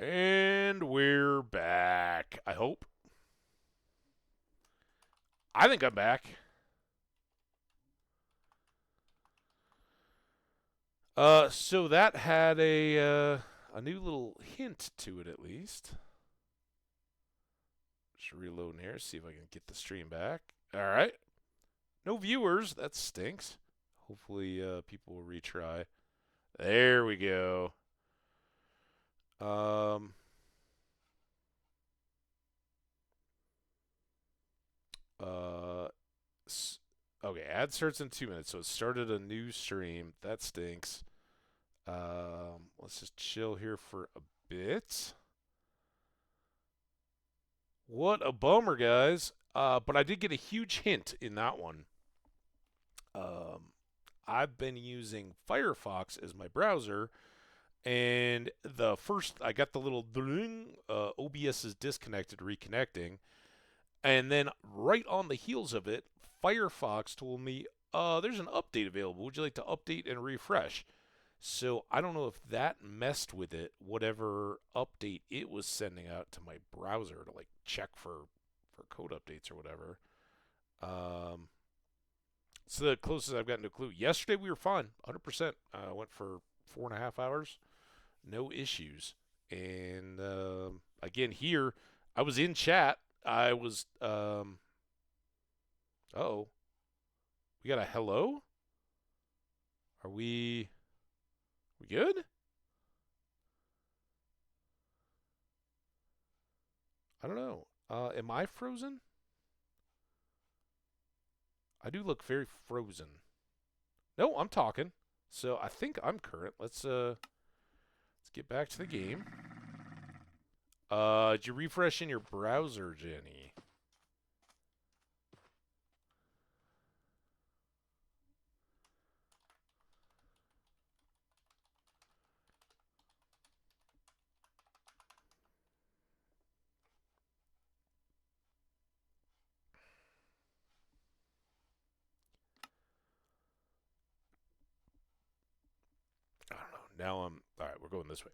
And we're back. I hope. I think I'm back. So that had a new little hint to it, at least. Just reloading here, see if I can get the stream back. All right. No viewers. That stinks. Hopefully, people will retry. There we go. Um. Uh. Okay. Ad starts in 2 minutes, so it started a new stream. That stinks. Let's just chill here for a bit. What a bummer, guys. But I did get a huge hint in that one. Um, I've been using Firefox as my browser, and the first I got the little ding, OBS is disconnected, reconnecting, and then right on the heels of it, Firefox told me, there's an update available. Would you like to update and refresh? So I don't know if that messed with it, whatever update it was sending out to my browser to like check for code updates or whatever. Um, so the closest I've gotten to a clue. Yesterday we were fine, 100%. Went for 4.5 hours, no issues. And again here, I was in chat. I was oh, we got a hello. Are we good? I don't know. Am I frozen? I do look very frozen. No, I'm talking. So I think I'm current. Let's get back to the game. Did you refresh in your browser, Jenny? I don't know. Now I'm all right. We're going this way.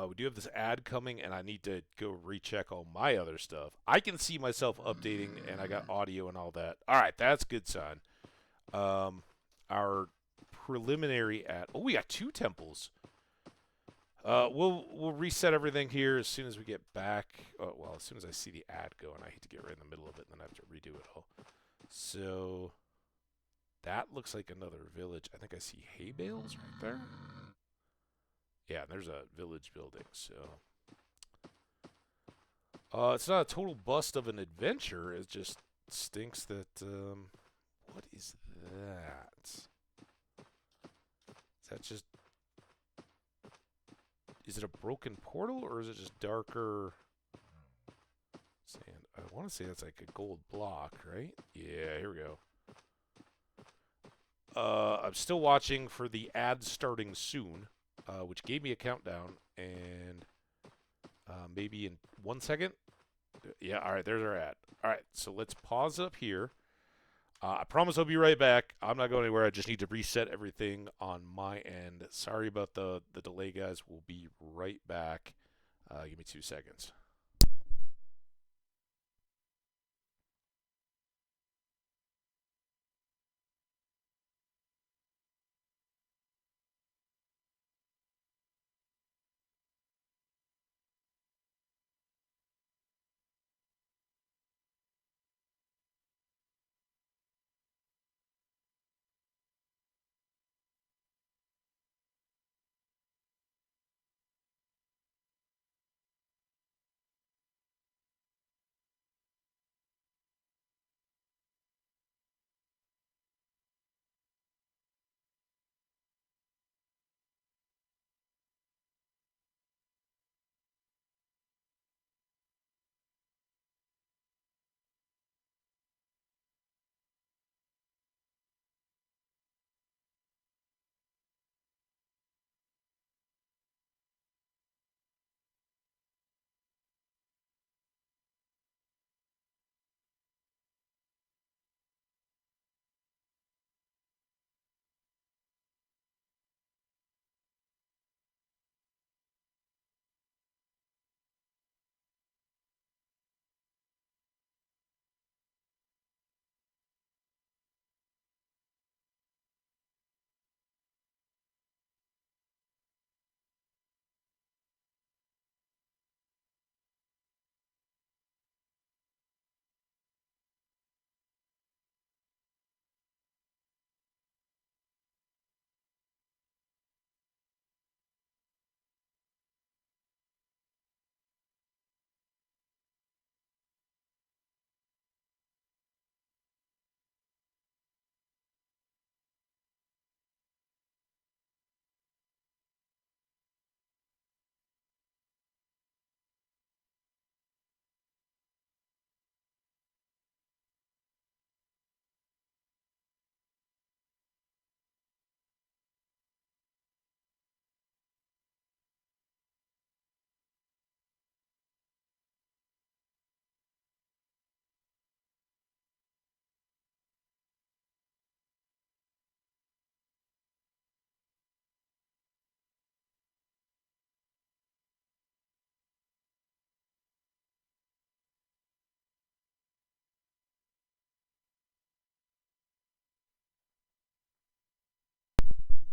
We do have this ad coming, and I need to go recheck all my other stuff. I can see myself updating, and I got audio and all that. All right, that's good sign. Our preliminary ad. Oh, we got two temples. We'll reset everything here as soon as we get back. Oh, well, as soon as I see the ad go, and I hate to get right in the middle of it, and then I have to redo it all. So that looks like another village. I think I see hay bales right there. Yeah, there's a village building. So it's not a total bust of an adventure. It just stinks that. What is that? Is that just? Is it a broken portal or is it just darker sand? I want to say that's like a gold block, right? Yeah, here we go. I'm still watching for the ad starting soon, which gave me a countdown, and maybe in 1 second. Yeah, all right, there's our ad. All right, so let's pause up here. I promise I'll be right back. I'm not going anywhere. I just need to reset everything on my end. Sorry about the delay, guys. We'll be right back. Give me 2 seconds.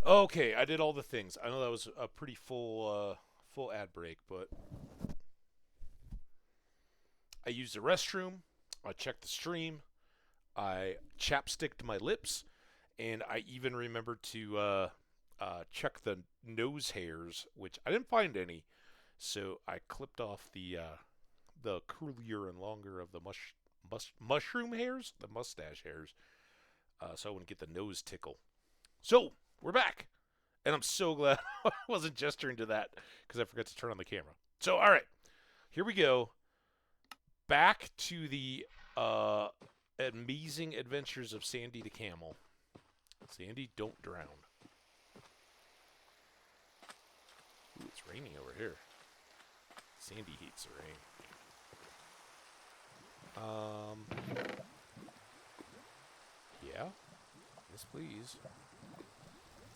Okay, I did all the things. I know that was a pretty full ad break, but I used the restroom. I checked the stream. I chapsticked my lips, and I even remembered to check the nose hairs, which I didn't find any. So I clipped off the curlier and longer of the mushroom hairs, the mustache hairs, so I wouldn't get the nose tickle. So we're back, and I'm so glad I wasn't gesturing to that because I forgot to turn on the camera. So all right, here we go. Back to the amazing adventures of Sandy the camel. Sandy, don't drown. Ooh, it's raining over here. Sandy hates the rain. Yeah. Yes, please.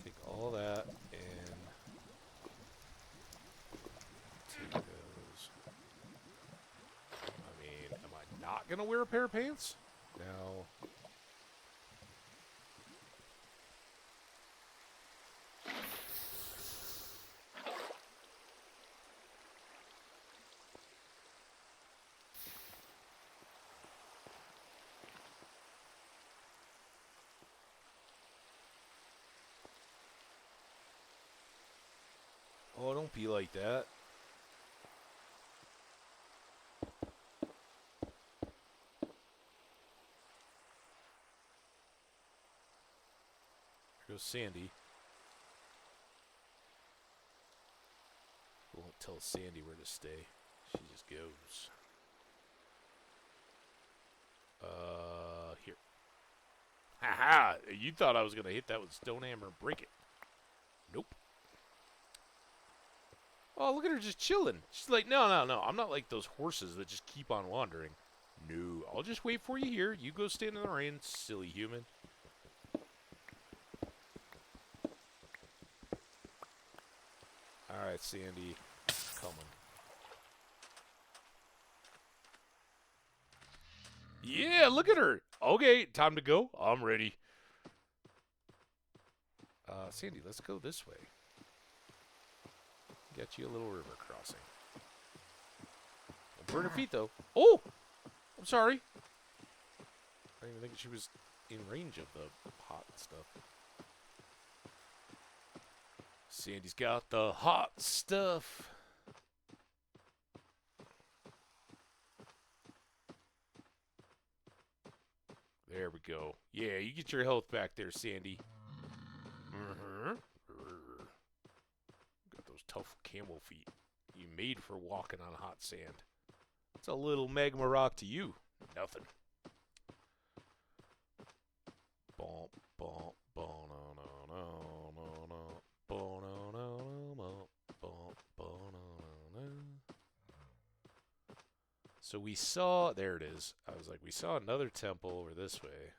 Take all that and take those. I mean, am I not gonna wear a pair of pants? No. Oh, don't be like that. Here goes Sandy. Won't tell Sandy where to stay. She just goes. Here. Haha! You thought I was gonna hit that with stone hammer and break it. Nope. Oh, look at her just chilling. She's like, no, no, no. I'm not like those horses that just keep on wandering. No, I'll just wait for you here. You go stand in the rain, silly human. All right, Sandy, coming. Yeah, look at her. Okay, time to go. I'm ready. Sandy, let's go this way. Get you a little river crossing. Don't burn her feet, though. Oh! I'm sorry. I didn't even think she was in range of the hot stuff. Sandy's got the hot stuff. There we go. Yeah, you get your health back there, Sandy. Got those tough camel feet. You made for walking on hot sand. It's a little magma rock to you. Nothing. Bump, bump, bump, no, no, no, no, no, bump, no, no, no, bump, bump, no, no. So we saw, there it is. I was like, we saw another temple over this way.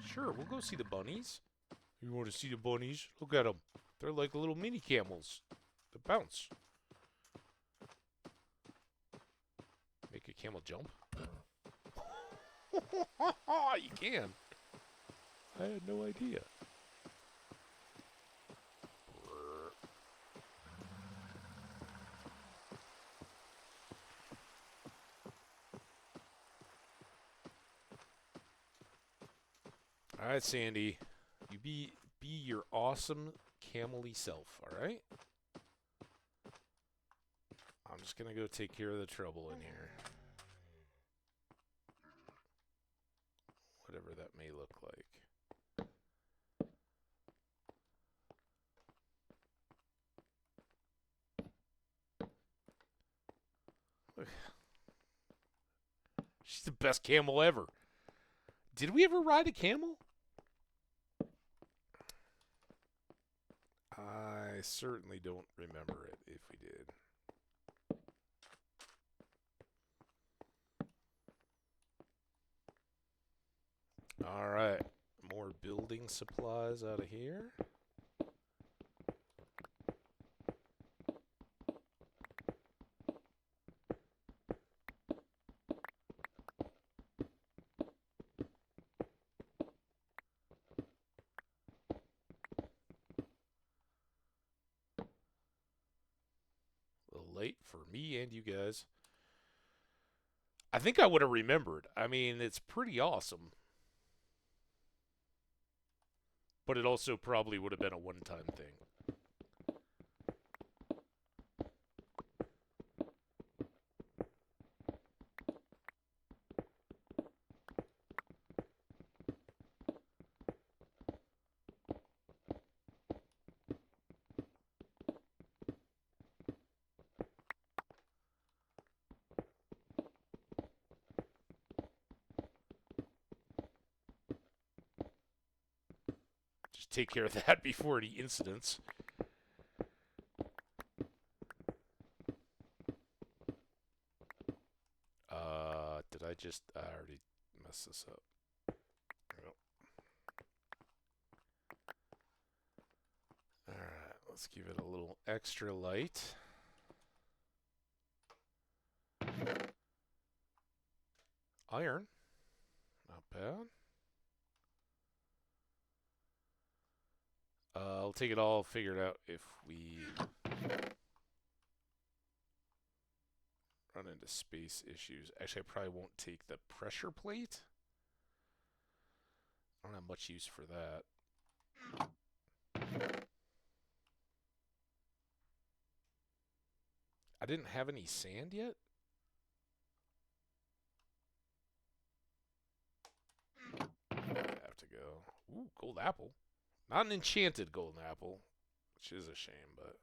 Sure, we'll go see the bunnies. You want to see the bunnies? Look at them. They're like little mini camels. They bounce. Make a camel jump? You can. I had no idea. All right, Sandy. You be your awesome camel-y self, all right? I'm just going to go take care of the trouble in here. Whatever that may look like. She's the best camel ever. Did we ever ride a camel? I certainly don't remember it if we did. All right. More building supplies out of here. me and you guys. I think I would have remembered. I mean, it's pretty awesome. But it also probably would have been a one-time thing. Just take care of that before any incidents. I already messed this up. Yep. Alright, let's give it a little extra light. Iron. Not bad. I'll take it all figured out if we run into space issues. Actually, I probably won't take the pressure plate. I don't have much use for that. I didn't have any sand yet? I have to go. Ooh, gold apple. Not an enchanted golden apple, which is a shame, but...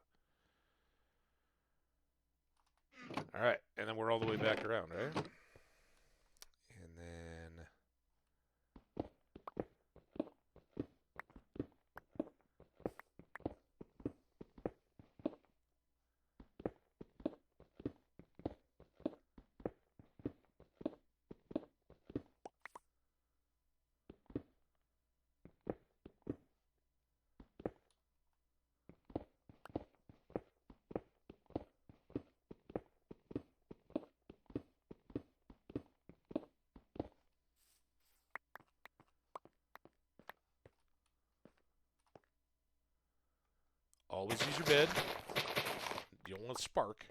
Alright, and then we're all the way back around, right? And then... Always use your bed. You don't want to spark.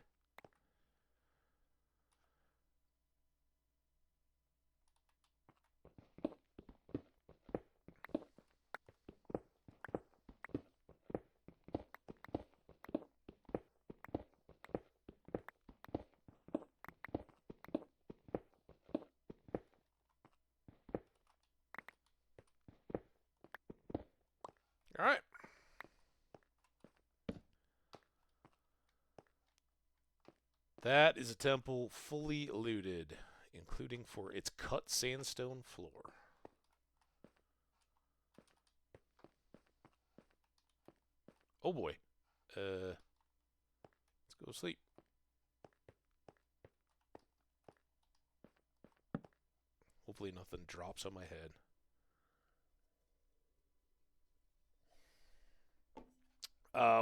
All right. That is a temple fully looted, including for its cut sandstone floor. Oh boy. Let's go to sleep. Hopefully nothing drops on my head.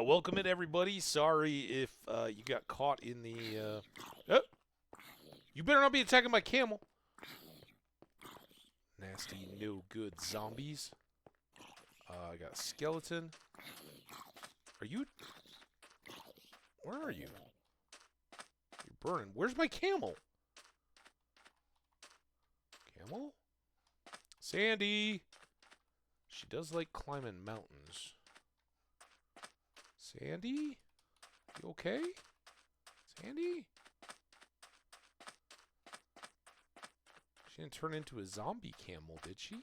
Welcome in, everybody. Sorry if you got caught in the... Oh! You better not be attacking my camel. Nasty, no good zombies. I got a skeleton. Are you... Where are you? You're burning. Where's my camel? Camel? Sandy! She does like climbing mountains. Sandy? You okay? Sandy? She didn't turn into a zombie camel, did she?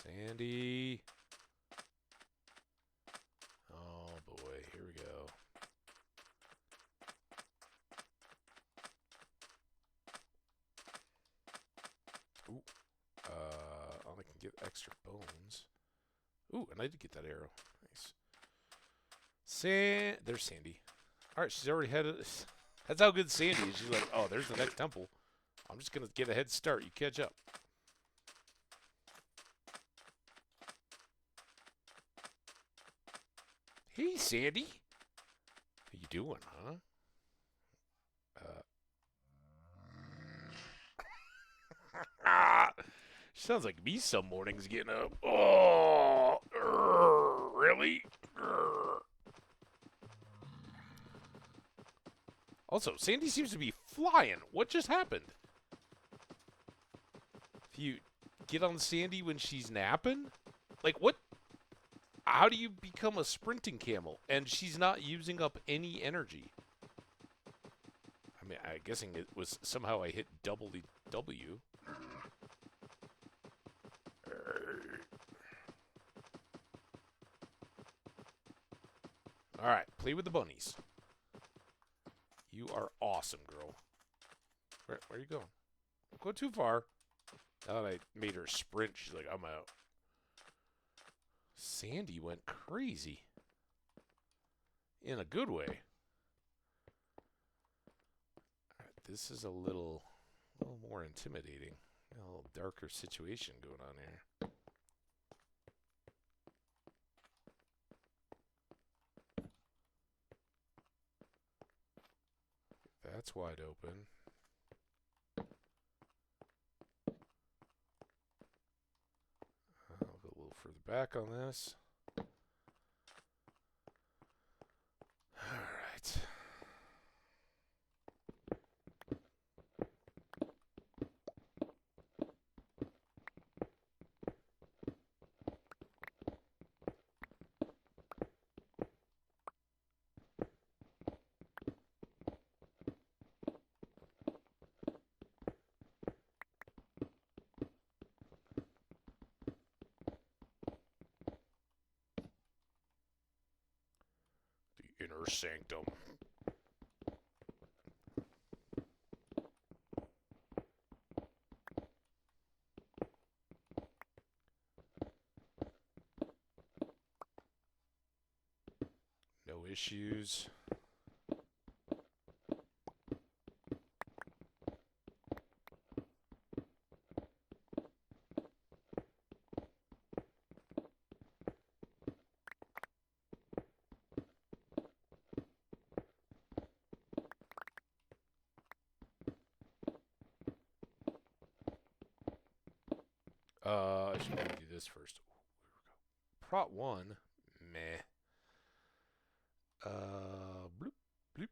Sandy. Oh boy, here we go. Ooh. I can get extra bones. Ooh, and I did get that arrow. Nice. There's Sandy. Alright, she's already headed. That's how good Sandy is. She's like, oh, there's the next temple. I'm just going to get a head start. You catch up. Hey, Sandy. How you doing, huh? She sounds like me some mornings getting up. Oh, really? Also, Sandy seems to be flying. What just happened? If you get on Sandy when she's napping? Like, what? How do you become a sprinting camel? And she's not using up any energy. I mean, I'm guessing it was somehow I hit double the W. Alright, play with the bunnies. You are awesome, girl. Where are you going? Don't go too far. Now that I made her sprint, she's like, I'm out. Sandy went crazy. In a good way. Alright, this is a little more intimidating. A little darker situation going on here. That's wide open. I'll go a little further back on this. All right. Inner sanctum. No issues. I should maybe do this first. Prot 1. Meh. Bloop, bloop,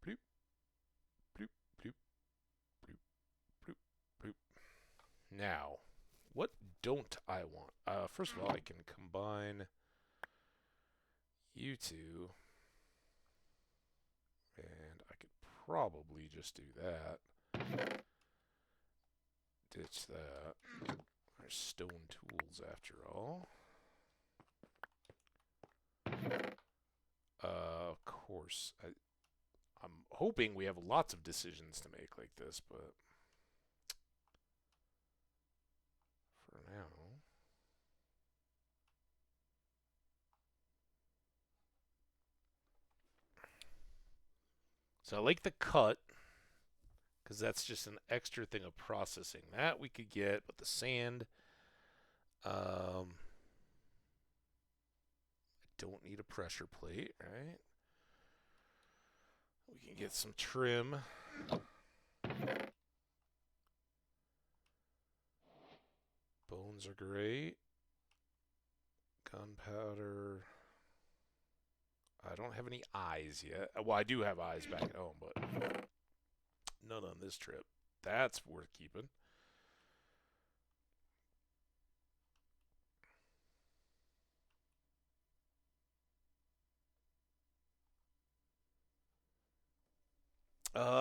bloop, bloop, bloop, bloop, bloop, bloop. Now, what don't I want? First of all, I can combine you two. And I could probably just do that. Ditch that. There's stone tools after all. Of course. I'm hoping we have lots of decisions to make like this, but for now. So I like the cut, because that's just an extra thing of processing. That we could get, but the sand, I don't need a pressure plate, right? We can get some trim. Bones are great. Gunpowder. I don't have any eyes yet. Well, I do have eyes back at home, but none on this trip. That's worth keeping.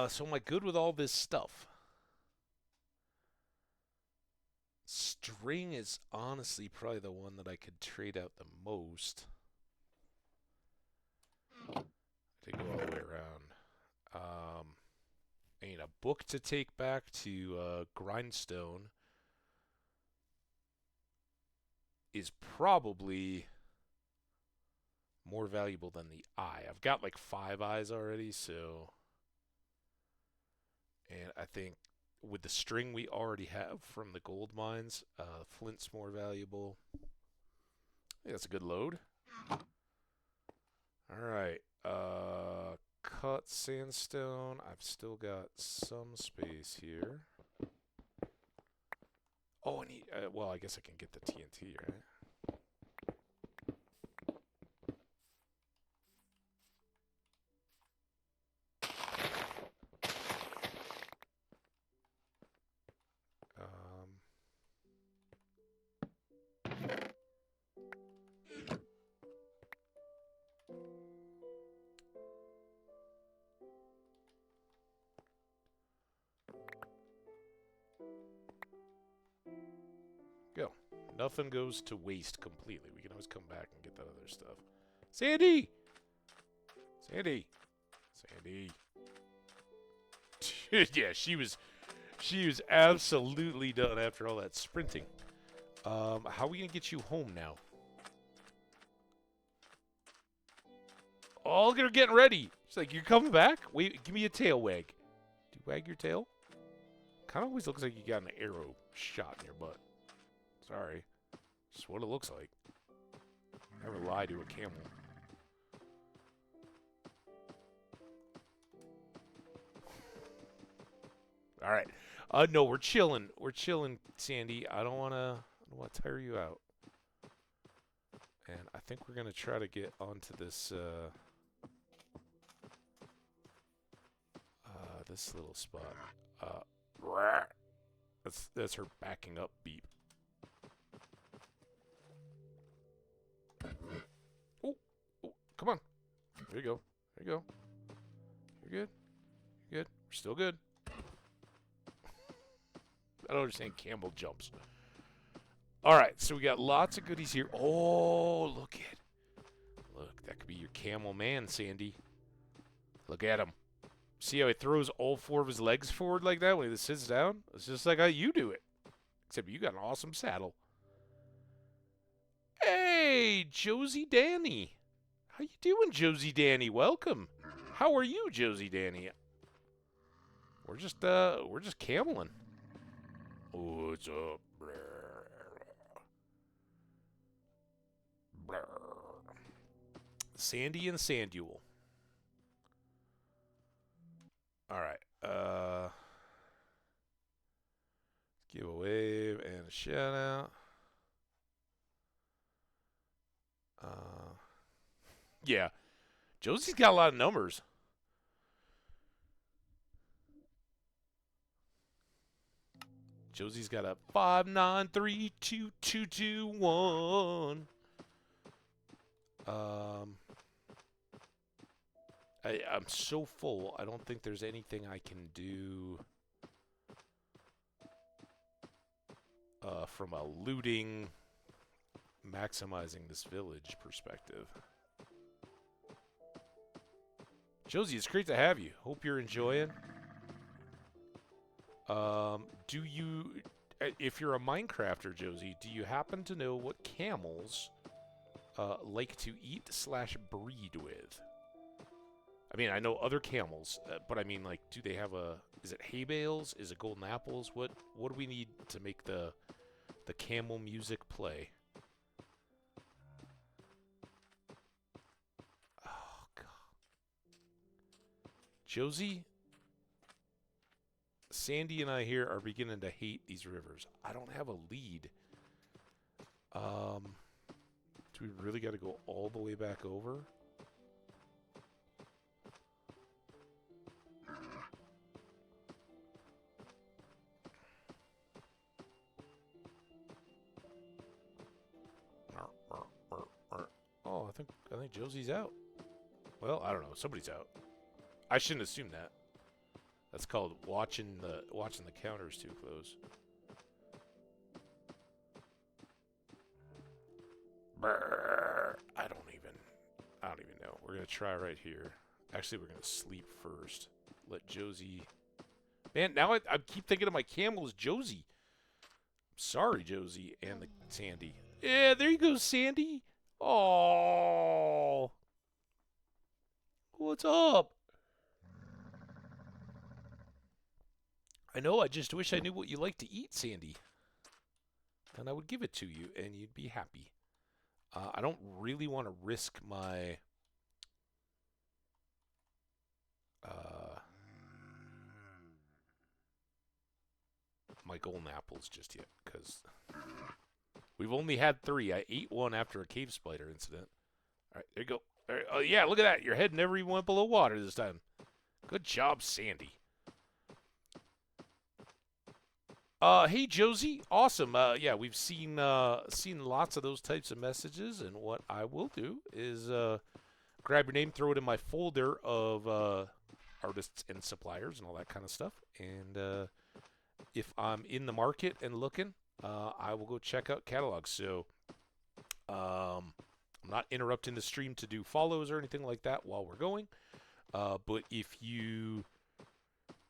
So am I good with all this stuff? String is honestly probably the one that I could trade out the most. To go all the way around. I need a book to take back to Grindstone. Is probably more valuable than the eye. I've got like 5 eyes already, so. And I think with the string we already have from the gold mines, flint's more valuable. I think that's a good load. Alright. Cut sandstone. I've still got some space here. Oh, I need. Well, I guess I can get the TNT, right? Nothing goes to waste completely. We can always come back and get that other stuff. Sandy! Sandy! Sandy. Yeah, she was absolutely done after all that sprinting. How are we going to get you home now? Oh, look at her getting ready. She's like, you're coming back? Wait, give me a tail wag. Do you wag your tail? Kind of always looks like you got an arrow shot in your butt. Sorry. Just what it looks like. Never lie to a camel. All right. No, we're chilling. We're chilling, Sandy. I don't want to tire you out. And I think we're going to try to get onto this this little spot. That's her backing up beep. Oh, come on. There you go. There you go. You're good. You're good. We're still good. I don't understand camel jumps. All right, so we got lots of goodies here. Oh, look, that could be your camel man, Sandy. Look at him. See how he throws all four of his legs forward like that when he sits down? It's just like how you do it. Except you got an awesome saddle. Hey, Josie Danny. How you doing, Josie Danny? Welcome. How are you, Josie Danny? We're just cameling. What's up? Sandy and Sandule. All right. Give a wave and a shout out. Yeah. Josie's got a lot of numbers. Josie's got a 5932221. I'm so full. I don't think there's anything I can do from a looting, maximizing this village perspective. Josie, it's great to have you. Hope you're enjoying. Do you, if you're a Minecrafter, Josie, do you happen to know what camels like to eat/breed with? I mean, I know other camels, but I mean, like, do they have is it hay bales? Is it golden apples? What do we need to make the camel music play? Oh, God. Josie, Sandy and I here are beginning to hate these rivers. I don't have a lead. Do we really got to go all the way back over? Oh, I think Josie's out. Well, I don't know. Somebody's out. I shouldn't assume that. That's called watching the counters too close. Brr, I don't even know. We're gonna try right here. Actually, we're gonna sleep first. Let Josie. Man, now I keep thinking of my camel as Josie. Sorry, Josie and the Sandy. Yeah, there you go, Sandy. Oh, what's up? I know, I just wish I knew what you like to eat, Sandy. Then I would give it to you, and you'd be happy. I don't really want to risk my... my golden apples just yet, because we've only had 3. I ate one after a cave spider incident. All right, there you go. There, oh, yeah, look at that. Your head never even went below water this time. Good job, Sandy. Hey Josie, awesome. Yeah, we've seen lots of those types of messages, and what I will do is grab your name, throw it in my folder of artists and suppliers and all that kind of stuff. And if I'm in the market and looking, I will go check out catalogs. So I'm not interrupting the stream to do follows or anything like that while we're going. But if you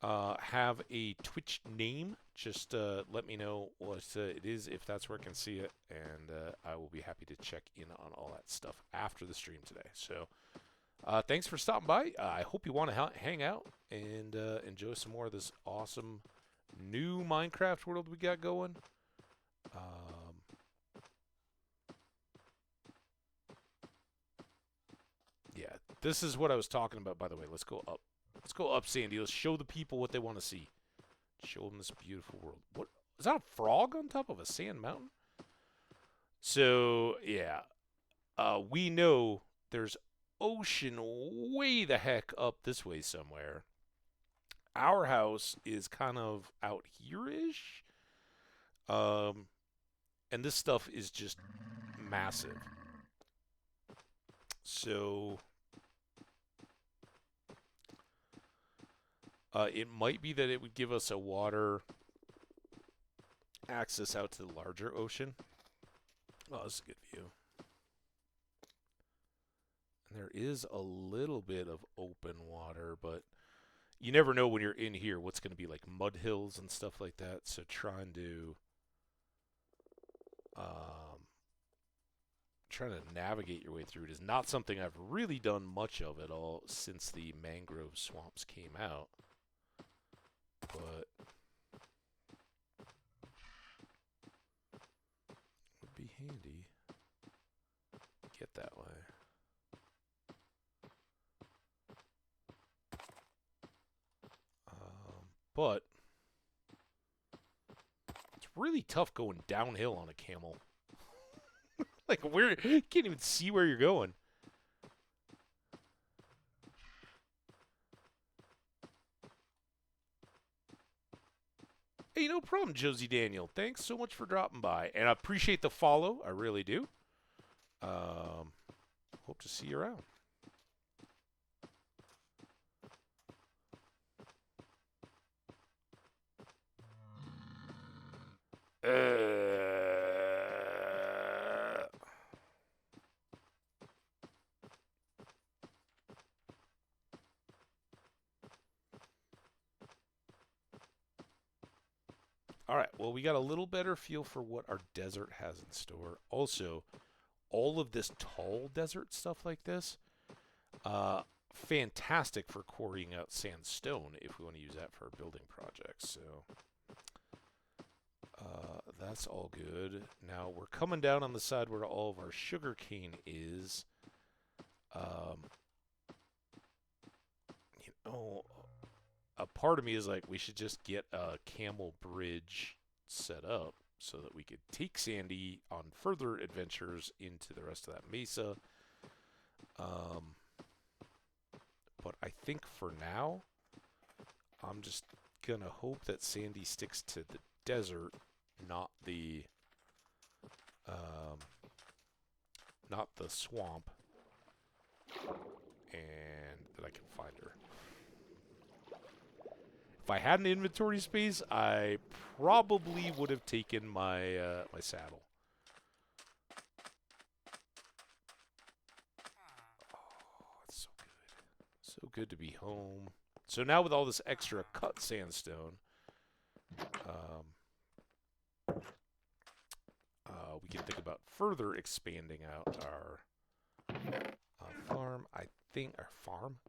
have a Twitch name, just let me know what it is, if that's where I can see it, and I will be happy to check in on all that stuff after the stream today. So thanks for stopping by. I hope you want to hang out and enjoy some more of this awesome new Minecraft world we got going. Yeah, this is what I was talking about, by the way. Let's go up. Let's go up, Sandy. Let's show the people what they want to see. Show them this beautiful world. What is that? A frog on top of a sand mountain? So yeah, we know there's ocean way the heck up this way somewhere. Our house is kind of out here-ish. And this stuff is just massive. So it might be that it would give us a water access out to the larger ocean. Oh, this is a good view. And there is a little bit of open water, but you never know when you're in here what's going to be like mud hills and stuff like that. So trying to navigate your way through it is not something I've really done much of at all since the mangrove swamps came out. But would be handy. Get that way. But it's really tough going downhill on a camel. Like, you can't even see where you're going. Hey, no problem, Josie Daniel. Thanks so much for dropping by. And I appreciate the follow. I really do. Hope to see you around. All right, well, we got a little better feel for what our desert has in store. Also, all of this tall desert stuff like this, fantastic for quarrying out sandstone if we want to use that for our building projects. So that's all good. Now we're coming down on the side where all of our sugar cane is. You know, a part of me is like, we should just get a camel bridge set up so that we could take Sandy on further adventures into the rest of that mesa. But I think for now, I'm just gonna hope that Sandy sticks to the desert, not the swamp, and that I can find her. If I had an inventory space, I probably would have taken my my saddle. Oh, it's so good. So good to be home. So now with all this extra cut sandstone, we can think about further expanding out our farm. I think our farm?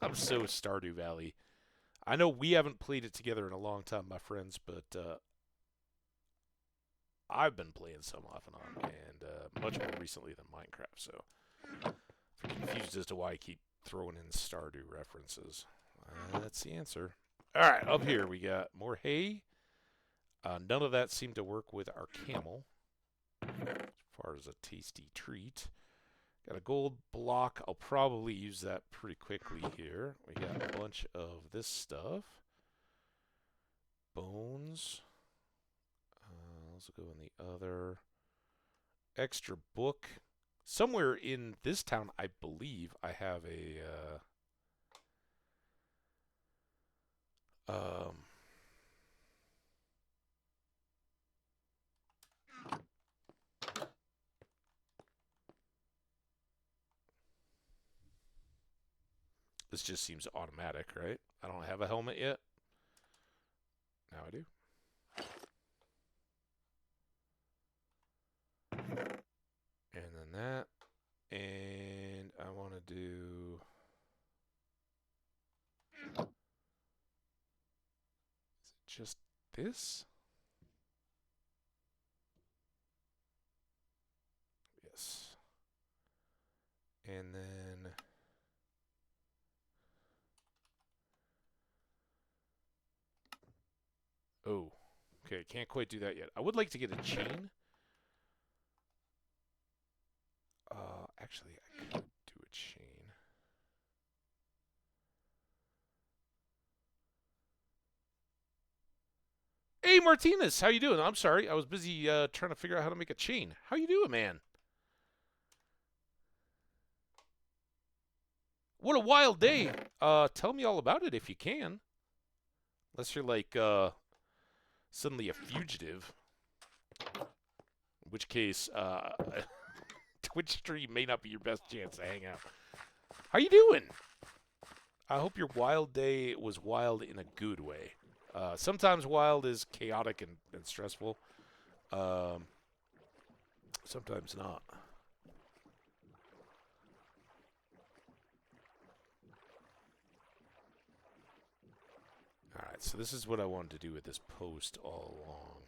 I'm so Stardew Valley. I know we haven't played it together in a long time, my friends, but I've been playing some off and on, and much more recently than Minecraft, so I'm confused as to why I keep throwing in Stardew references. That's the answer. Alright, up here we got more hay. None of that seemed to work with our camel, as far as a tasty treat. Got a gold block. I'll probably use that pretty quickly here. We got a bunch of this stuff. Bones. Let's go in the other. Extra book. Somewhere in this town, I believe, I have a... This just seems automatic, right? I don't have a helmet yet. Now I do. And then that. And I want to do... Is it just this? Yes. And then... Oh. Okay, can't quite do that yet. I would like to get a chain. Actually, I could do a chain. Hey, Martinez, how you doing? I'm sorry, I was busy trying to figure out how to make a chain. How you doing, man? What a wild day. Tell me all about it if you can. Unless you're like suddenly a fugitive. In which case, Twitch stream may not be your best chance to hang out. How you doing? I hope your wild day was wild in a good way. Sometimes wild is chaotic and stressful. Sometimes not. Alright, so this is what I wanted to do with this post all along.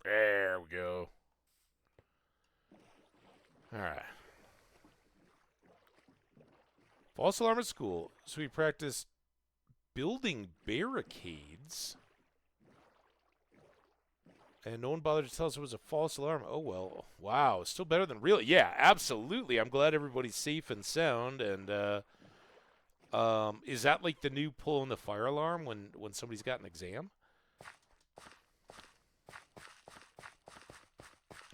There we go. Alright. False alarm at school. So we practiced building barricades. And no one bothered to tell us it was a false alarm. Oh, well. Wow. Still better than real. Yeah, absolutely. I'm glad everybody's safe and sound. And is that like the new pulling the fire alarm when somebody's got an exam?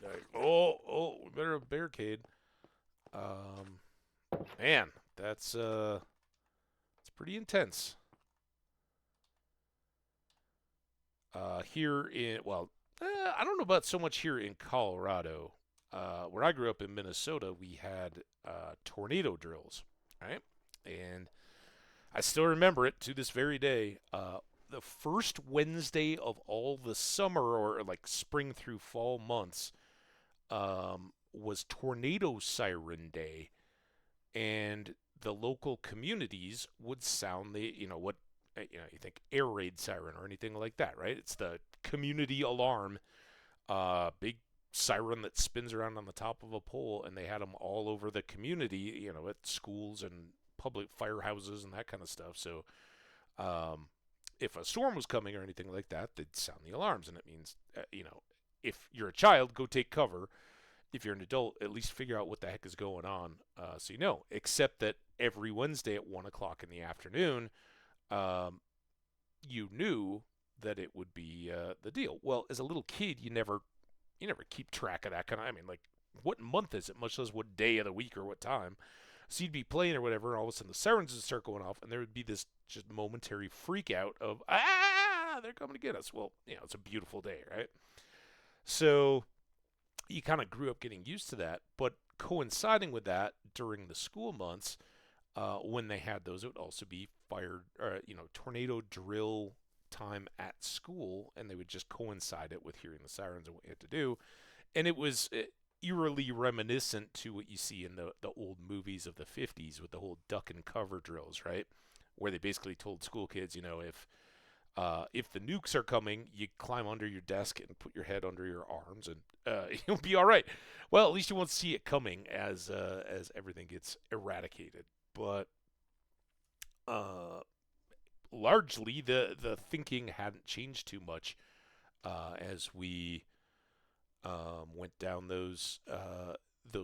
Like, oh, we better have a barricade. Man, that's it's pretty intense. Here in, well, I don't know about so much here in Colorado. Where I grew up in Minnesota, we had tornado drills, right? And I still remember it to this very day. The first Wednesday of all the summer or like spring through fall months was tornado siren day, and the local communities would sound the what you think air raid siren or anything like that, right? It's the community alarm, big siren that spins around on the top of a pole, and they had them all over the community, at schools and public firehouses and that kind of stuff. So if a storm was coming or anything like that, they'd sound the alarms, and it means if you're a child, go take cover. If you're an adult, at least figure out what the heck is going on, so you know. Except that every Wednesday at 1 o'clock in the afternoon, you knew that it would be the deal. Well, as a little kid, you never keep track of that kind of. I mean, like, what month is it? Much less what day of the week or what time. So you'd be playing or whatever, and all of a sudden the sirens would start going off, and there would be this just momentary freak out of they're coming to get us. Well, it's a beautiful day, right? So you kind of grew up getting used to that, but coinciding with that during the school months, when they had those, it would also be tornado drill time at school, and they would just coincide it with hearing the sirens and what you had to do, and it was eerily reminiscent to what you see in the old movies of the 50s with the whole duck and cover drills, right? Where they basically told school kids, if the nukes are coming, you climb under your desk and put your head under your arms, and you'll be all right. Well, at least you won't see it coming as everything gets eradicated. But largely, the thinking hadn't changed too much as we went down those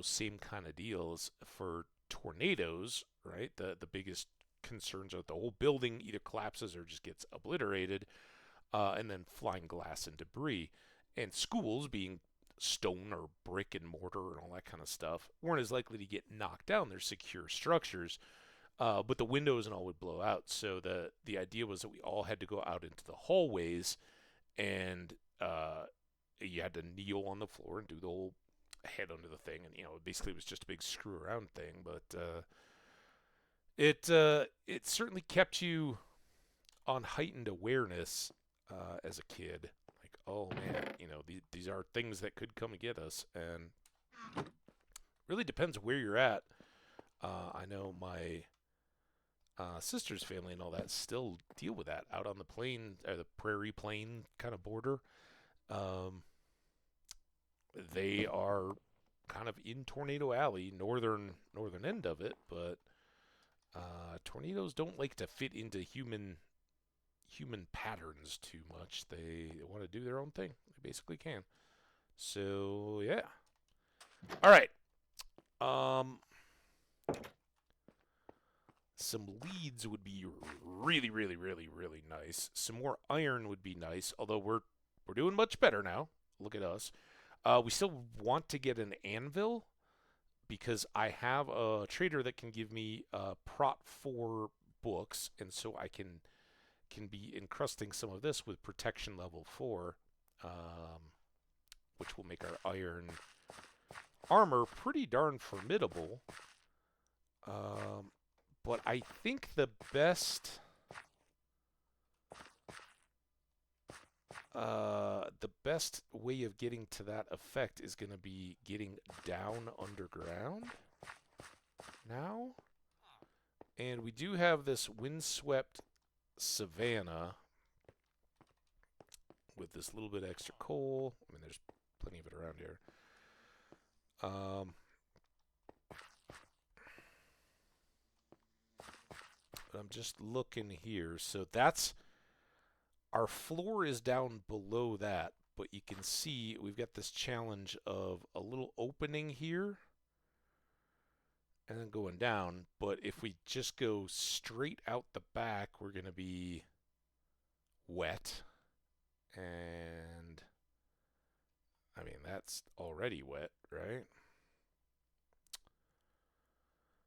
same kind of deals for tornadoes, right? The biggest concerns of the whole building either collapses or just gets obliterated, and then flying glass and debris. And schools, being stone or brick and mortar and all that kind of stuff, weren't as likely to get knocked down. They're secure structures, but the windows and all would blow out. So the idea was that we all had to go out into the hallways, and you had to kneel on the floor and do the whole head under the thing. And basically it was just a big screw around thing. But it certainly kept you on heightened awareness as a kid. Like, oh man, these are things that could come and get us, and really depends where you're at. I know my sister's family and all that still deal with that out on the plain, or the prairie plain kind of border. They are kind of in Tornado Alley, northern end of it, but tornadoes don't like to fit into human patterns too much. They want to do their own thing. They basically can. So yeah. All right. Some leads would be really, really, really, really nice. Some more iron would be nice, although we're doing much better now. Look at us. We still want to get an anvil, because I have a trader that can give me Prot 4 books, and so I can be encrusting some of this with protection level 4, which will make our iron armor pretty darn formidable. But I think the best way of getting to that effect is going to be getting down underground now. And we do have this windswept savanna with this little bit extra coal. I mean, there's plenty of it around here. But I'm just looking here. So that's, our floor is down below that, but you can see we've got this challenge of a little opening here and then going down. But if we just go straight out the back, we're going to be wet. And I mean, that's already wet, right?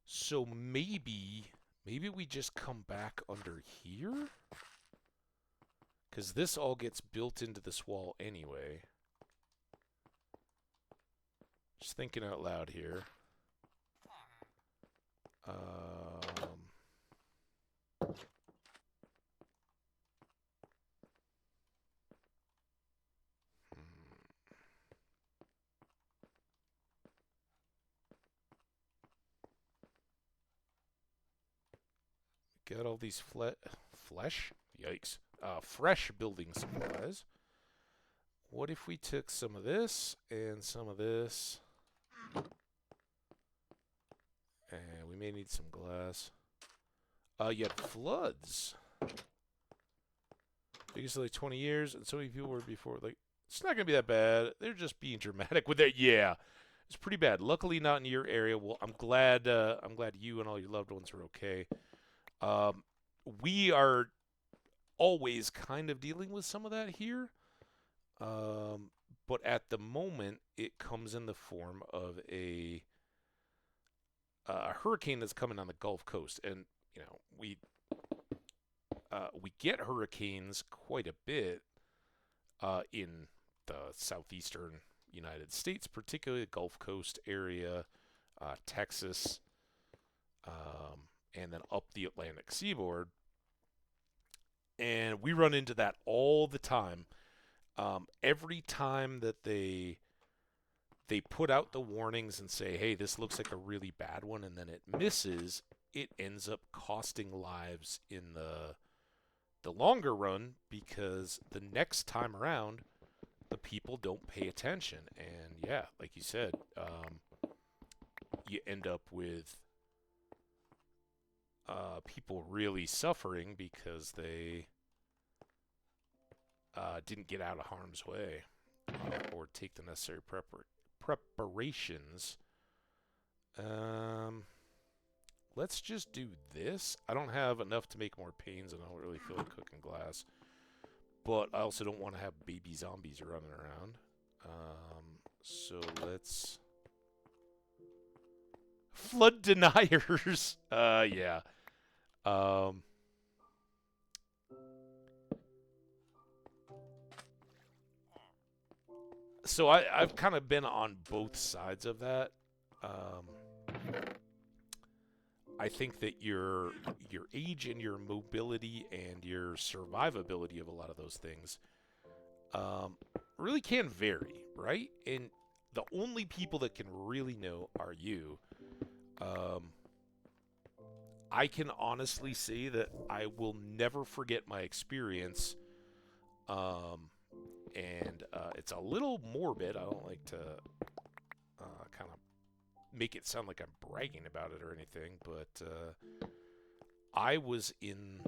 So maybe we just come back under here, because this all gets built into this wall anyway. Just thinking out loud here. Got all these flesh? Yikes. Fresh building supplies. What if we took some of this and some of this? And we may need some glass. You had floods. Biggest like 20 years, and so many people were before. Like, it's not going to be that bad. They're just being dramatic with that. Yeah, it's pretty bad. Luckily, not in your area. Well, I'm glad you and all your loved ones are okay. We are always kind of dealing with some of that here. But at the moment, it comes in the form of a hurricane that's coming on the Gulf Coast. And, we get hurricanes quite a bit in the southeastern United States, particularly the Gulf Coast area, Texas, and then up the Atlantic seaboard. And we run into that all the time. Every time that they put out the warnings and say, hey, this looks like a really bad one, and then it misses, it ends up costing lives in the longer run, because the next time around, the people don't pay attention. And yeah, like you said, you end up with people really suffering because they didn't get out of harm's way or take the necessary preparations. let's just do this. I don't have enough to make more panes, and I don't really feel like cooking glass. But I also don't want to have baby zombies running around. So let's... Flood deniers! Yeah. Um... So I've kind of been on both sides of that. I think that your age and your mobility and your survivability of a lot of those things really can vary, right? And the only people that can really know are you. I can honestly say that I will never forget my experience. And it's a little morbid. I don't like to kind of make it sound like I'm bragging about it or anything, but I was in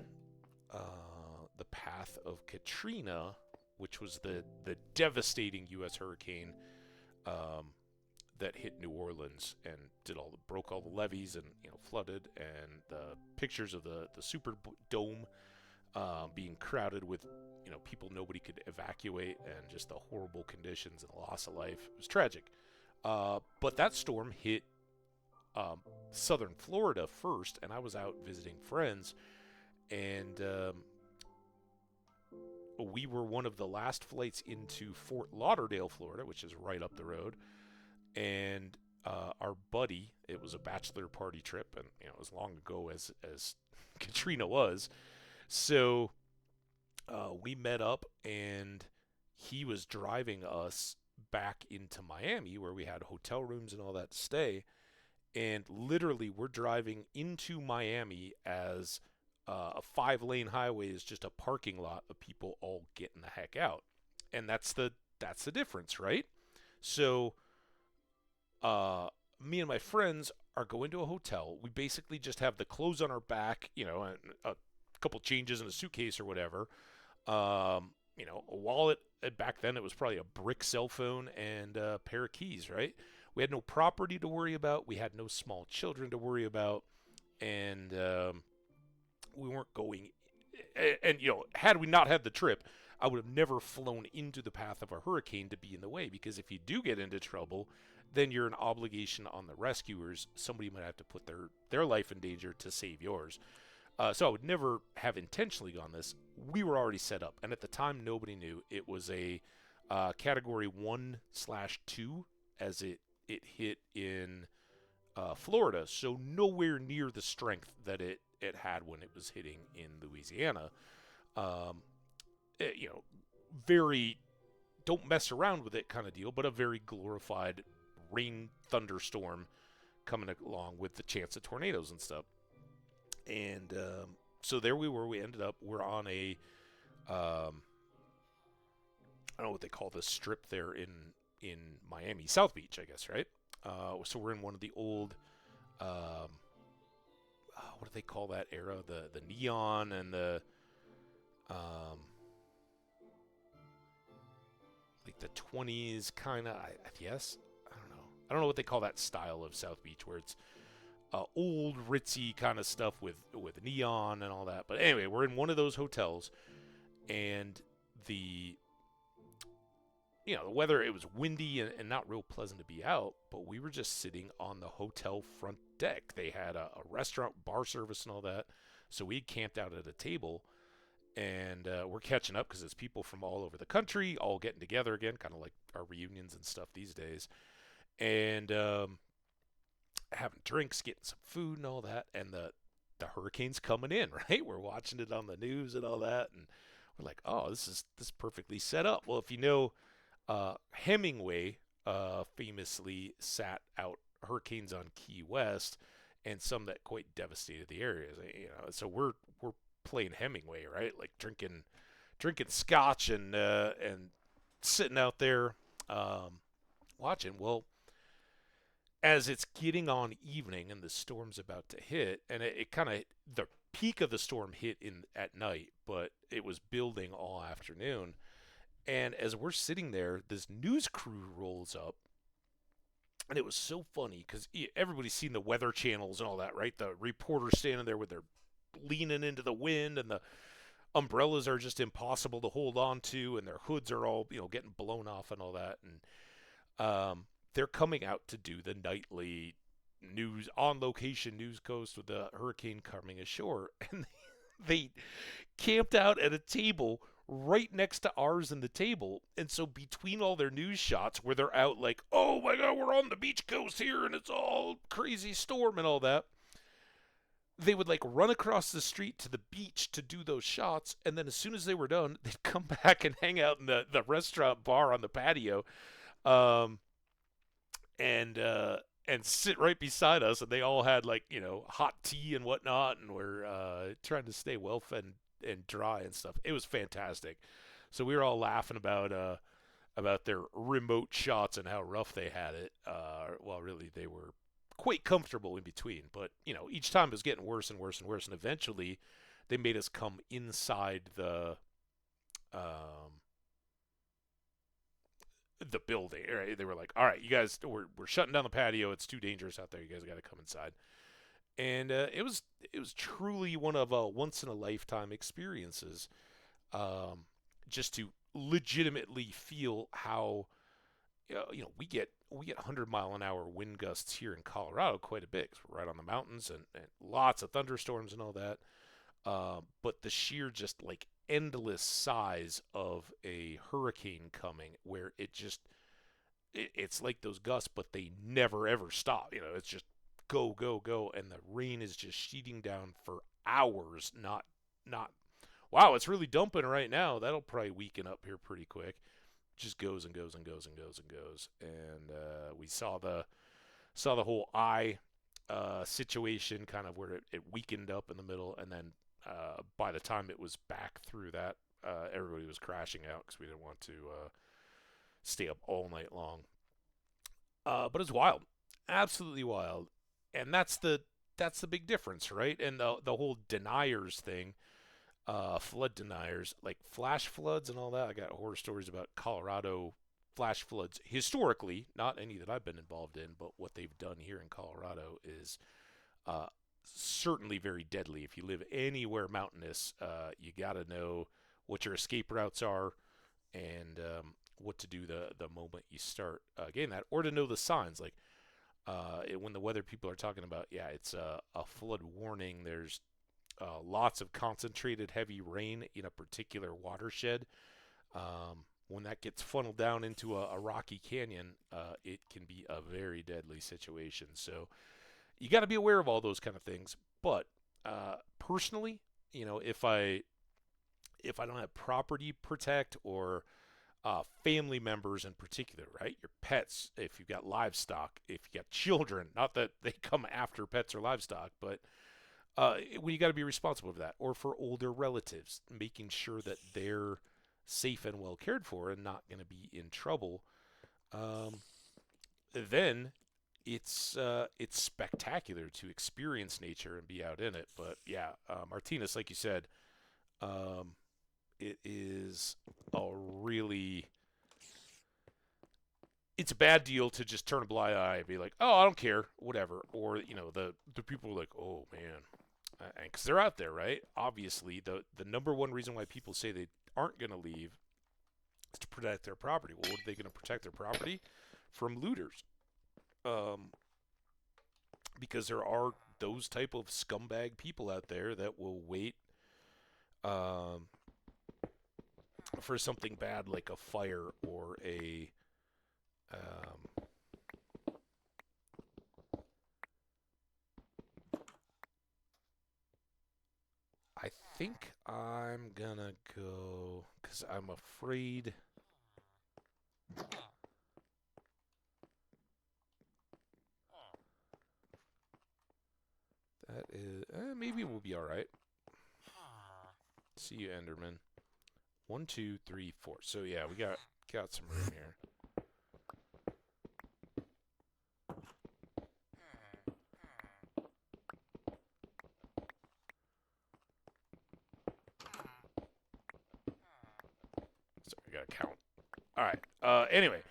the path of Katrina, which was the devastating U.S. hurricane that hit New Orleans and broke all the levees and flooded, and the pictures of the Superdome being crowded with people nobody could evacuate, and just the horrible conditions and the loss of life. It was tragic. But that storm hit southern Florida first, and I was out visiting friends, and we were one of the last flights into Fort Lauderdale, Florida, which is right up the road. And our buddy, it was a bachelor party trip, and as long ago as Katrina was, so we met up, and he was driving us back into Miami, where we had hotel rooms and all that to stay. And literally, we're driving into Miami as a 5-lane highway is just a parking lot of people all getting the heck out, and that's the difference, right? So, me and my friends are going to a hotel. We basically just have the clothes on our back, and a couple changes in a suitcase or whatever. A wallet. Back then, it was probably a brick cell phone and a pair of keys, right? We had no property to worry about. We had no small children to worry about. And we weren't going. And, had we not had the trip, I would have never flown into the path of a hurricane to be in the way. Because if you do get into trouble, then you're an obligation on the rescuers. Somebody might have to put their life in danger to save yours. So I would never have intentionally gone this. We were already set up, and at the time, nobody knew. It was a Category 1/2 as it hit in Florida, so nowhere near the strength that it had when it was hitting in Louisiana. Very don't mess around with it kind of deal, but a very glorified rain thunderstorm coming along with the chance of tornadoes and stuff. And so there we were. We ended up. We're on a I don't know what they call this strip there in Miami, South Beach, I guess, right? So we're in one of the old what do they call that era? The neon and the like the 20s kind of. Yes, I don't know. I don't know what they call that style of South Beach, where it's old ritzy kind of stuff with neon and all that. But anyway, we're in one of those hotels, and the weather, it was windy and not real pleasant to be out, but we were just sitting on the hotel front deck. They had a restaurant, bar service and all that, so we camped out at a table, and we're catching up because it's people from all over the country all getting together again, kind of like our reunions and stuff these days. And having drinks, getting some food and all that, and the hurricane's coming in, right? We're watching it on the news and all that, and we're like, oh, this is perfectly set up. Well, if you know, Hemingway famously sat out hurricanes on Key West, and some that quite devastated the areas. So we're playing Hemingway, right? Like drinking scotch and sitting out there watching. Well, as it's getting on evening and the storm's about to hit, and it kind of, the peak of the storm hit at night, but it was building all afternoon. And as we're sitting there, this news crew rolls up, And it was so funny because everybody's seen the weather channels and all that, right? The reporters standing there with their leaning into the wind, and the umbrellas are just impossible to hold on to, and their hoods are all getting blown off and all that. And they're coming out to do the nightly news on location news coast with the hurricane coming ashore, and they camped out at a table right next to ours in the table. And so between all their news shots where they're out like, oh my god, we're on the beach coast here and it's all crazy storm and all that, they would like run across the street to the beach to do those shots, and then as soon as they were done, they'd come back and hang out in the restaurant bar on the patio, um, and sit right beside us, and they all had like hot tea and whatnot, and were trying to stay well fed and dry and stuff. It was fantastic. So we were all laughing about their remote shots and how rough they had it. Well, really, they were quite comfortable in between. But each time it was getting worse and worse and worse, and eventually they made us come inside um, the building. Right? They were like, "All right, you guys, we're shutting down the patio. It's too dangerous out there. You guys got to come inside." And it was truly one of once in a lifetime experiences, just to legitimately feel how we get 100-mile-an-hour wind gusts here in Colorado quite a bit 'cause we're right on the mountains, and lots of thunderstorms and all that. But the sheer just like endless size of a hurricane coming, where it's like those gusts, but they never ever stop. It's just go go go, and the rain is just sheeting down for hours. Not wow, it's really dumping right now. That'll probably weaken up here pretty quick. Just goes and goes and goes and goes and goes. And we saw the whole eye situation, kind of where it weakened up in the middle, and then by the time it was back through that, everybody was crashing out because we didn't want to stay up all night long. But it's wild, absolutely wild, and that's the big difference, right? And the whole deniers thing, flood deniers, like flash floods and all that. I got horror stories about Colorado flash floods historically, not any that I've been involved in, but what they've done here in Colorado is uh, certainly very deadly. If you live anywhere mountainous, you got to know what your escape routes are, and what to do the moment you start getting that, or to know the signs. Like when the weather people are talking about, yeah, it's a flood warning. There's lots of concentrated heavy rain in a particular watershed. When that gets funneled down into a rocky canyon, it can be a very deadly situation. So you got to be aware of all those kind of things. But personally, if I don't have property protect, or family members in particular, right? Your pets, if you've got livestock, if you got children, not that they come after pets or livestock, but when you got to be responsible for that, or for older relatives, making sure that they're safe and well cared for and not going to be in trouble. Um, then it's spectacular to experience nature and be out in it. But yeah, Martinez, like you said, um, it is a really it's a bad deal to just turn a blind eye and be like, oh, I don't care, whatever. Or the people are like, oh man, because they're out there, right? Obviously, the number one reason why people say they aren't going to leave is to protect their property. Well, what are they going to protect their property from? Looters, um, because there are those type of scumbag people out there that will wait um, for something bad like a fire or a um, I think I'm gonna go because I'm afraid. That is, maybe we'll be all right. See you, Enderman. 1, 2, 3, 4. So yeah, we got some room here. Sorry, I gotta count. All right. Anyway,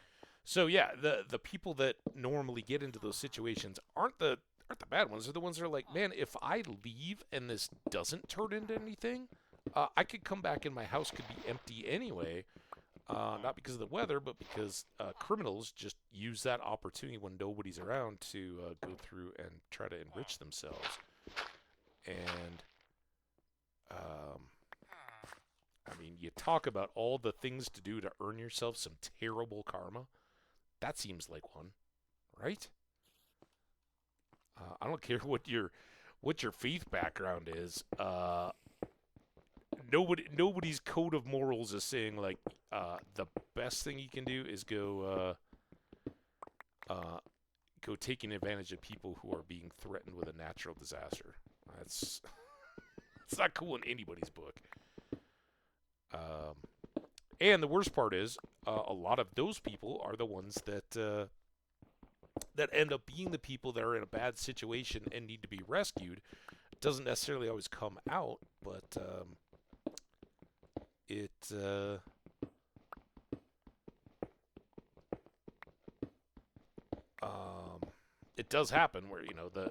so yeah, the people that normally get into those situations aren't the bad ones. They're the ones that are like, man, if I leave and this doesn't turn into anything, I could come back and my house could be empty anyway. Not because of the weather, but because criminals just use that opportunity when nobody's around to go through and try to enrich themselves. And I mean, you talk about all the things to do to earn yourself some terrible karma. That seems like one, right? I don't care what your faith background is. Nobody's code of morals is saying like the best thing you can do is go taking advantage of people who are being threatened with a natural disaster. That's it's not cool in anybody's book. And the worst part is a lot of those people are the ones that end up being the people that are in a bad situation and need to be rescued. It doesn't necessarily always come out, but it it does happen where the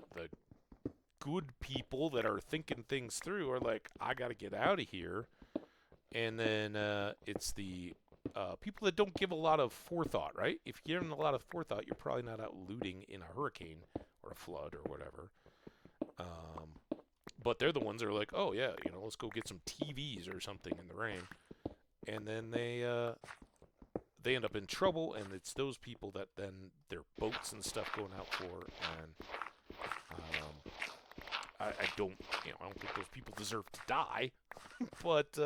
good people that are thinking things through are like, I got to get out of here, and then it's the people that don't give a lot of forethought, right? If you're giving a lot of forethought, you're probably not out looting in a hurricane or a flood or whatever. But they're the ones that are like, oh yeah, let's go get some TVs or something in the rain, and then they end up in trouble, and it's those people that then their boats and stuff going out for, and I don't think those people deserve to die, but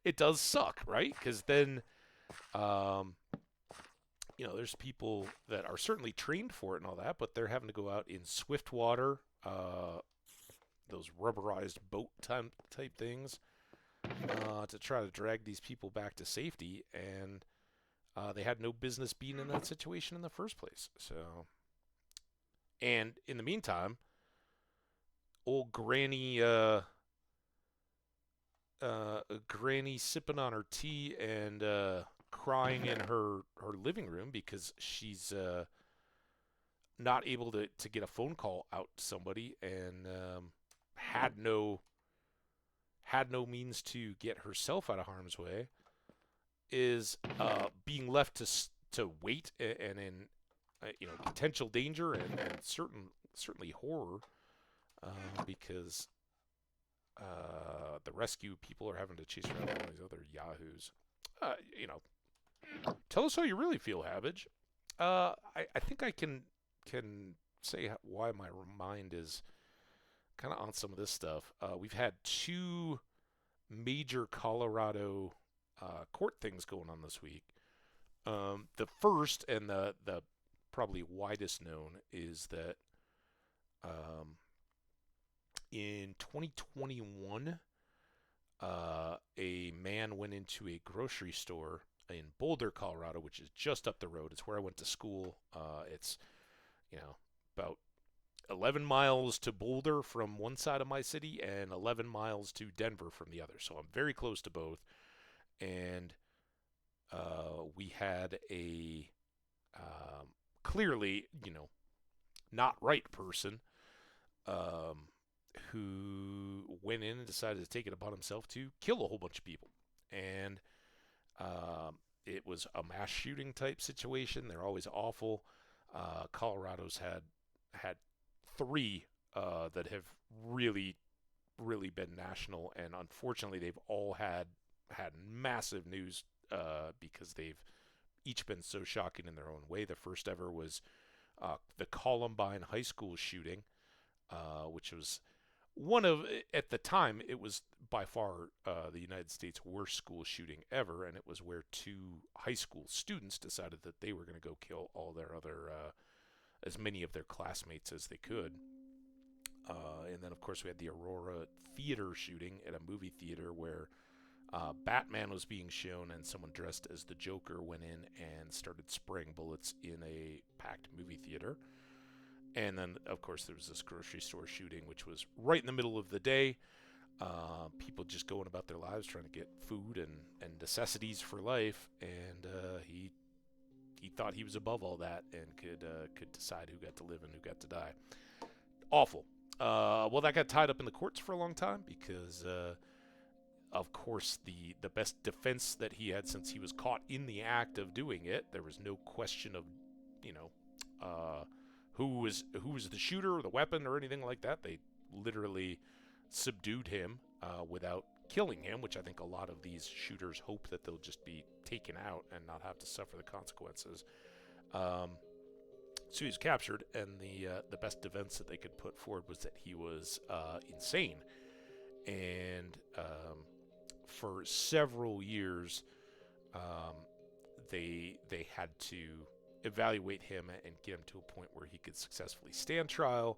it does suck, right? Because then there's people that are certainly trained for it and all that, but they're having to go out in swift water, those rubberized boat type things, to try to drag these people back to safety, and they had no business being in that situation in the first place. So, and in the meantime, old Granny sipping on her tea and crying in her living room because she's not able to get a phone call out to somebody, and had no means to get herself out of harm's way, is being left to wait and in potential danger and certainly horror, because the rescue people are having to chase around all these other yahoos. Tell us how you really feel, Hambbage. I think I can say why my mind is kind of on some of this stuff. We've had two major Colorado court things going on this week. The first and the probably widest known is that in 2021, a man went into a grocery store in Boulder, Colorado, which is just up the road. It's where I went to school. It's about 11 miles to Boulder from one side of my city and 11 miles to Denver from the other. So I'm very close to both. And we had a clearly, not right person who went in and decided to take it upon himself to kill a whole bunch of people. And it was a mass shooting type situation. They're always awful. Colorado's had three that have really, really been national, and unfortunately, they've all had massive news because they've each been so shocking in their own way. The first ever was the Columbine High School shooting, which was one of, at the time, it was by far the United States' worst school shooting ever, and it was where two high school students decided that they were going to go kill all their other, as many of their classmates as they could. And then, of course, we had the Aurora Theater shooting at a movie theater where Batman was being shown, and someone dressed as the Joker went in and started spraying bullets in a packed movie theater. And then, of course, there was this grocery store shooting, which was right in the middle of the day. People just going about their lives trying to get food and necessities for life. And he he thought he was above all that and could decide who got to live and who got to die. Awful. Well, that got tied up in the courts for a long time because, of course, the best defense that he had since he was caught in the act of doing it, there was no question of, who was the shooter or the weapon or anything like that. They literally subdued him without killing him, which I think a lot of these shooters hope that they'll just be taken out and not have to suffer the consequences. So he was captured, and the best defense that they could put forward was that he was insane. And for several years, they had to evaluate him and get him to a point where he could successfully stand trial.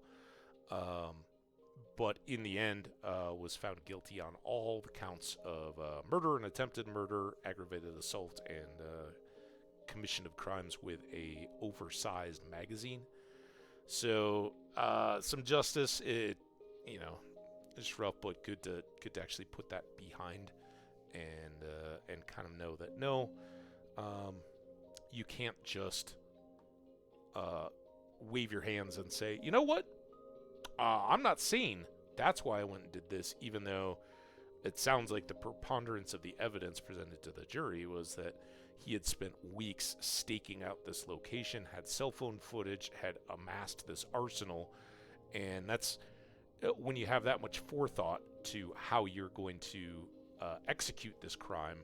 But in the end, was found guilty on all the counts of murder and attempted murder, aggravated assault, and commission of crimes with a oversized magazine. So some justice. It's rough, but good to actually put that behind and kind of know that no, you can't just wave your hands and say, you know what, I'm not sane. That's why I went and did this, even though it sounds like the preponderance of the evidence presented to the jury was that he had spent weeks staking out this location, had cell phone footage, had amassed this arsenal, and that's when you have that much forethought to how you're going to execute this crime.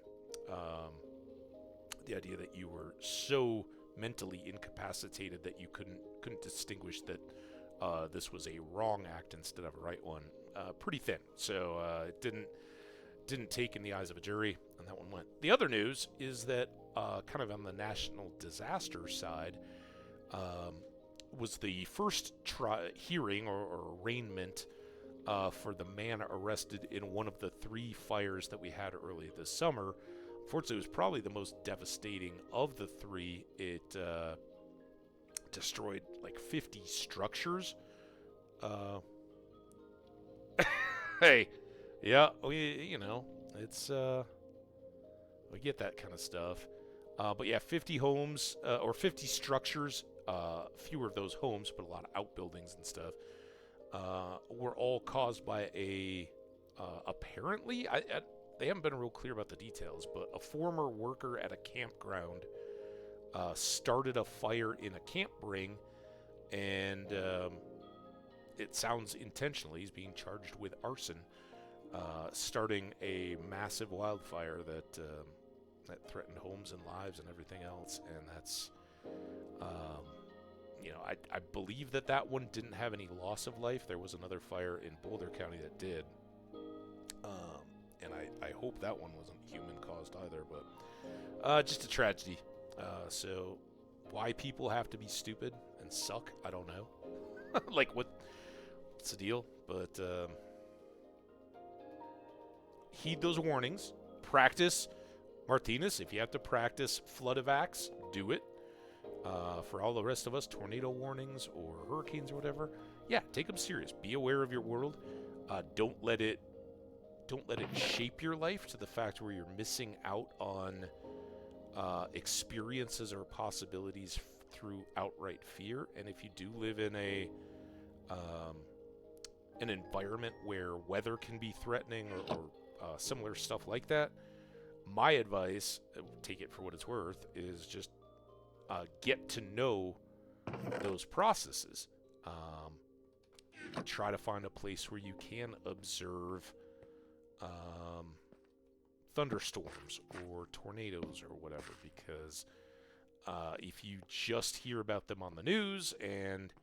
The idea that you were so mentally incapacitated that you couldn't distinguish that this was a wrong act instead of a right one. Pretty thin. So it didn't take in the eyes of a jury, and that one went. The other news is that kind of on the national disaster side was the first hearing or arraignment for the man arrested in one of the 3 fires that we had early this summer. Unfortunately, it was probably the most devastating of the 3. It destroyed like 50 structures. Hey, yeah, it's we get that kind of stuff. But yeah, 50 homes or 50 structures, fewer of those homes, but a lot of outbuildings and stuff, were all caused by apparently, they haven't been real clear about the details, but a former worker at a campground started a fire in a camp ring, and it sounds intentionally. He's being charged with arson, starting a massive wildfire that threatened homes and lives and everything else. And that's, I believe that one didn't have any loss of life. There was another fire in Boulder County that did. And I hope that one wasn't human caused either, but just a tragedy. So why people have to be stupid and suck, I don't know. Like what's the deal? But heed those warnings. Practice. Martinez, if you have to practice flood evacs, do it. For all the rest of us, tornado warnings or hurricanes or whatever, yeah, take them serious. Be aware of your world. Don't let it shape your life to the fact where you're missing out on experiences or possibilities through outright fear. And if you do live in an environment where weather can be threatening or similar stuff like that, my advice, take it for what it's worth, is just get to know those processes. Try to find a place where you can observe thunderstorms or tornadoes or whatever, because if you just hear about them on the news and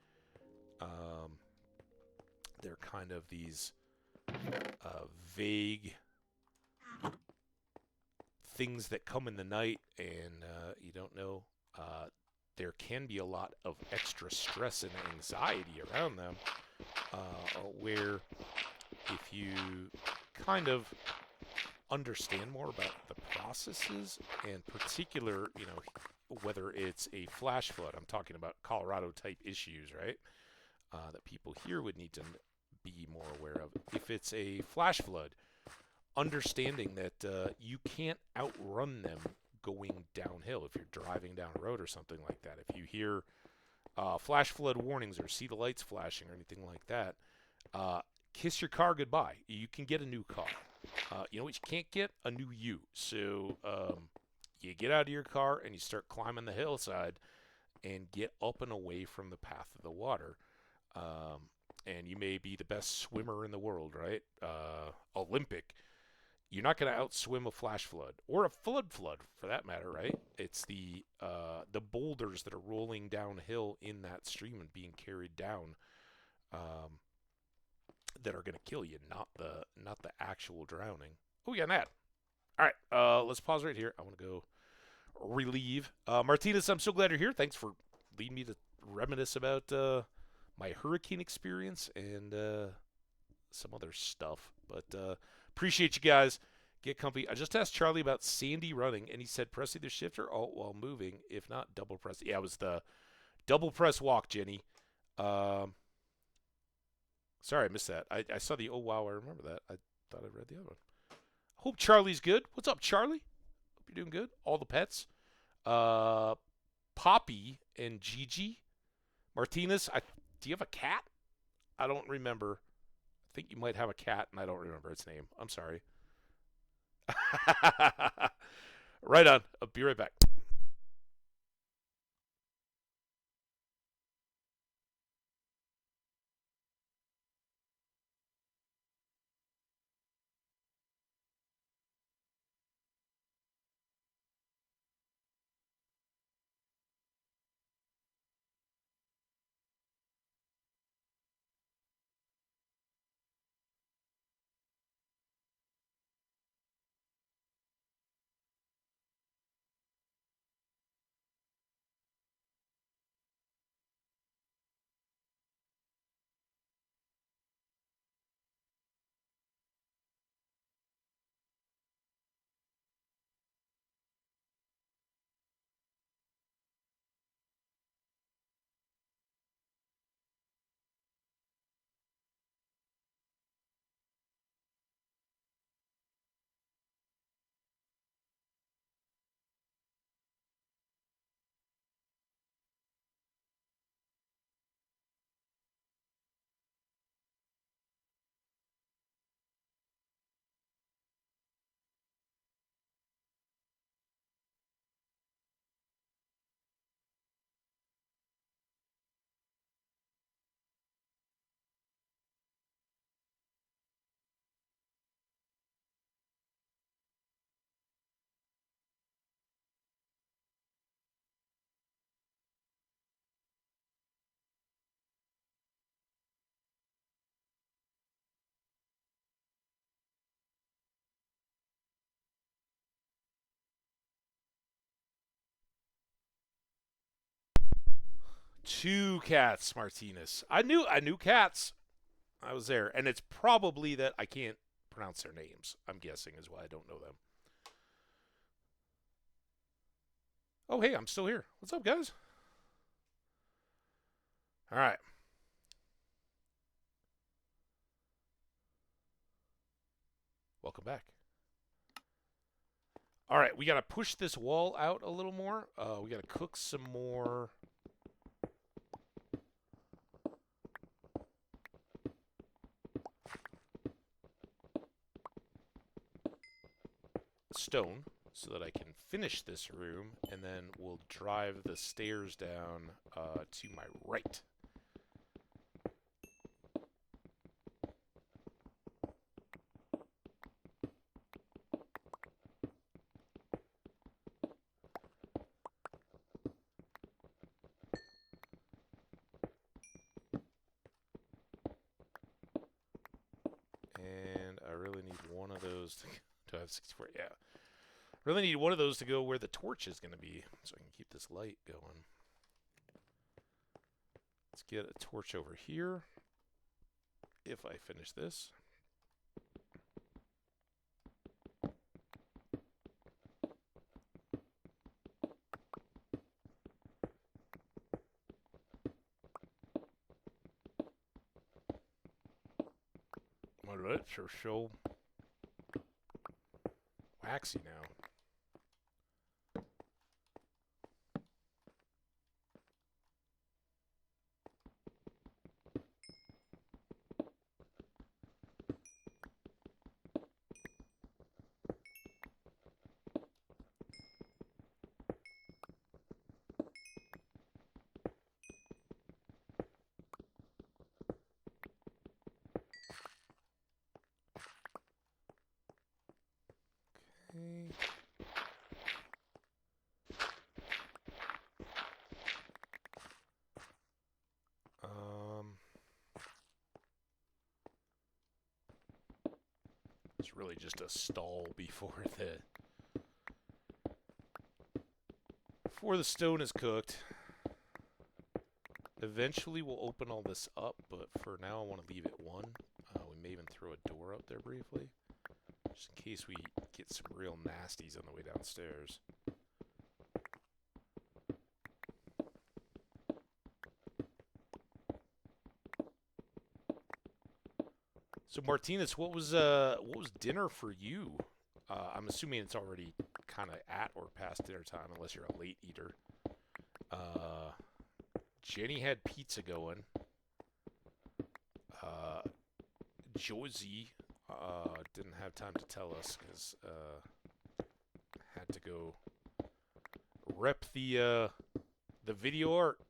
they're kind of these vague things that come in the night and you don't know, there can be a lot of extra stress and anxiety around them, where if you kind of understand more about the processes, and particular, whether it's a flash flood, I'm talking about Colorado type issues, right? That people here would need to be more aware of. If it's a flash flood, understanding that you can't outrun them going downhill. If you're driving down a road or something like that, if you hear flash flood warnings or see the lights flashing or anything like that, kiss your car goodbye. You can get a new car. You know what you can't get? A new you. So you get out of your car and you start climbing the hillside and get up and away from the path of the water. And you may be the best swimmer in the world, right? Olympic. You're not going to outswim a flash flood or a flood for that matter, right? It's the boulders that are rolling downhill in that stream and being carried down that are going to kill you, not the actual drowning. Oh, yeah, that. All right, let's pause right here. I want to go relieve. Martinez, I'm so glad you're here. Thanks for leading me to reminisce about my hurricane experience and some other stuff. But appreciate you guys. Get comfy. I just asked Charlie about Sandy running, and he said press either shift or alt while moving. If not, double press. Yeah, it was the double press walk, Jenny. Sorry, I missed that. I saw the, oh, wow, I remember that. I thought I read the other one. Hope Charlie's good. What's up, Charlie? Hope you're doing good. All the pets. Poppy and Gigi. Martinez, do you have a cat? I don't remember. I think you might have a cat, and I don't remember its name. I'm sorry. Right on. I'll be right back. Two cats, Martinez. I knew cats. I was there, and it's probably that I can't pronounce their names. I'm guessing is why I don't know them. Oh, hey, I'm still here. What's up, guys? All right. Welcome back. All right, we got to push this wall out a little more. We got to cook some more stone so that I can finish this room, and then we'll drive the stairs down to my right. And I really need one of those to have 64. Yeah. Really need one of those to go where the torch is going to be so I can keep this light going. Let's get a torch over here if I finish this. Alright, sure, so waxy now. It's really just a stall before the stone is cooked. Eventually we'll open all this up, but for now I want to leave it one. We may even throw a door up there briefly, just in case we get some real nasties on the way downstairs. So Martinez, what was dinner for you? I'm assuming it's already kind of at or past dinner time, unless you're a late eater. Jenny had pizza going. Josie didn't have time to tell us because had to go rep the video art.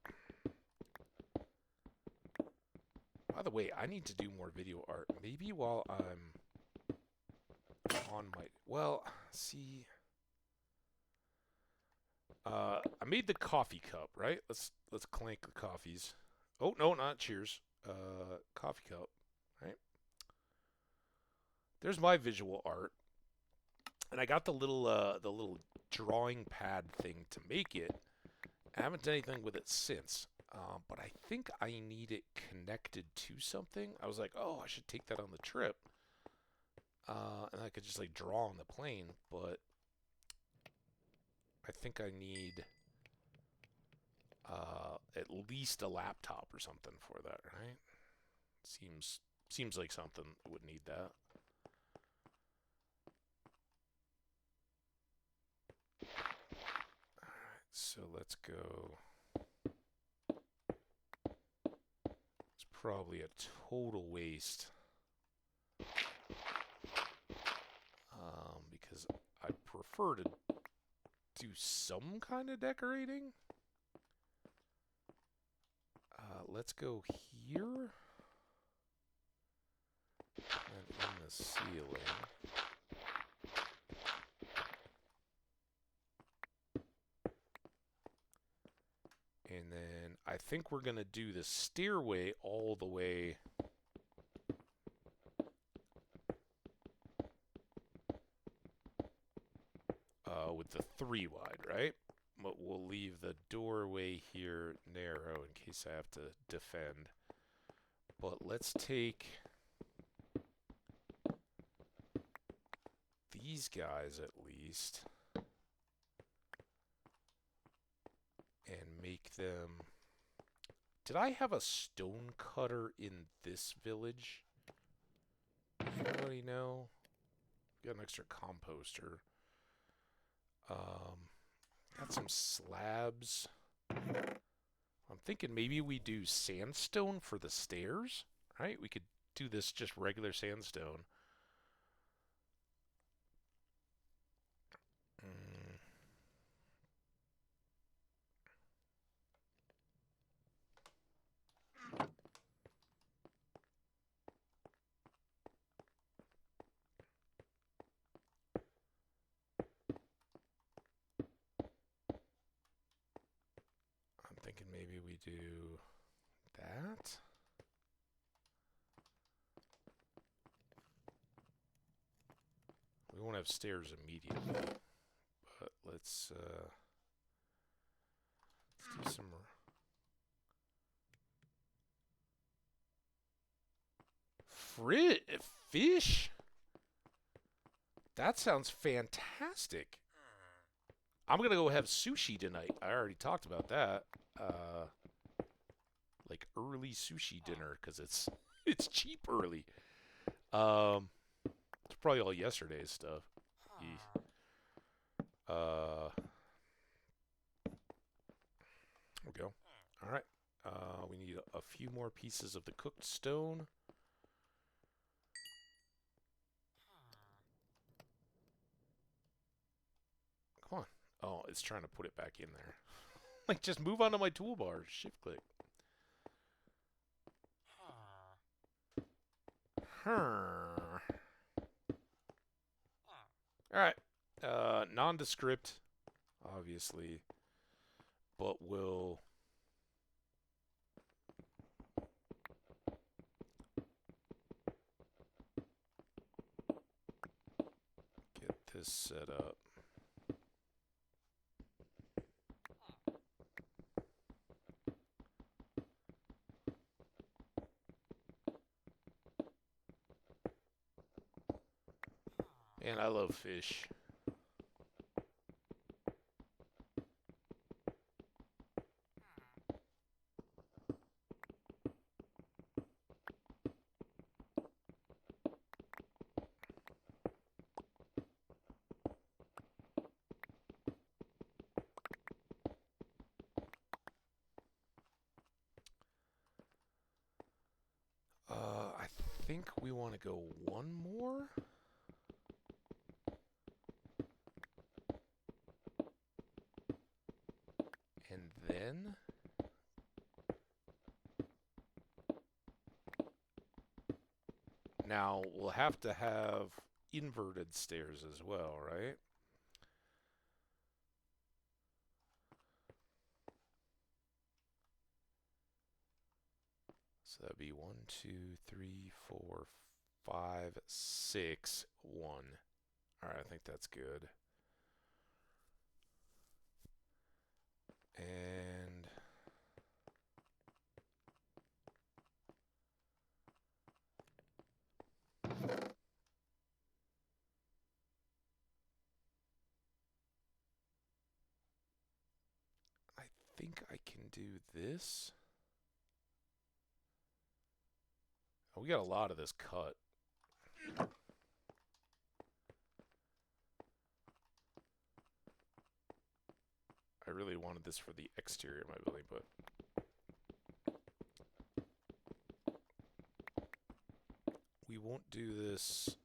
By the way, I need to do more video art. Maybe while I'm on my... Well, see... I made the coffee cup, right? Let's clank the coffees. Oh, no, not cheers. Coffee cup, right? There's my visual art. And I got the little drawing pad thing to make it. I haven't done anything with it since. But I think I need it connected to something. I was like, oh, I should take that on the trip. And I could just like draw on the plane, but I think I need at least a laptop or something for that, right? Seems like something would need that. Alright, so let's go. It's probably a total waste. Because I prefer to do some kind of decorating. Let's go here. And in the ceiling. And then I think we're going to do the stairway all the way with the 3 wide, right? But we'll leave the doorway here narrow in case I have to defend. But let's take these guys at least and make them... Did I have a stone cutter in this village? Does anybody know? Got an extra composter. Got some slabs. I'm thinking maybe we do sandstone for the stairs, right? We could do this just regular sandstone. Thinking maybe we do that. We won't have stairs immediately, but let's do some fish. That sounds fantastic. I'm gonna go have sushi tonight. I already talked about that. Like early sushi dinner because it's cheap early. It's probably all yesterday's stuff. There we go. All right. We need a few more pieces of the cooked stone. Come on. Oh, it's trying to put it back in there. Like, just move onto my toolbar. Shift click. Alright. Nondescript, obviously. But we'll... this set up. And I love fish. I think we want to go one more. And then now we'll have to have inverted stairs as well, right? So that'd be 1, 2, 3, 4, 5, 6, 1. All right, I think that's good. And I think I can do this. Oh, we got a lot of this cut. I really wanted this for the exterior of my building, but we won't do this.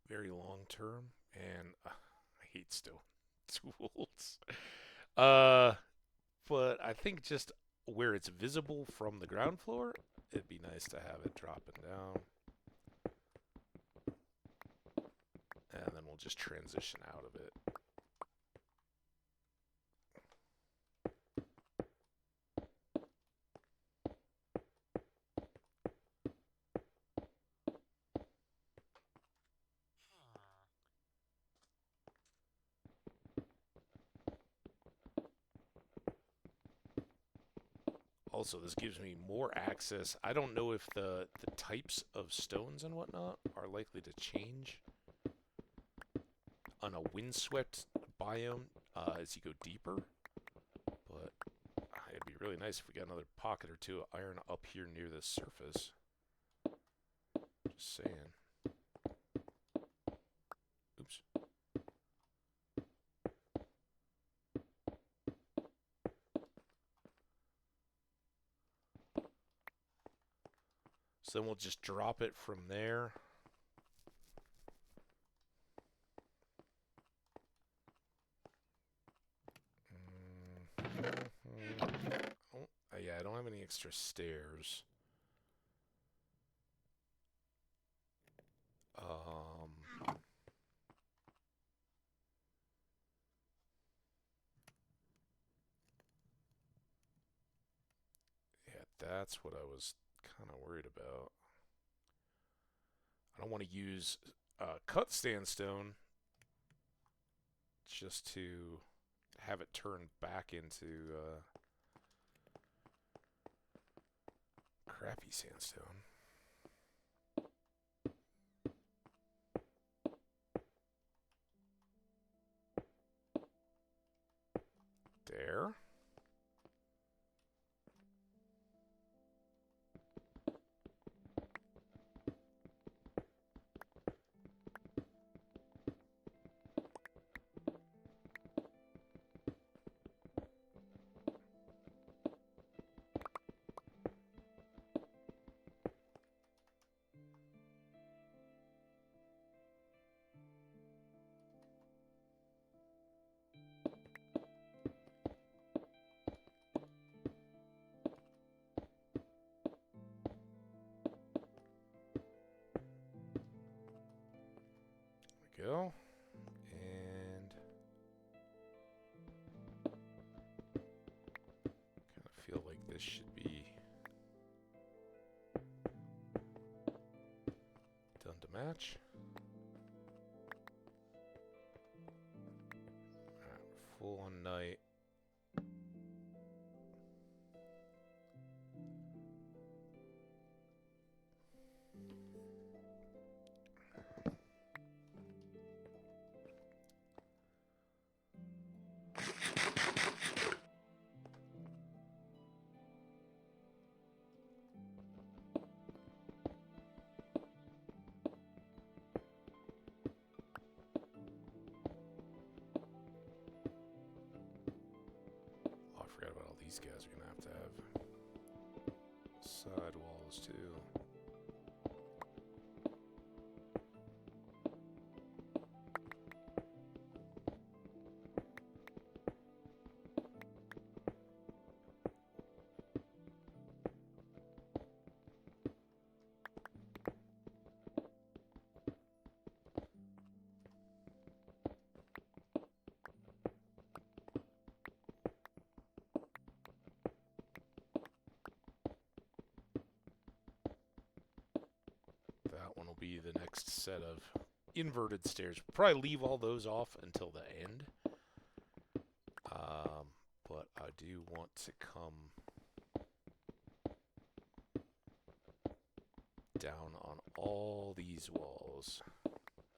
Very long term, and I hate stone tools. But I think just where it's visible from the ground floor, it'd be nice to have it dropping down. And then we'll just transition out of it. Also, this gives me more access. I don't know if the types of stones and whatnot are likely to change on a windswept biome as you go deeper. But it'd be really nice if we got another pocket or two of iron up here near the surface. Just saying. Oops. So then we'll just drop it from there. Oh, yeah, I don't have any extra stairs. Yeah, that's what I was kind of worried about. I don't want to use cut sandstone just to have it turn back into crappy sandstone. There. go. And kind of feel like this should be done to match. Alright, full on night. These guys are going to have side walls too. That one will be the next set of inverted stairs. We'll probably leave all those off until the end. But I do want to come down on all these walls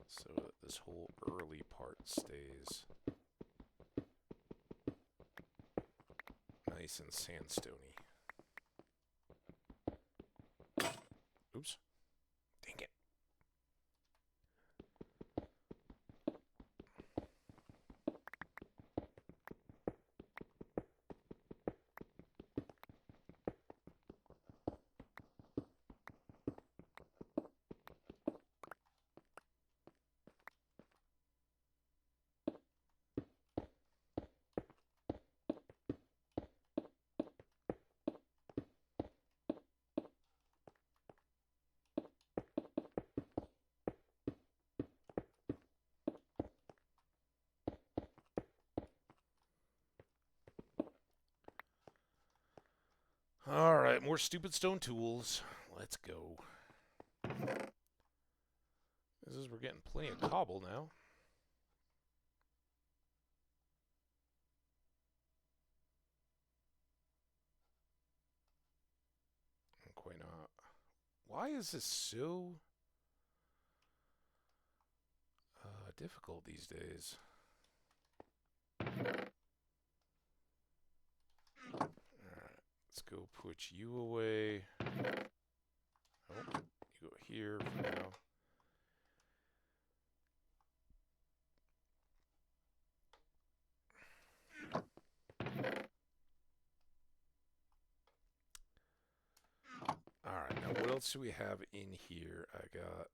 so that this whole early part stays nice and sandstone-y. Oops. Dang it. Alright, more stupid stone tools. Let's go. We're getting plenty of cobble now. Quite not. Why is this so difficult these days? Let's go put you away. Oh, you go here for now. Alright, now what else do we have in here? I got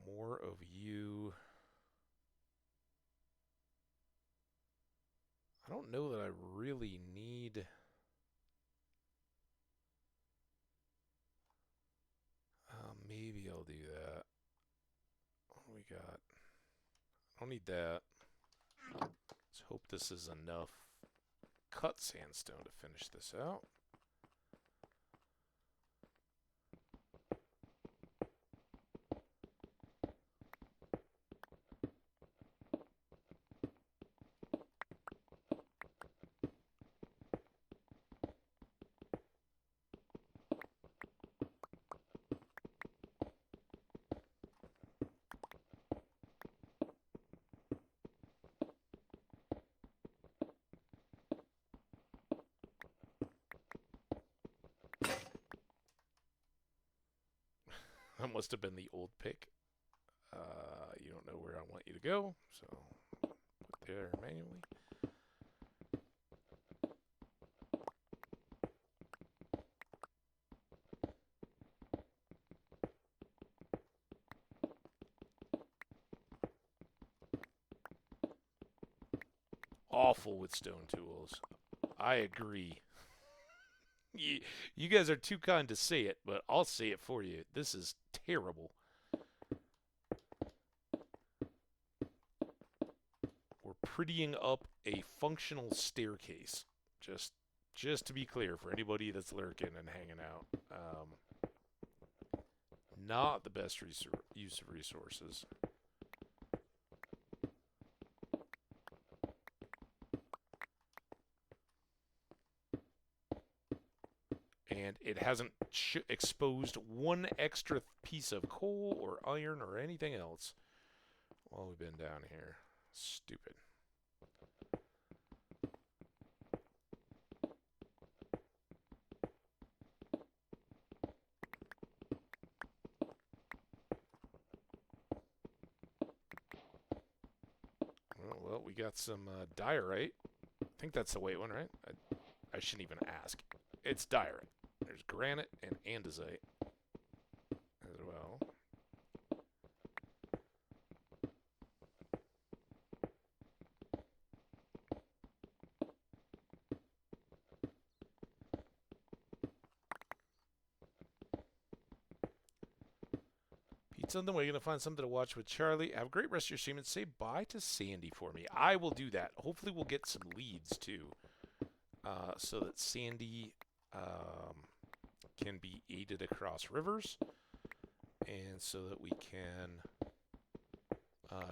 more of you. I don't know that I really need... maybe I'll do that. What do we got? I don't need that. Let's hope this is enough cut sandstone to finish this out. That must have been the old pick. You don't know where I want you to go, so put there manually. Awful with stone tools. I agree. You guys are too kind to say it, but I'll say it for you. This is terrible. prettying up a functional staircase. Just to be clear for anybody that's lurking and hanging out. Not the best use of resources. And it hasn't exposed one extra piece of coal or iron or anything else while we've been down here. Stupid. Well, we got some diorite. I think that's the white one, right? I shouldn't even ask. It's diorite. There's granite and andesite as well. Pete's on the way. Gonna find something to watch with Charlie. Have a great rest of your stream and say bye to Sandy for me. I will do that. Hopefully we'll get some leads too, so that Sandy can be aided across rivers, and so that we can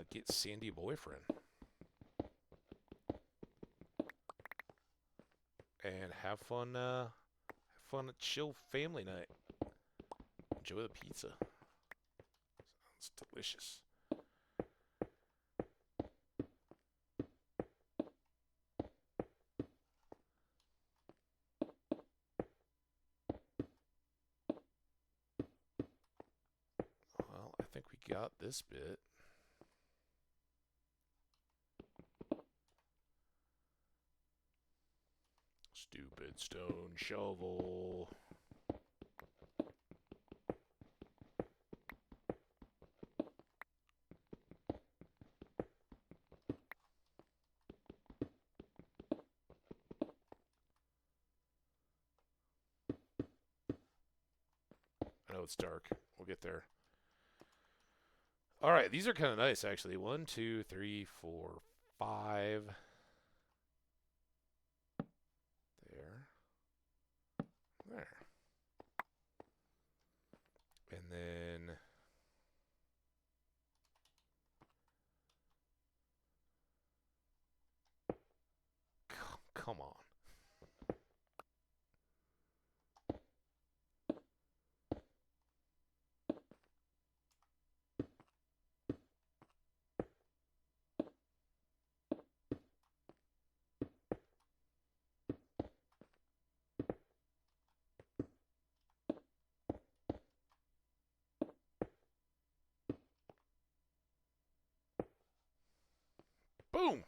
get Sandy a boyfriend and have fun a chill family night. Enjoy the pizza. Sounds delicious. Well, I think we got this bit. Stupid stone shovel. I know it's dark. We'll get there. All right, these are kind of nice, actually. 1, 2, 3, 4, 5. There. And then come on. Boom.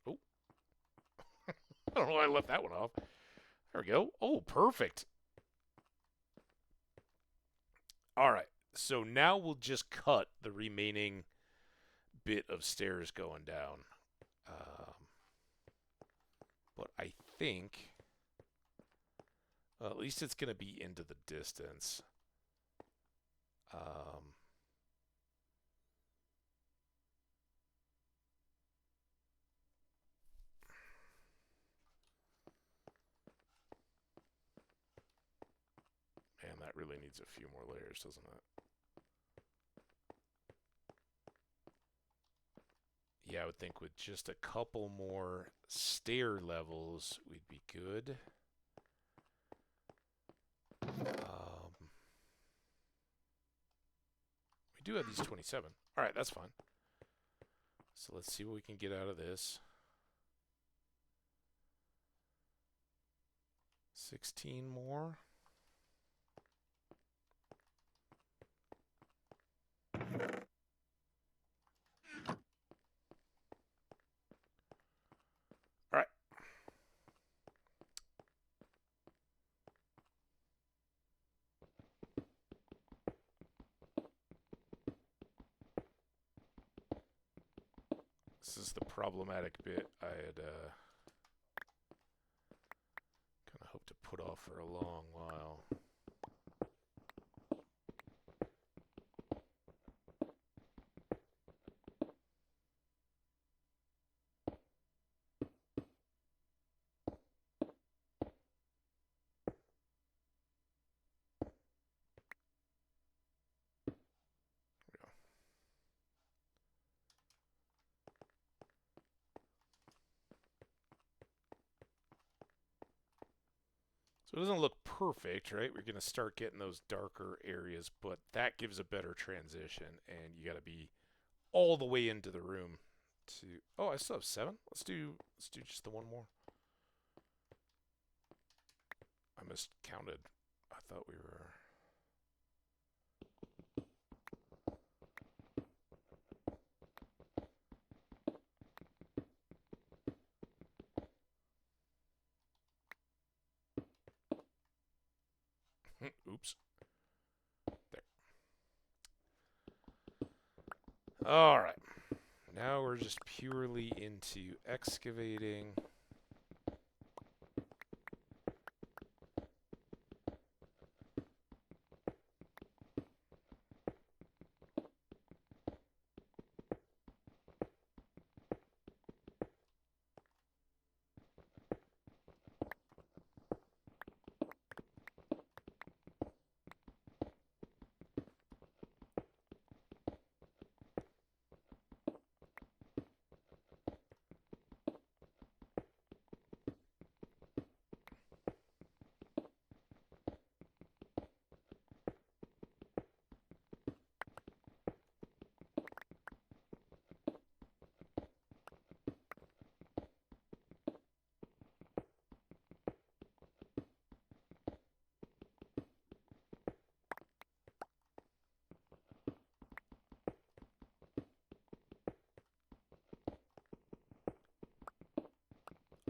Oh. I don't know why I left that one off. There we go. Oh, perfect. All right. So now we'll just cut the remaining bit of stairs going down. But I think, well, at least it's going to be into the distance. Man, that really needs a few more layers, doesn't it? Yeah, I would think with just a couple more stair levels, we'd be good. We do have these 27. All right, that's fine. So let's see what we can get out of this. 16 more. All right. This is the problematic bit I had kind of hoped to put off for a long while. So it doesn't look perfect, right? We're going to start getting those darker areas, but that gives a better transition, and you got to be all the way into the room to... Oh, I still have 7? Let's do just the one more. I miscounted. I thought we were... Oops. There. All right. Now we're just purely into excavating.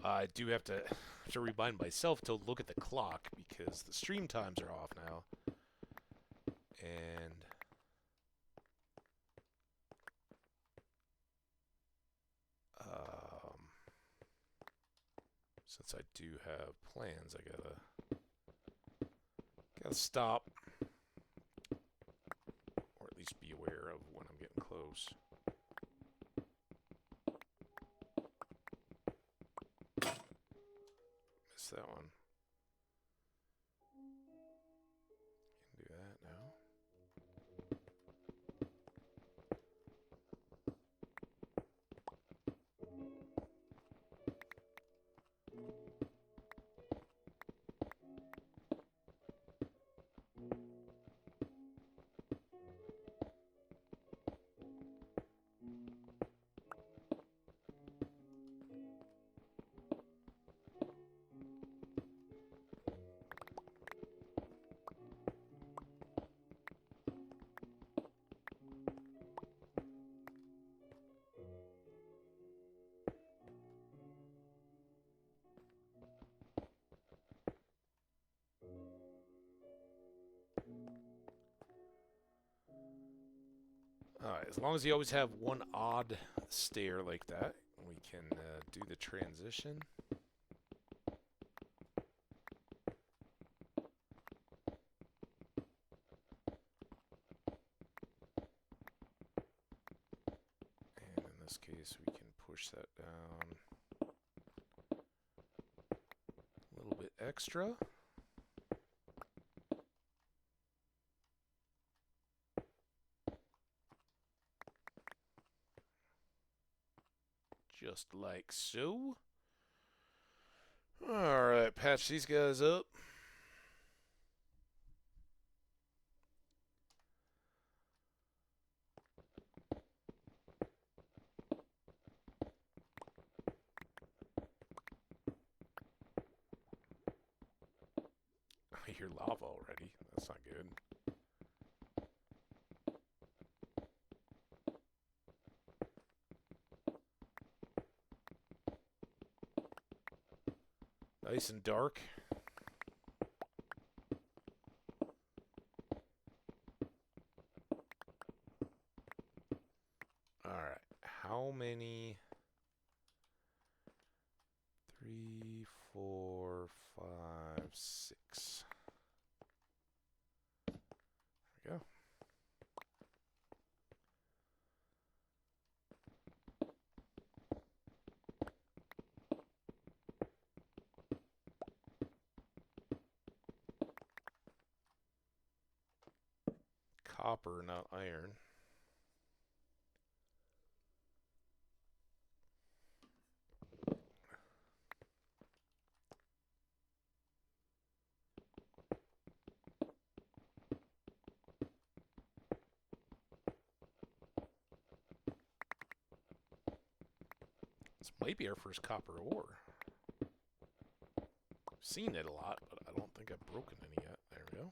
I do have to remind myself to look at the clock because the stream times are off now. And since I do have plans, I gotta stop, or at least be aware of when I'm getting close. Missed that one. Can do that now. Alright, as long as you always have one odd stair like that, we can do the transition. And in this case, we can push that down a little bit extra. Just like so. Alright, patch these guys up. I hear lava already. That's not good. Nice and dark. Alright, how many? 3, 4, 5, 6. There we go. Copper, not iron. This might be our first copper ore. I've seen it a lot, but I don't think I've broken any yet. There we go.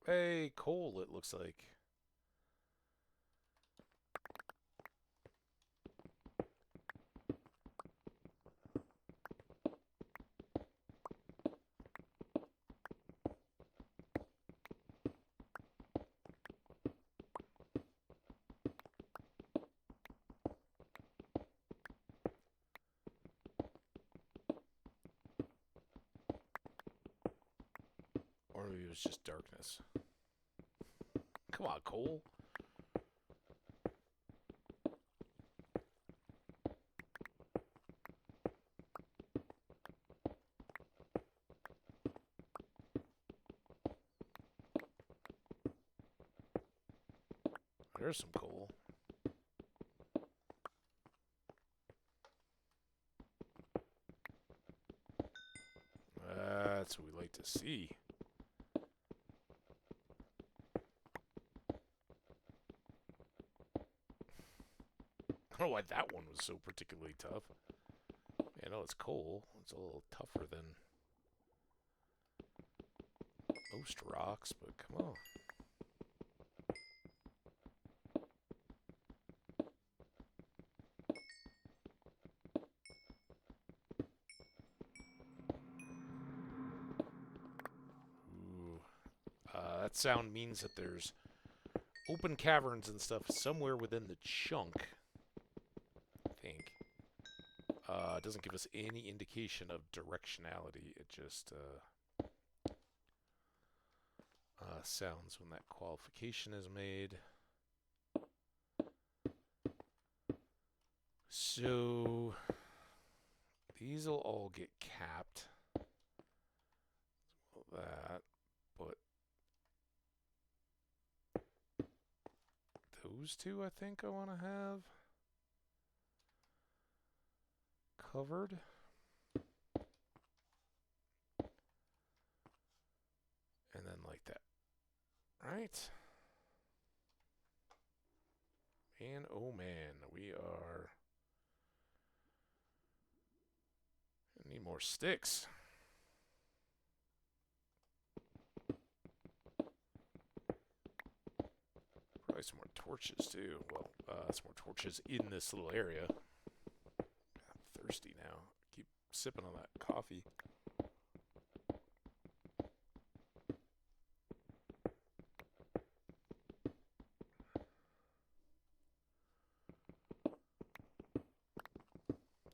Hey, coal, it looks like. Or maybe it was just darkness. Come on, coal. There's some coal. That's what we like to see. I don't know why that one was so particularly tough. I know it's coal. It's a little tougher than most rocks, but come on. Ooh. That sound means that there's open caverns and stuff somewhere within the chunk. I think. It doesn't give us any indication of directionality. It just sounds when that qualification is made. So these will all get capped. That, but those two I think I want to have covered. And then like that. Right? Man, oh man, we are... I need more sticks. Probably some more torches too. Well, some more torches in this little area. I'm thirsty now. Keep sipping on that coffee.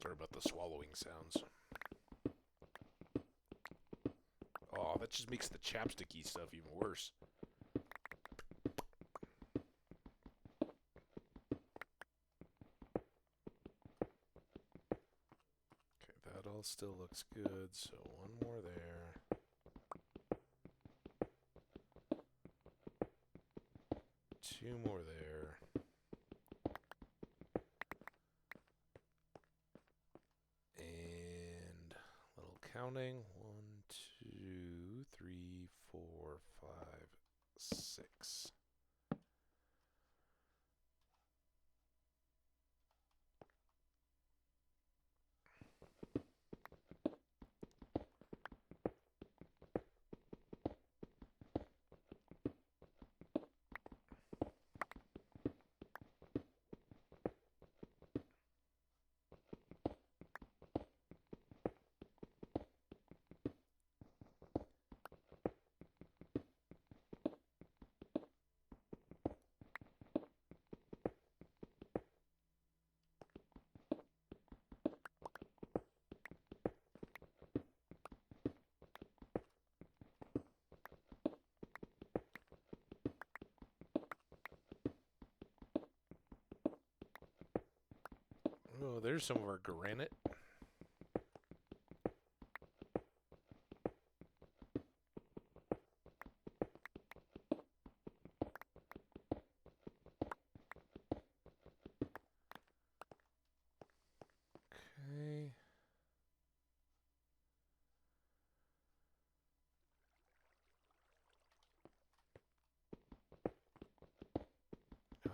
Sorry about the swallowing sounds. Oh, that just makes the chapsticky stuff even worse. Okay, that all still looks good, so one more there. Two more there. And a little counting. 1, 2, 3, 4, 5, 6. Oh, there's some of our granite.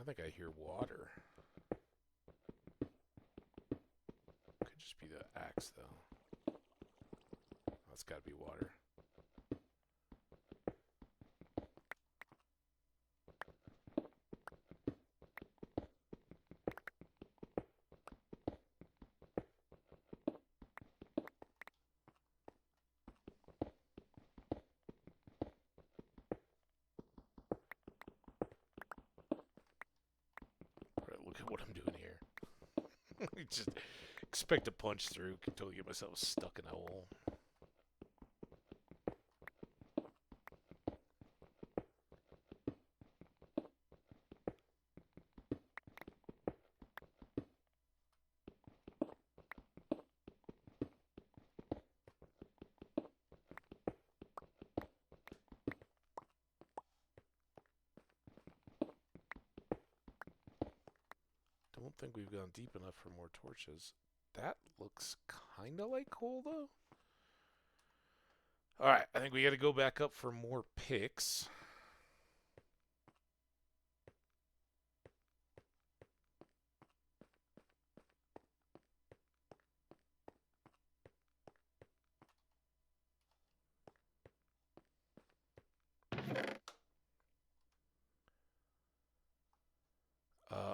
think I hear water. Could just be the axe, though. That's got to be water. Look at what I'm doing here. Just expect to punch through. Can totally get myself stuck in a hole. Don't think we've gone deep enough for more torches. That looks kind of like coal, though. Alright, I think we got to go back up for more picks.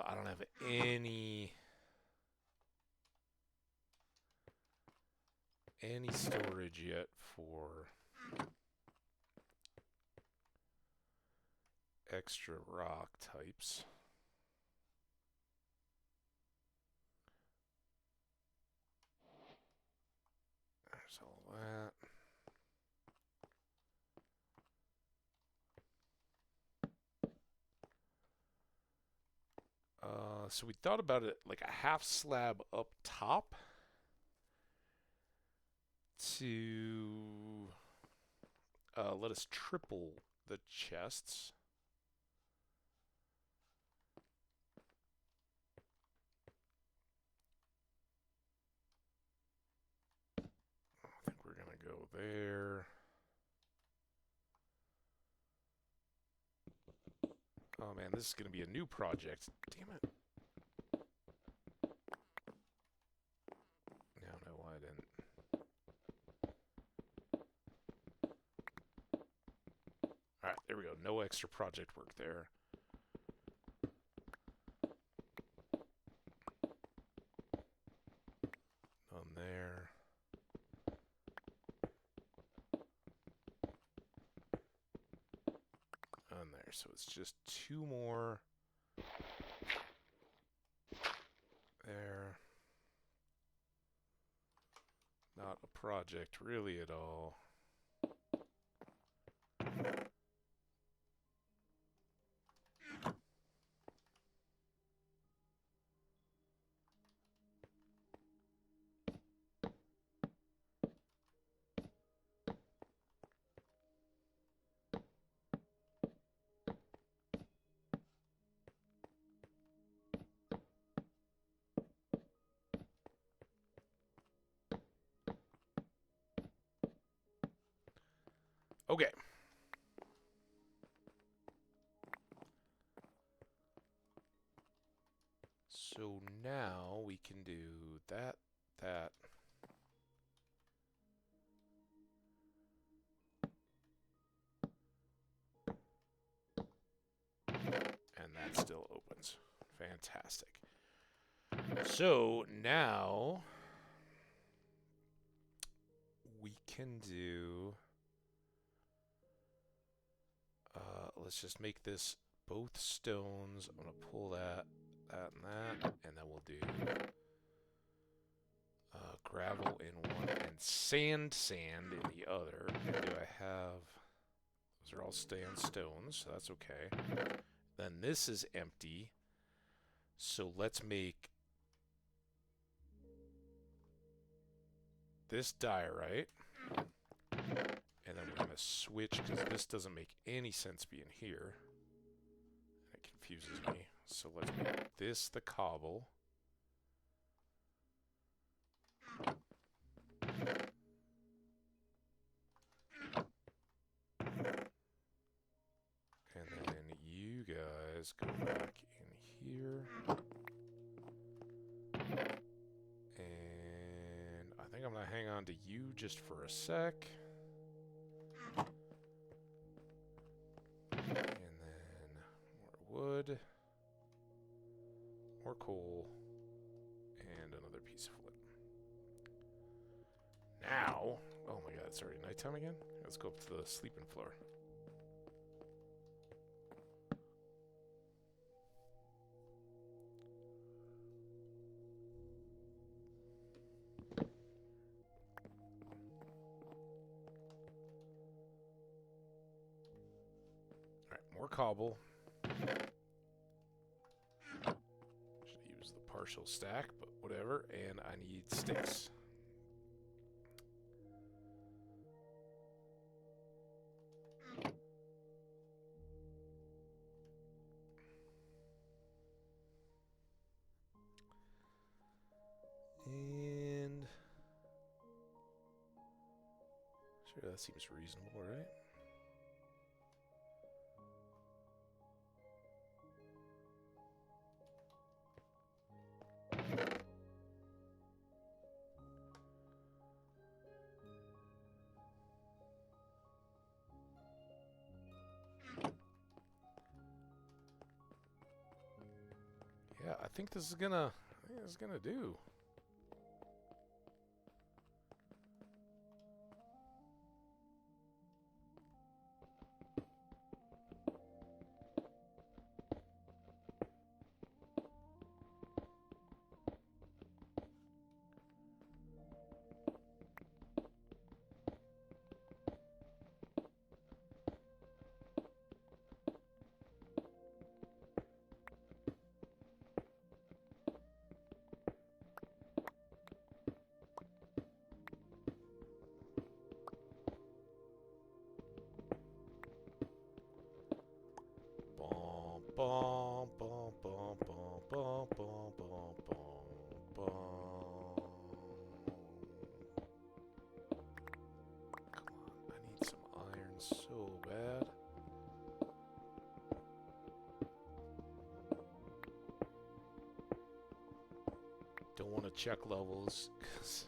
I don't have any storage yet for extra rock types. There's all that. So we thought about it like a half slab up top to let us triple the chests. I think we're going to go there. Oh man, this is going to be a new project. Damn it. No, I didn't. Alright, there we go. No extra project work there. On there. On there. So it's just two more. There. Not a project really at all. Okay. So now we can do that. And that still opens. Fantastic. So now we can do... let's just make this both stones. I'm going to pull that, and that, and then we'll do gravel in one and sand in the other. And do I have... Those are all stones, so that's okay. Then this is empty. So let's make this diorite. And then we're going to switch, because this doesn't make any sense being here. And it confuses me. So let's make this the cobble. And then you guys go back in on to you just for a sec. And then more wood, more coal, and another piece of wood. Now, oh my god, it's already nighttime again? Let's go up to the sleeping floor. Alright, more cobble. Should use the partial stack, but whatever. And I need sticks. And sure, that seems reasonable, right? Yeah, I think this is gonna do. Bum, bum, bum, bum, bum, bum, bum, bum, bum. Come on, I need some iron so bad. Don't want to check levels, because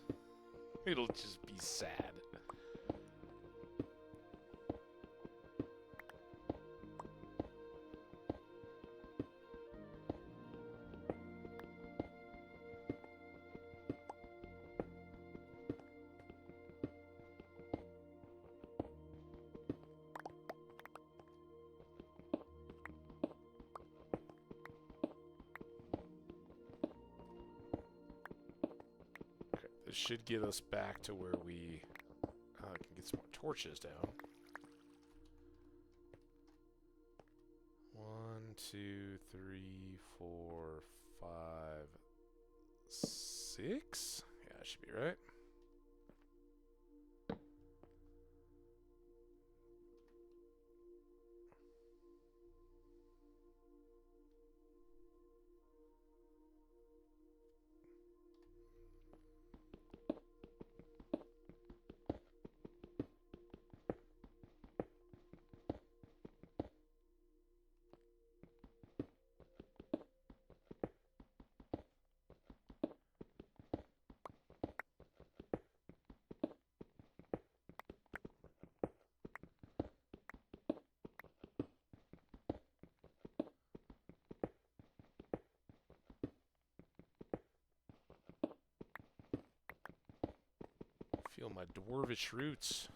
it'll just be sad. This should get us back to where we can get some more torches down. 1, 2, 3, 4, 5, 6. Yeah, that should be right. Feel my dwarvish roots.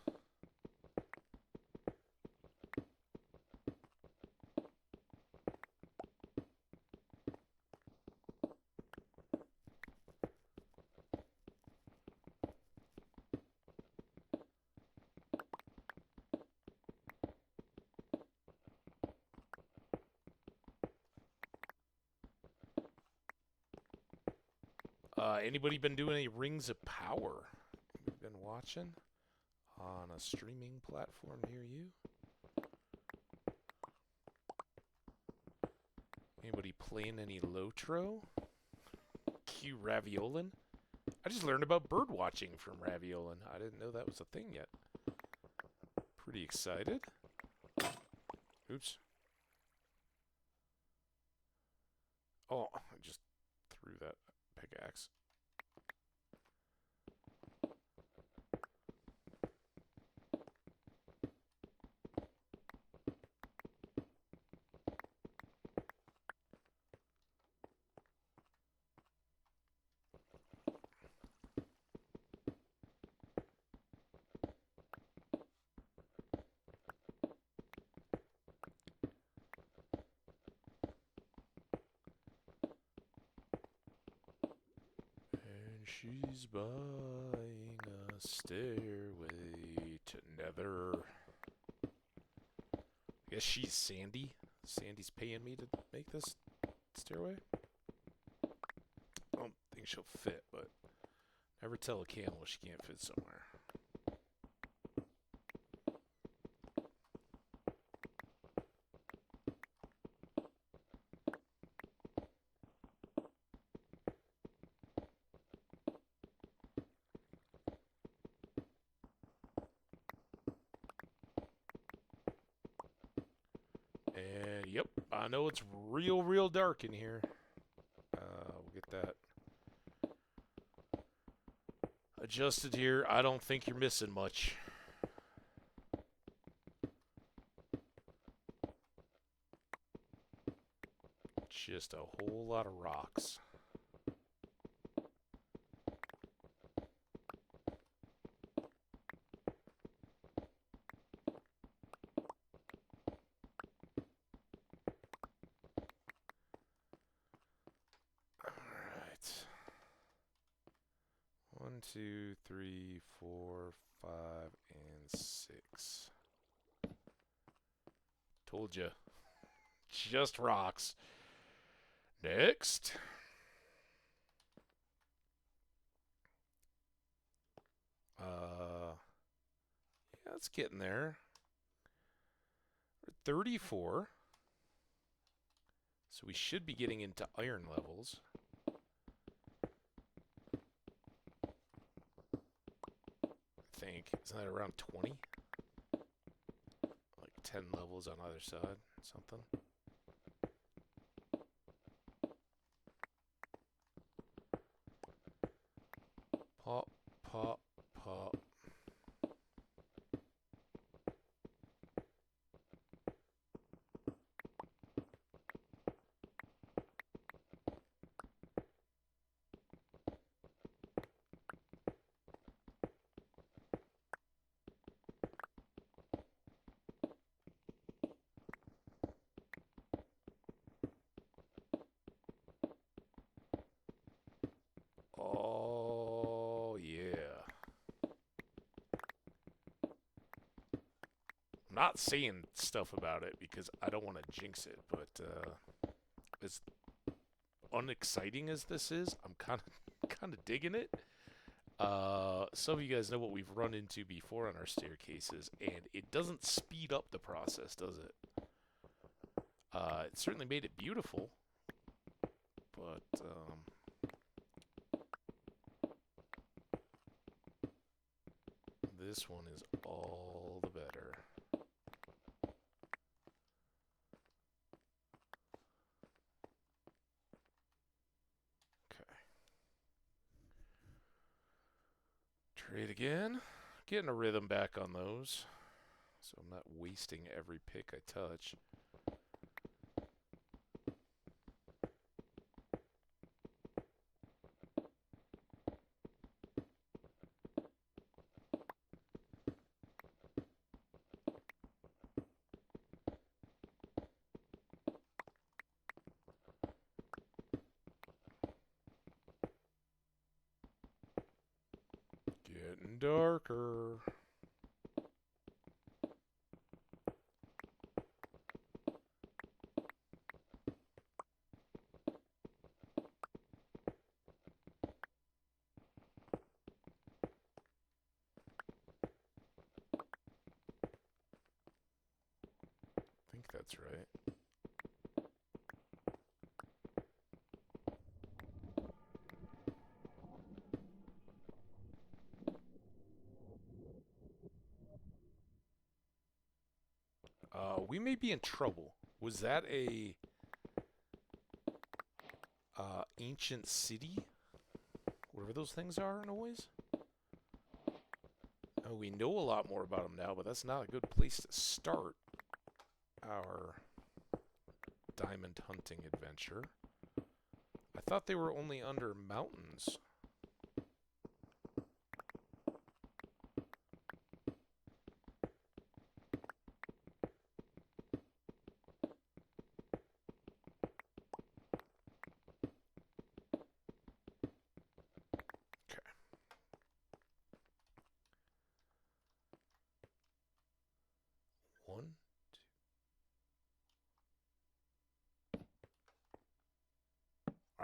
Anybody been doing any Rings of Power? Been watching on a streaming platform near you? Anybody playing any Lotro? Q Raviolin? I just learned about bird watching from Raviolin. I didn't know that was a thing yet. Pretty excited. Oops. Oh, I just threw that pickaxe. She's buying a stairway to Nether. I guess she's Sandy. Sandy's paying me to make this stairway. I don't think she'll fit, but never tell a camel she can't fit somewhere. And yep, I know it's real dark in here. We'll get that adjusted here. I don't think you're missing much. Just a whole lot of rocks. Alright. 1, 2, 3, 4, 5, and 6. Told you. Just rocks. Next. Yeah, it's getting there. We're 34. So we should be getting into iron levels. I think. Isn't that around 20? Like 10 levels on either side. Something. Pop, pop, pop. Oh, yeah. I'm not saying stuff about it because I don't want to jinx it, but as unexciting as this is, I'm kind of digging it. Some of you guys know what we've run into before on our staircases, and it doesn't speed up the process, does it? It certainly made it beautiful, but this one is all the better. Okay. Trade again. Getting a rhythm back on those, so I'm not wasting every pick I touch. Getting darker. I think that's right. We may be in trouble. Was that a ancient city? Whatever those things are, noise? Oh, we know a lot more about them now, but that's not a good place to start our diamond hunting adventure. I thought they were only under mountains.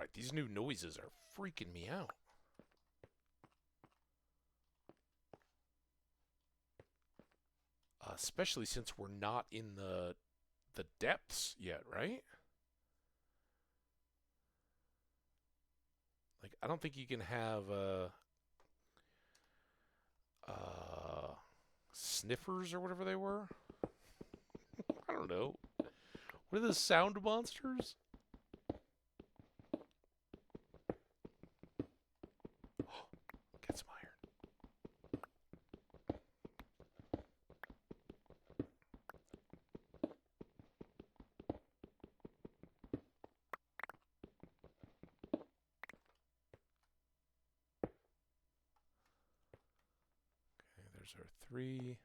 Alright, these new noises are freaking me out. Especially since we're not in the depths yet, right? Like, I don't think you can have sniffers or whatever they were. I don't know. What are the sound monsters? Get some iron. Okay, there's our 3.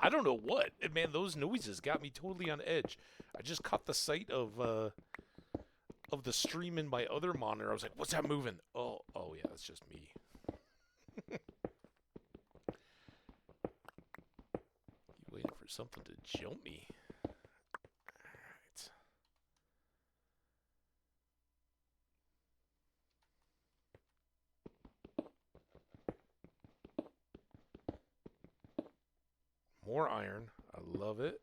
I don't know what. Man, those noises got me totally on edge. I just caught the sight of the stream in my other monitor. I was like, "What's that moving?" Oh, yeah, that's just me. You waiting for something to jump me? Alright. More iron. I love it.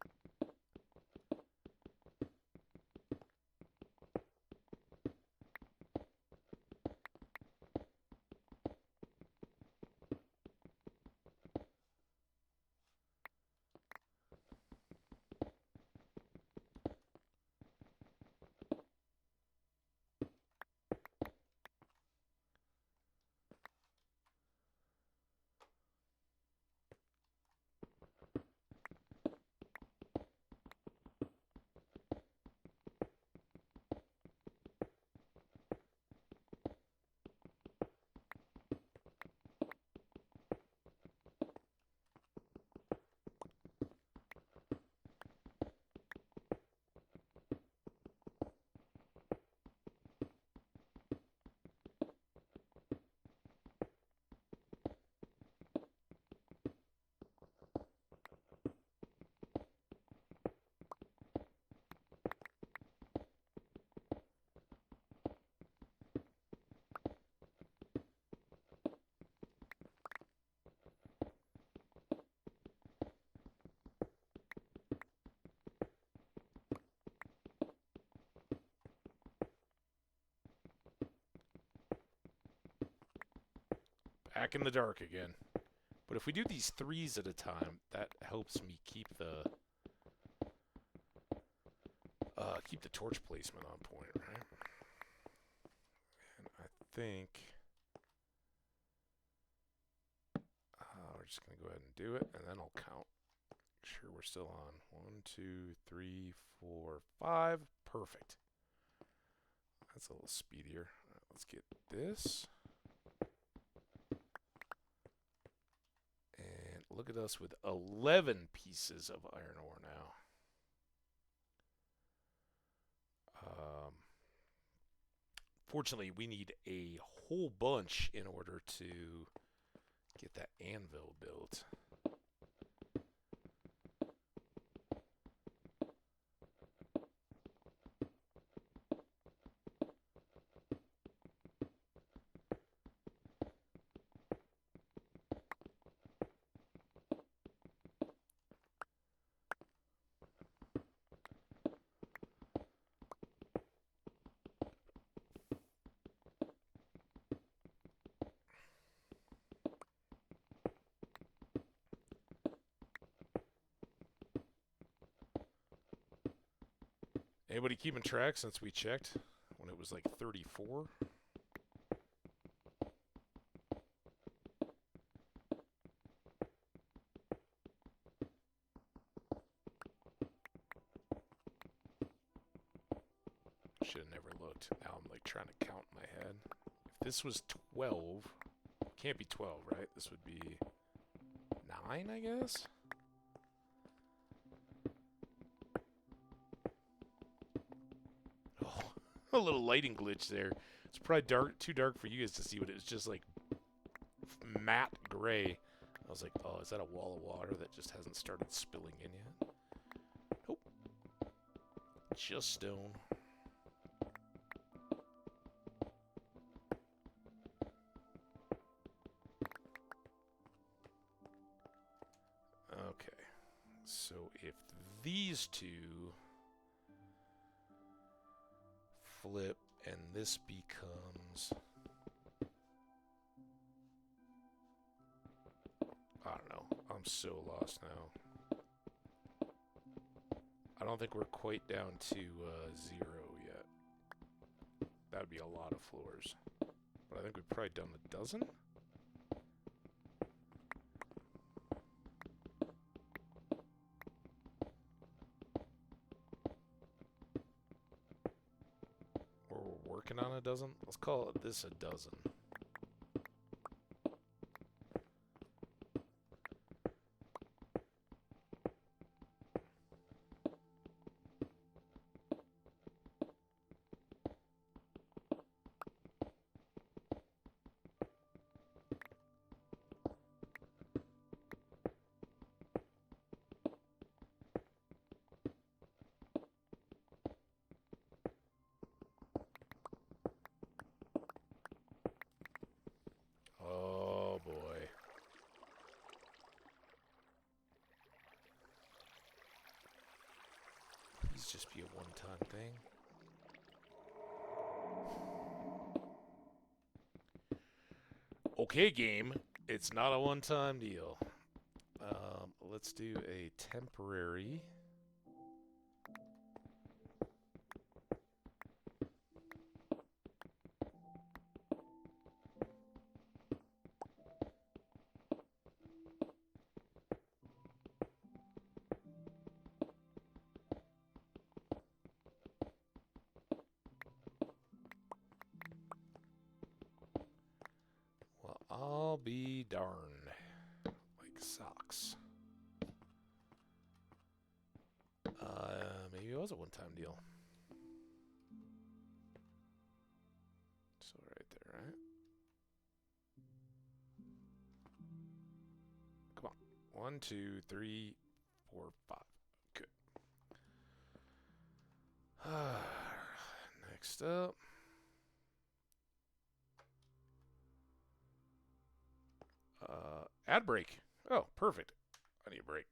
Back in the dark again. But if we do these 3s at a time, that helps me keep the torch placement on point, right? And I think we're just gonna go ahead and do it, and then I'll count. Make sure we're still on. 1, 2, 3, 4, 5. Perfect. That's a little speedier. All right, let's get this. And look at us with 11 pieces of iron ore now. Fortunately, we need a whole bunch in order to get that anvil built. Anybody keeping track since we checked when it was like 34? Should have never looked. Now I'm like trying to count in my head. If this was 12, can't be 12, right? This would be 9, I guess? Oh, a little lighting glitch there. It's probably too dark for you guys to see, but it was just like matte gray. I was like, oh, is that a wall of water that just hasn't started spilling in yet? Nope. Just stone. Okay. So if these two flip and this becomes... I don't know. I'm so lost now. I don't think we're quite down to 0 yet. That would be a lot of floors. But I think we've probably done a dozen? Or we're working on a dozen? Let's call this a dozen. Oh boy. Please just be a one-time thing. Okay, game. It's not a one-time deal. Let's do a temporary. Well, I'll be darned. Like socks. Maybe it was a one-time deal. So right there, right? Come on. 1, 2, 3, 4, 5. Good. Next up. Ad break. Oh, perfect. I need a break.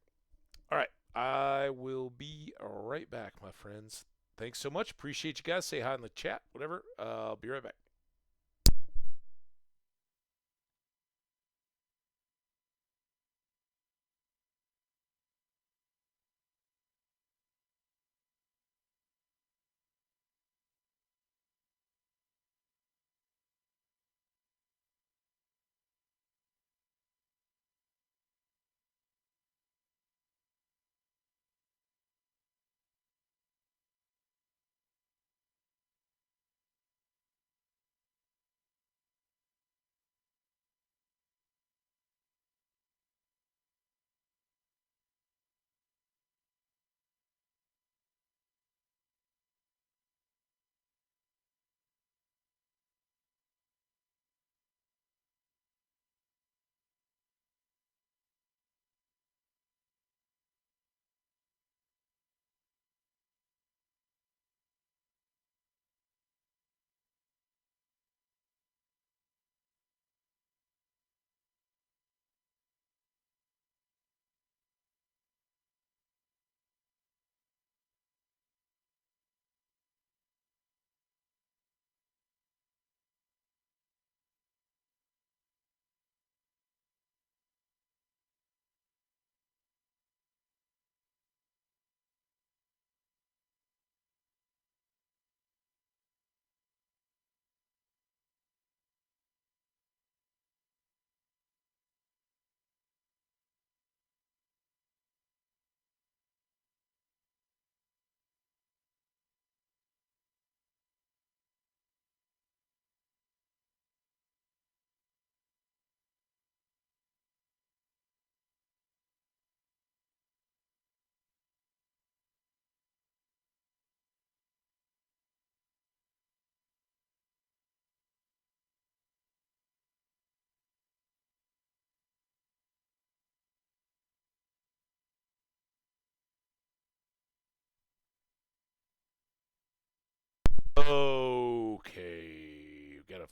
All right. I will be right back, my friends. Thanks so much. Appreciate you guys. Say hi in the chat, whatever. I'll be right back.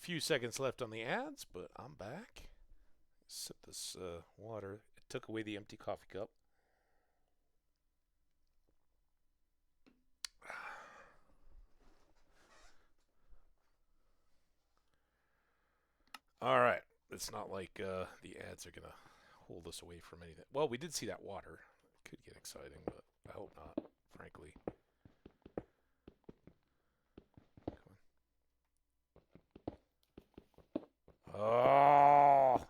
few seconds left on the ads, but I'm back. Sip this water. It took away the empty coffee cup. All right. It's not like the ads are going to hold us away from anything. Well, we did see that water. It could get exciting, but I hope not, frankly. Come on. Oh!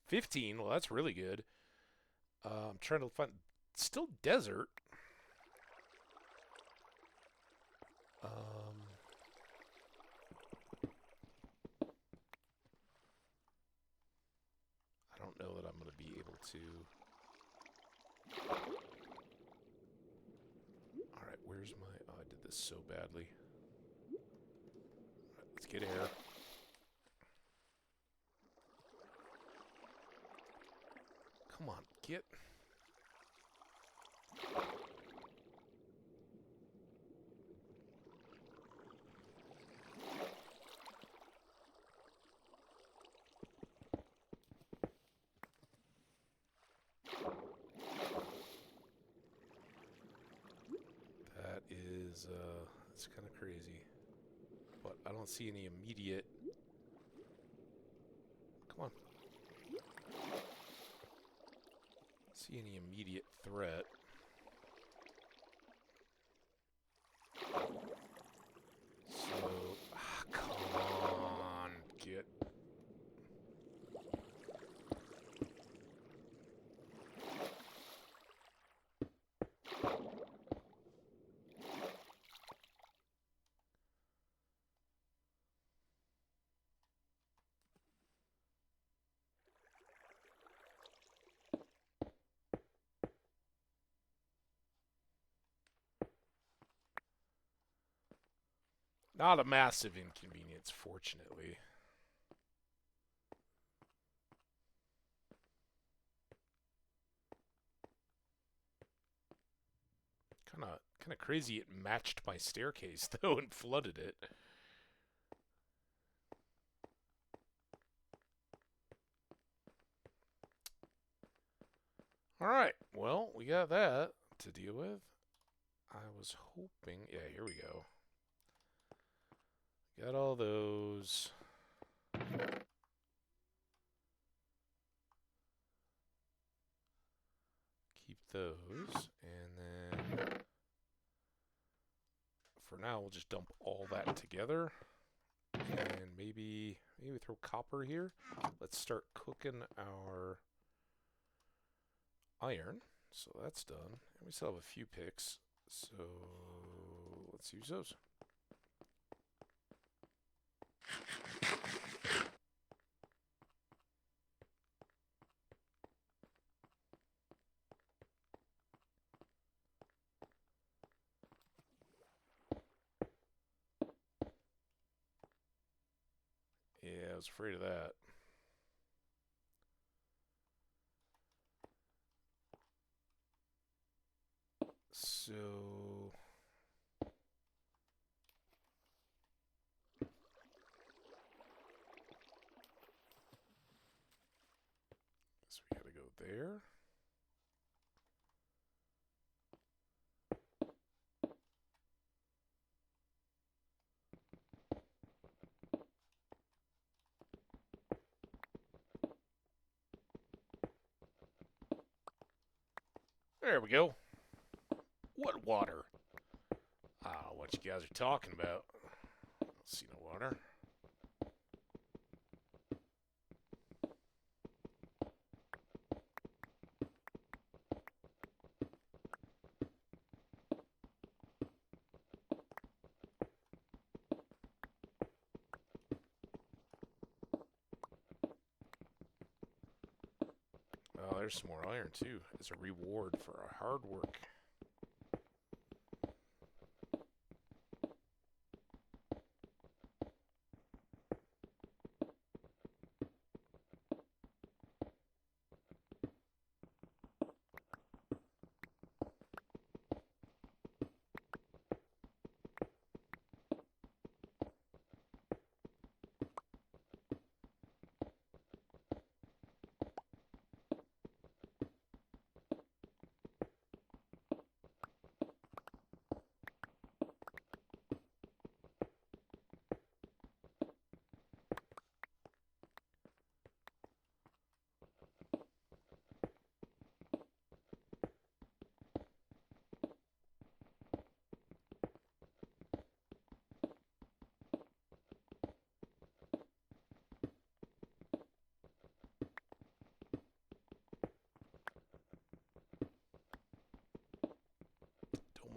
15. Well, that's really good. I'm trying to find... Still desert. I don't know that I'm going to be able to... Alright, where's my... Oh, I did this so badly. Alright, let's get air. Come on, get... That is, it's kind of crazy. But I don't see any immediate... Come on. See any immediate threat. So, come on, get... Not a massive inconvenience, fortunately. Kind of crazy it matched my staircase, though, and flooded it. Alright, well, we got that to deal with. I was hoping... Yeah, here we go. Got all those. Keep those. And then... For now, we'll just dump all that together. And maybe throw copper here. Let's start cooking our iron. So that's done. And we still have a few picks. So let's use those. Yeah, I was afraid of that. So... Guess we gotta go there. There we go. What water? I don't know what you guys are talking about. I don't see no water. Oh, there's some more iron too, as a reward for our hard work.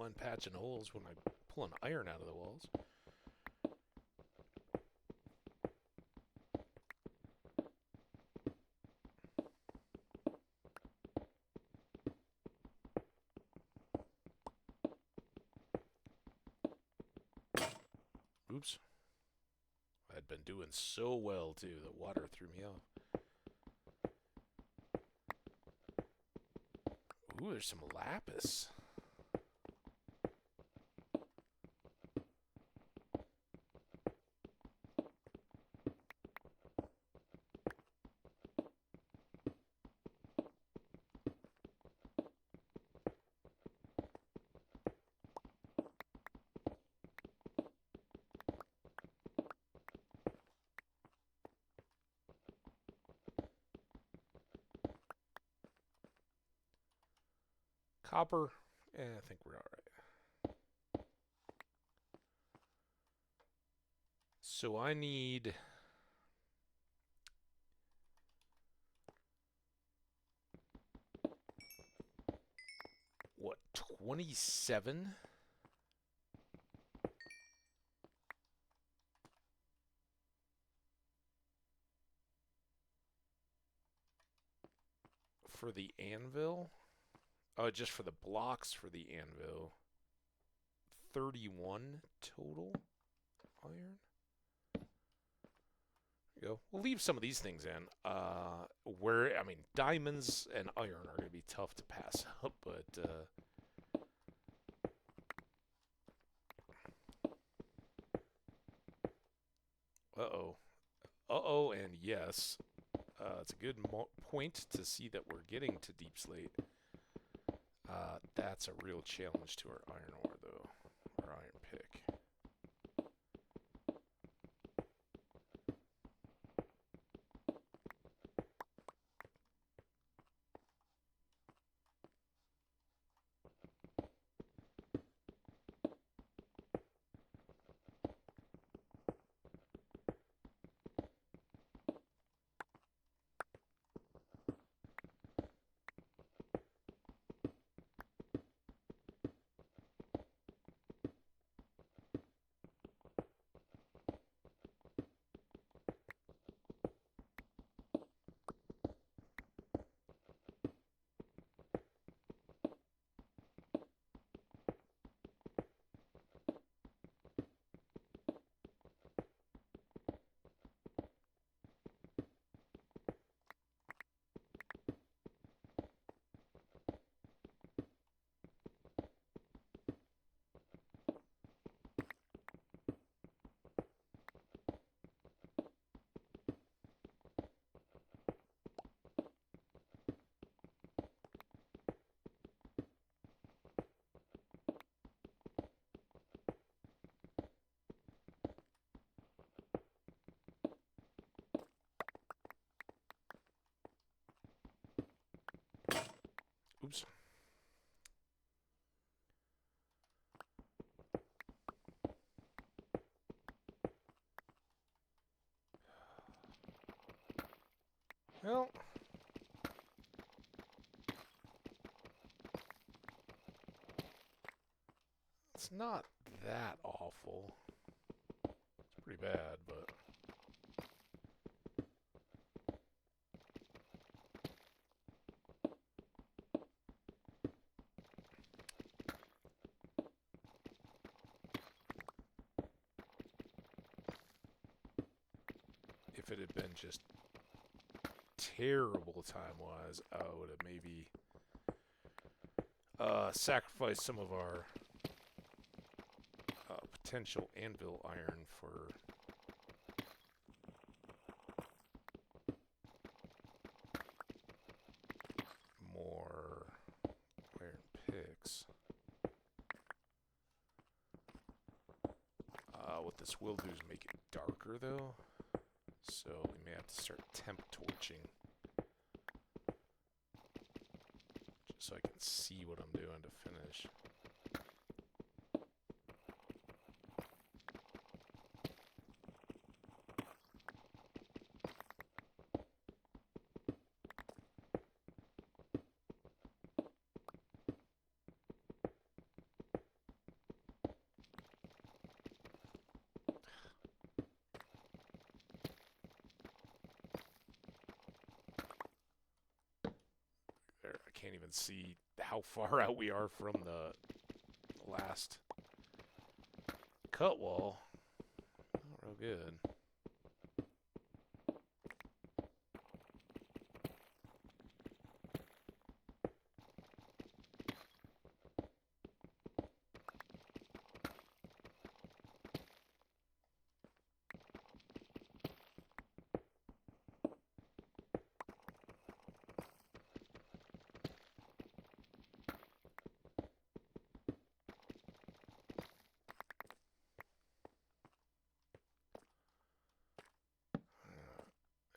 mind patching holes when I'm pulling iron out of the walls. Oops. I'd been doing so well, too. The water threw me off. Ooh, there's some lapis. Copper. I think we're all right. So I need... what, 27? For the anvil? Oh, just for the blocks for the anvil. 31 total iron. There you go. We'll leave some of these things in. I mean, diamonds and iron are going to be tough to pass up, but uh-oh. Uh-oh, and yes. It's a good point to see that we're getting to deep slate. That's a real challenge to our iron ore, though. Our iron pick. Oops. Well, it's not that awful. It's pretty bad, but... if it had been just terrible time-wise, I would have maybe sacrificed some of our potential anvil iron for more iron picks. What this will do is make it darker, though. So we may have to start temp torching. Just so I can see what I'm doing to finish. can't even see how far out we are from the last cut wall. Not real good.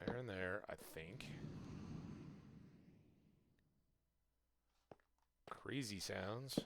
There and there, I think. Crazy sounds.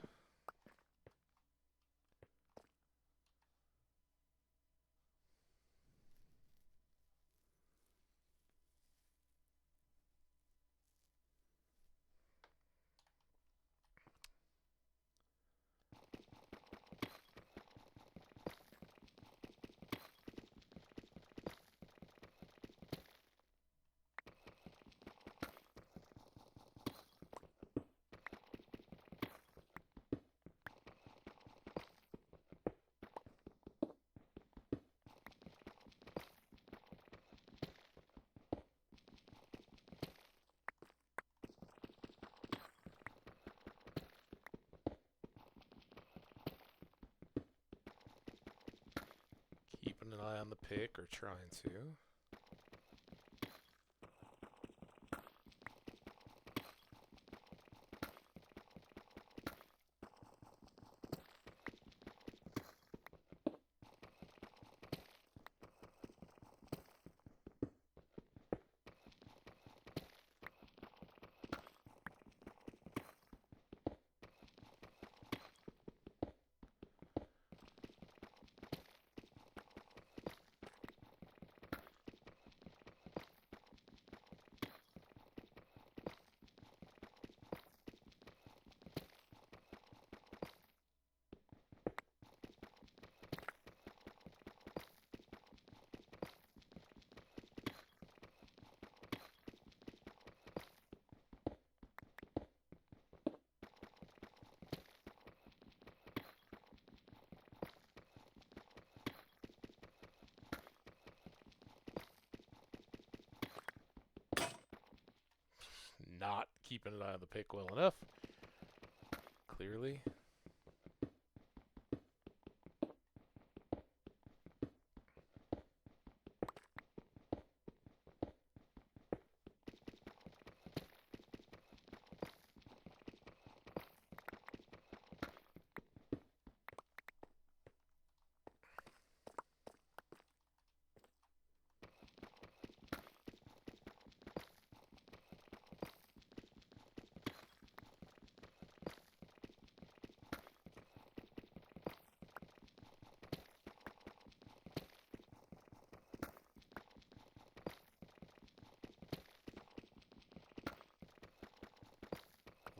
Keeping an eye on the pick, or trying to. Not keeping an eye on the pick well enough. Clearly.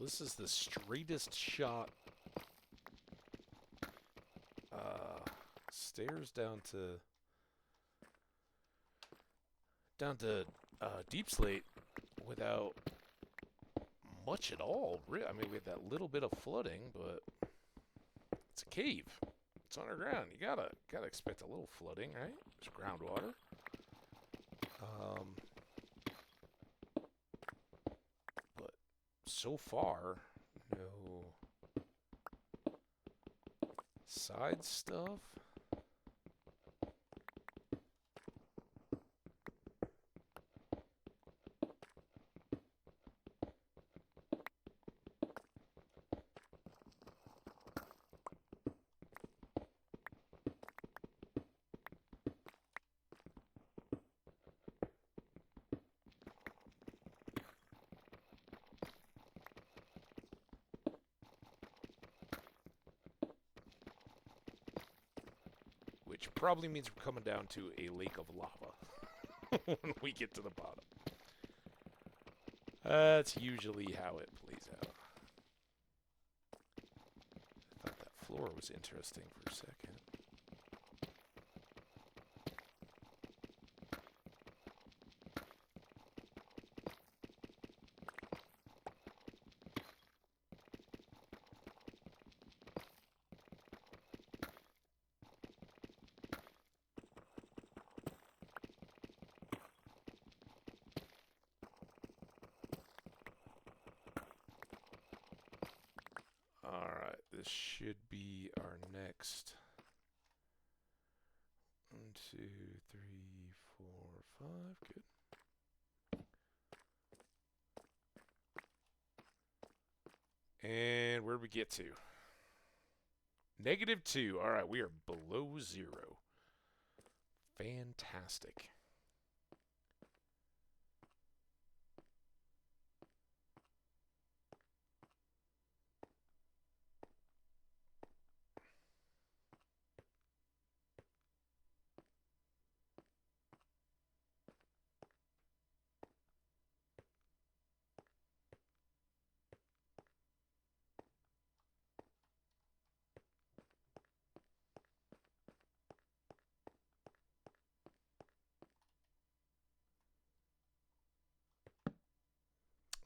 This is the straightest shot. Stairs down to deep slate without much at all. I mean, we had that little bit of flooding, but it's a cave. It's underground. You gotta expect a little flooding, right? There's groundwater. But so far, no side stuff. Which probably means we're coming down to a lake of lava when we get to the bottom. That's usually how it plays out. I thought that floor was interesting for a second. this should be our next. 1, 2, 3, 4, 5. Good. And where did we get to? -2. All right, we are below 0. Fantastic.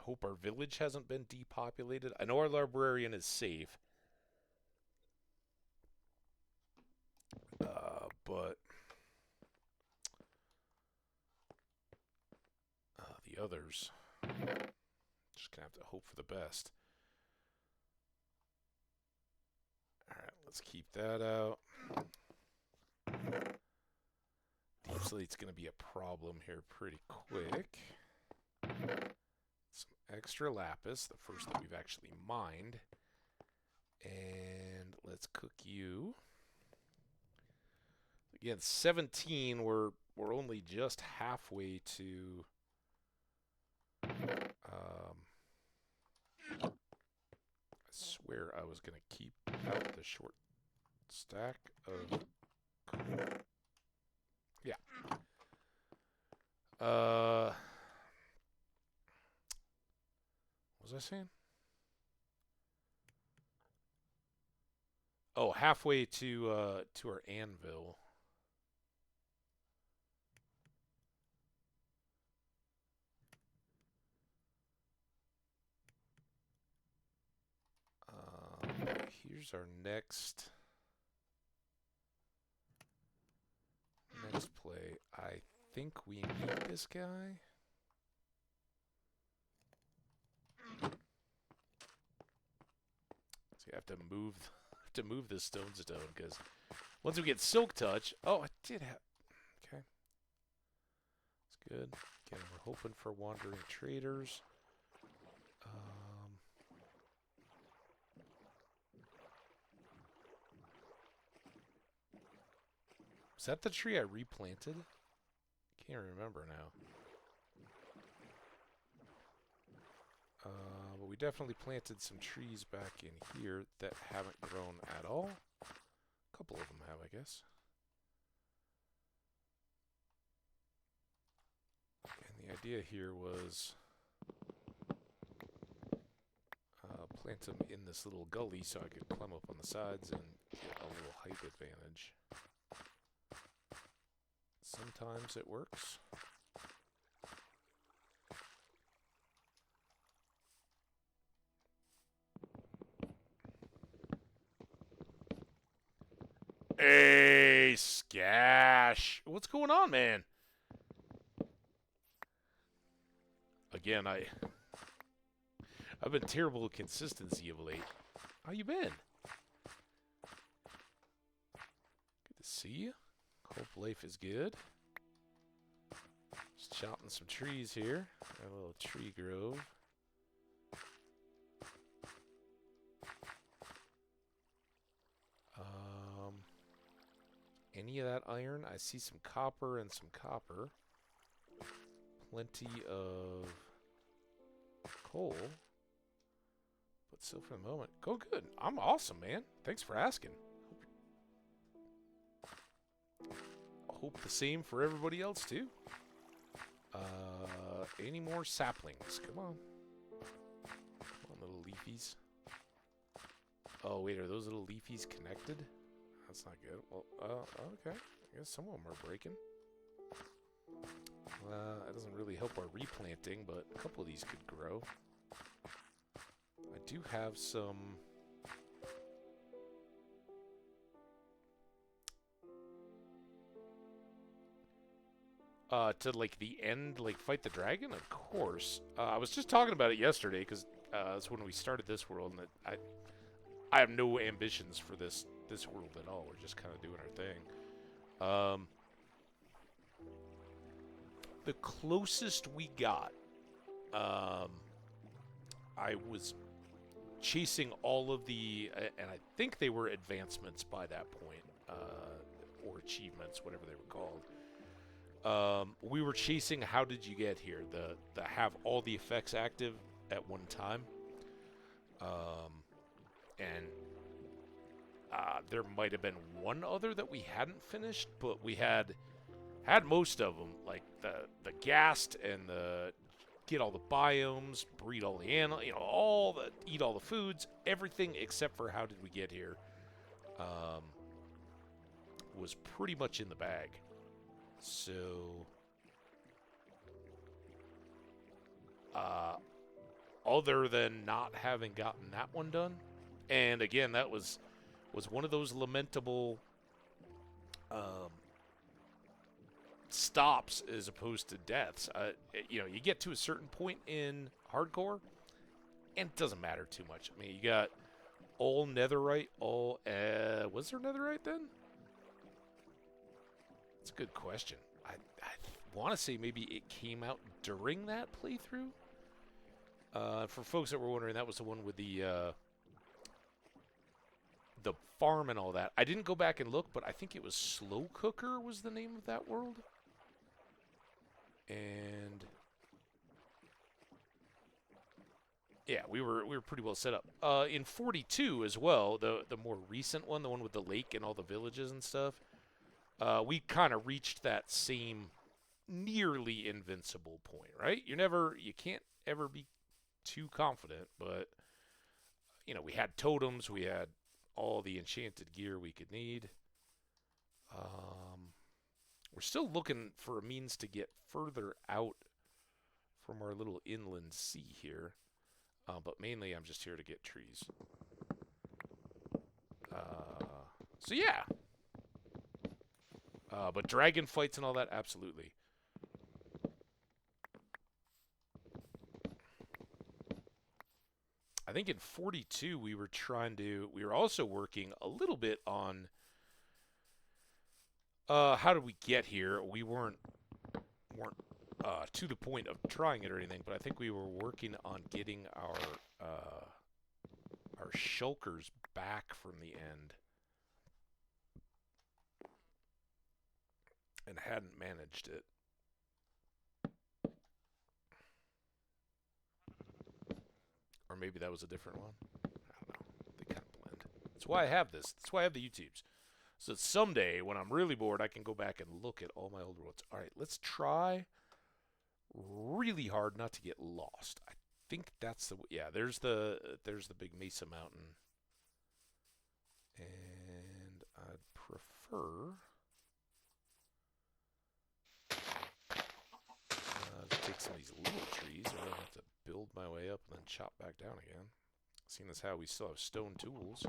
Hope our village hasn't been depopulated. I know our librarian is safe. But the others, just gonna have to hope for the best. Alright, let's keep that out. Deep Slate's gonna be a problem here pretty quick. Some extra lapis, the first that we've actually mined. And let's cook you. Again, 17, we're only just halfway to I swear I was going to keep out the short stack of coal. Yeah. What was I saying? Oh, halfway to our anvil. Here's our next play. I think we need this guy. So you have to move this stone because once we get Silk Touch, oh, I did have. Okay, it's good. Again, we're hoping for wandering traders. Is that the tree I replanted? Can't remember now. But we definitely planted some trees back in here that haven't grown at all. A couple of them have, I guess. And the idea here was plant them in this little gully so I could climb up on the sides and get a little height advantage. Sometimes it works. Hey, Scash. What's going on, man? Again, I've been terrible at consistency of late. How you been? Good to see you. Hope life is good. Just chopping some trees here. Got a little tree grove. Any of that iron? I see some copper and some copper. Plenty of coal. But still for the moment. Go good. I'm awesome, man. Thanks for asking. Hope the same for everybody else, too. Any more saplings? Come on. Come on, little leafies. Oh, wait, are those little leafies connected? That's not good. Well, okay. I guess some of them are breaking. That doesn't really help our replanting, but a couple of these could grow. I do have some... to, like, the end, like, fight the dragon? Of course. I was just talking about it yesterday, because that's when we started this world, and I have no ambitions for this world at all. We're just kind of doing our thing. The closest we got, I was chasing all of the, and I think they were advancements by that point, or achievements, whatever they were called. We were chasing how did you get here, the have all the effects active at one time. And there might have been one other that we hadn't finished, but we had most of them, like the ghast and the get all the biomes, breed all the animals, eat all the foods, everything except for how did we get here, was pretty much in the bag. So, other than not having gotten that one done, and again, that was one of those lamentable stops as opposed to deaths. You get to a certain point in hardcore, and it doesn't matter too much. I mean, you got all netherite, all... was there netherite then? That's a good question. I want to say maybe it came out during that playthrough. For folks that were wondering, that was the one with the farm and all that. I didn't go back and look, but I think it was Slow Cooker was the name of that world. And yeah, we were pretty well set up. In 42 as well, the more recent one, the one with the lake and all the villages and stuff, we kind of reached that same nearly invincible point, right? You can't ever be too confident, but we had totems, we had all the enchanted gear we could need. We're still looking for a means to get further out from our little inland sea here, but mainly I'm just here to get trees. So yeah. But dragon fights and all that, absolutely. I think in 42 we were also working a little bit on how did we get here? We weren't to the point of trying it or anything, but I think we were working on getting our shulkers back from the end, and hadn't managed it. Or maybe that was a different one. I don't know. They kind of blend. That's why I have this. That's why I have the YouTubes. So someday, when I'm really bored, I can go back and look at all my old worlds. All right, let's try really hard not to get lost. I think that's the... Yeah, there's the big Mesa Mountain. And I'd prefer... to take some of these little trees, or I'll have to build my way up and then chop back down again. Seeing as how we still have stone tools.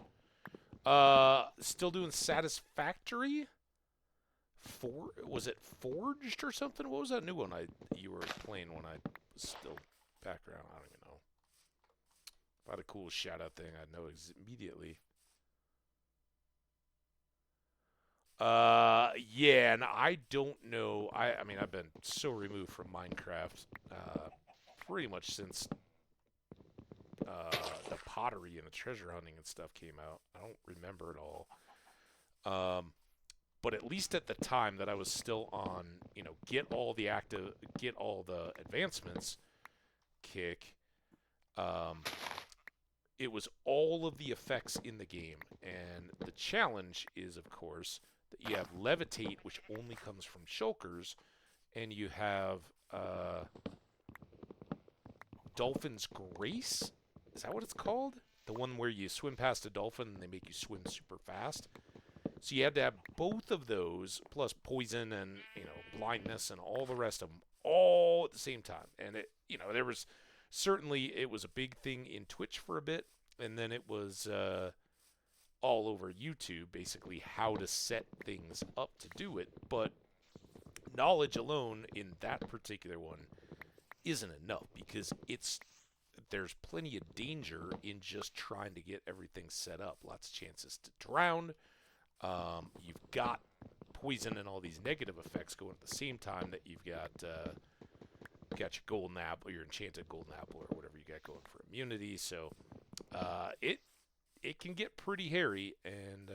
Still doing Satisfactory? Was it Forged or something? What was that new one you were playing when I was still back around? I don't even know. If I had a cool shout-out thing, I'd know immediately. Yeah, and I don't know. I mean, I've been so removed from Minecraft pretty much since the pottery and the treasure hunting and stuff came out. I don't remember it all. But at least at the time that I was still on, get all the advancements kick, it was all of the effects in the game. And the challenge is, of course, that you have Levitate, which only comes from shulkers, and you have Dolphin's Grace? Is that what it's called? The one where you swim past a dolphin and they make you swim super fast. So you had to have both of those, plus poison and, blindness and all the rest of them, all at the same time. And it was a big thing in Twitch for a bit, and then it was all over YouTube, basically how to set things up to do it. But knowledge alone in that particular one isn't enough, because it's there's plenty of danger in just trying to get everything set up. Lots of chances to drown. You've got poison and all these negative effects going at the same time that you've got your golden apple, your enchanted golden apple, or whatever you got going for immunity. So it can get pretty hairy, and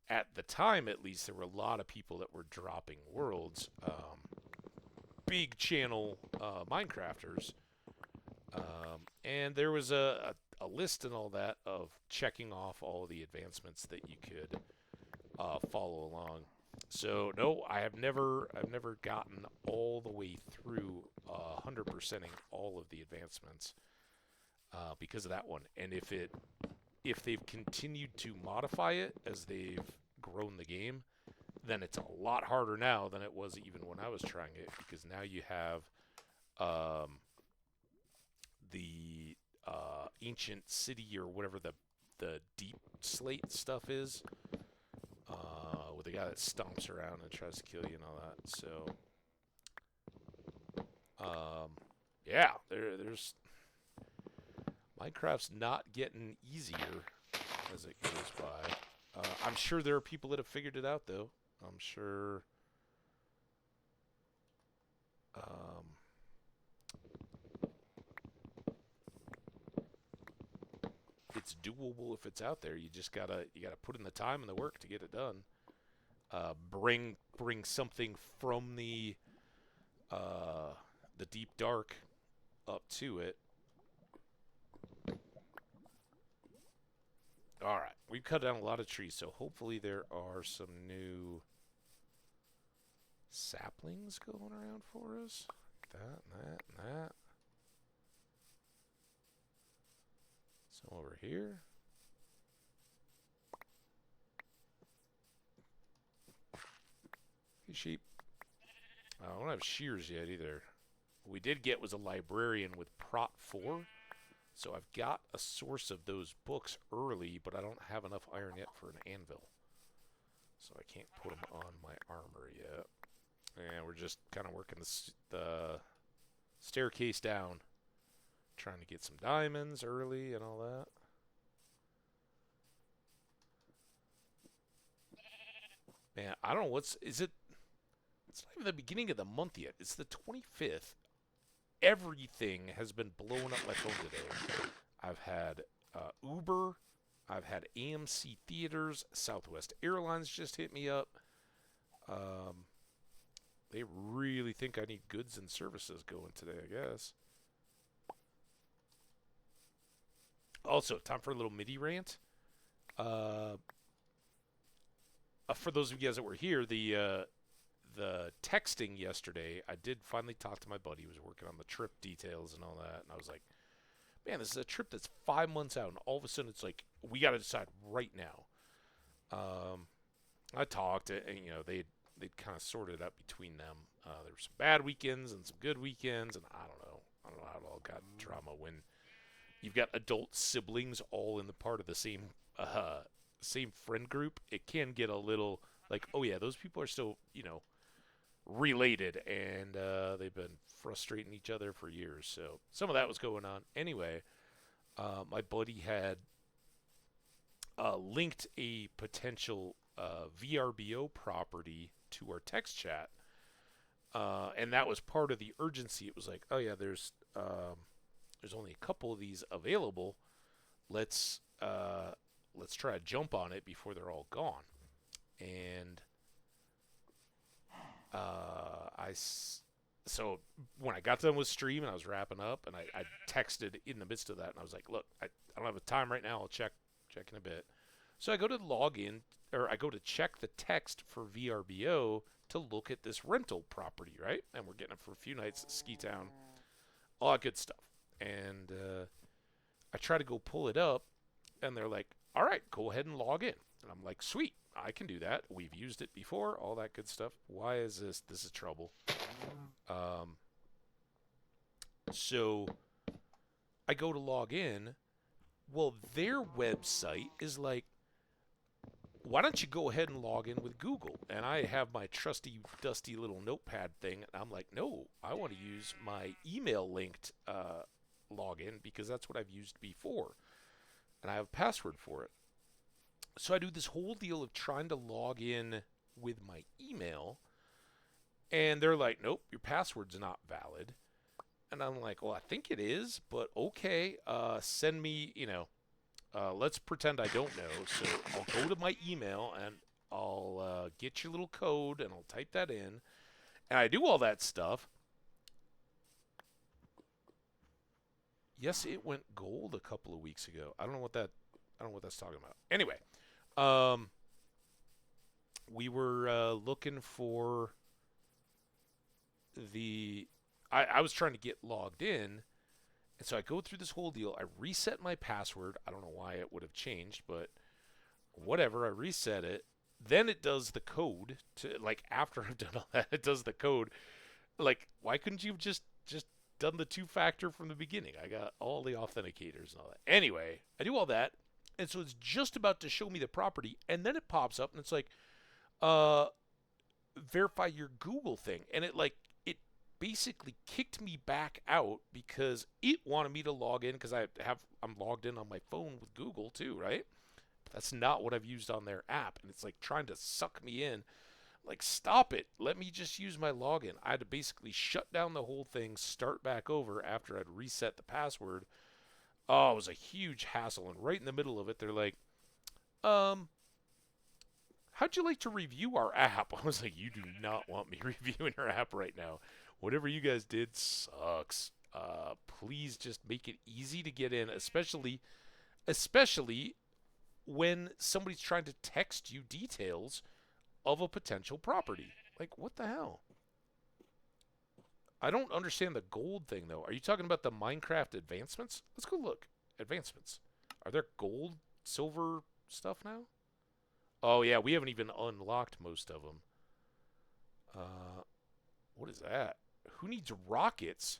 at the time, at least, there were a lot of people that were dropping worlds. Big channel Minecrafters, and there was a list and all that of checking off all the advancements that you could follow along. So no, I've never gotten all the way through 100%ing all of the advancements because of that one. And if they've continued to modify it as they've grown the game, then it's a lot harder now than it was even when I was trying it, because now you have the ancient city, or whatever the deep slate stuff is, with the guy that stomps around and tries to kill you and all that. So yeah, there's Minecraft's not getting easier as it goes by. I'm sure there are people that have figured it out, though. I'm sure it's doable if it's out there. You just gotta put in the time and the work to get it done. Bring something from the deep dark up to it. All right, we've cut down a lot of trees, so hopefully there are some new saplings going around for us. That, and that, and that. Some over here. Hey, sheep. I don't have shears yet either. What we did get was a librarian with Prot 4. So I've got a source of those books early, but I don't have enough iron yet for an anvil. So I can't put them on my armor yet. And we're just kind of working the staircase down. Trying to get some diamonds early and all that. Man, I don't know is it? It's not even the beginning of the month yet. It's the 25th. Everything has been blowing up my phone today. I've had Uber. I've had AMC Theaters. Southwest Airlines just hit me up. They really think I need goods and services going today, I guess. Also, time for a little MIDI rant. For those of you guys that were here, the texting yesterday, I did finally talk to my buddy who was working on the trip details and all that, and I was like, man, this is a trip that's 5 months out, and all of a sudden it's like, we got to decide right now. I talked, and they'd kind of sorted it up between them. There were some bad weekends and some good weekends, and I don't know how it all got drama when you've got adult siblings all in the part of the same friend group. It can get a little like, oh yeah, those people are still, related, and they've been frustrating each other for years. So some of that was going on. Anyway, my buddy had linked a potential VRBO property to our text chat, and that was part of the urgency. It was like, oh yeah, there's only a couple of these available. Let's try to jump on it before they're all gone. And so when I got done with stream and I was wrapping up, and I texted in the midst of that, and I was like, look, I don't have a time right now. I'll check in a bit. So I go to log in, or I go to check the text for VRBO to look at this rental property, right? And we're getting it for a few nights at Ski Town, all that good stuff. And I try to go pull it up, and they're like, all right, go ahead and log in. And I'm like, sweet, I can do that. We've used it before, all that good stuff. Why is this? This is trouble. So I go to log in. Well, their website is like, why don't you go ahead and log in with Google? And I have my trusty, dusty little notepad thing, and I'm like, no, I want to use my email linked login because that's what I've used before, and I have a password for it. So I do this whole deal of trying to log in with my email, and they're like, "Nope, your password's not valid." And I'm like, "Well, I think it is, but okay. Send me, let's pretend I don't know." So I'll go to my email and I'll get your little code and I'll type that in, and I do all that stuff. Yes, it went gold a couple of weeks ago. I don't know what that's talking about. Anyway, um, we were looking for the. I was trying to get logged in, and so I go through this whole deal. I reset my password. I don't know why it would have changed, but whatever. I reset it. Then it does the code to like after I've done all that, it does the code. Like, why couldn't you have just done the two-factor from the beginning? I got all the authenticators and all that. Anyway, I do all that, and so it's just about to show me the property, and then it pops up and it's like, uh, verify your Google thing, and it basically kicked me back out because it wanted me to log in because I'm logged in on my phone with Google too, right? But that's not what I've used on their app, and it's like trying to suck me in. Like, stop it. Let me just use my login. I had to basically shut down the whole thing, start back over after I'd reset the password. Oh, it was a huge hassle. And right in the middle of it, they're like, um, how'd you like to review our app? I was like, you do not want me reviewing your app right now. Whatever you guys did sucks. Please just make it easy to get in, especially when somebody's trying to text you details of a potential property. Like, what the hell? I don't understand the gold thing, though. Are you talking about the Minecraft advancements? Let's go look. Advancements. Are there gold, silver stuff now? Oh, yeah, we haven't even unlocked most of them. Uh, what is that? Who needs rockets?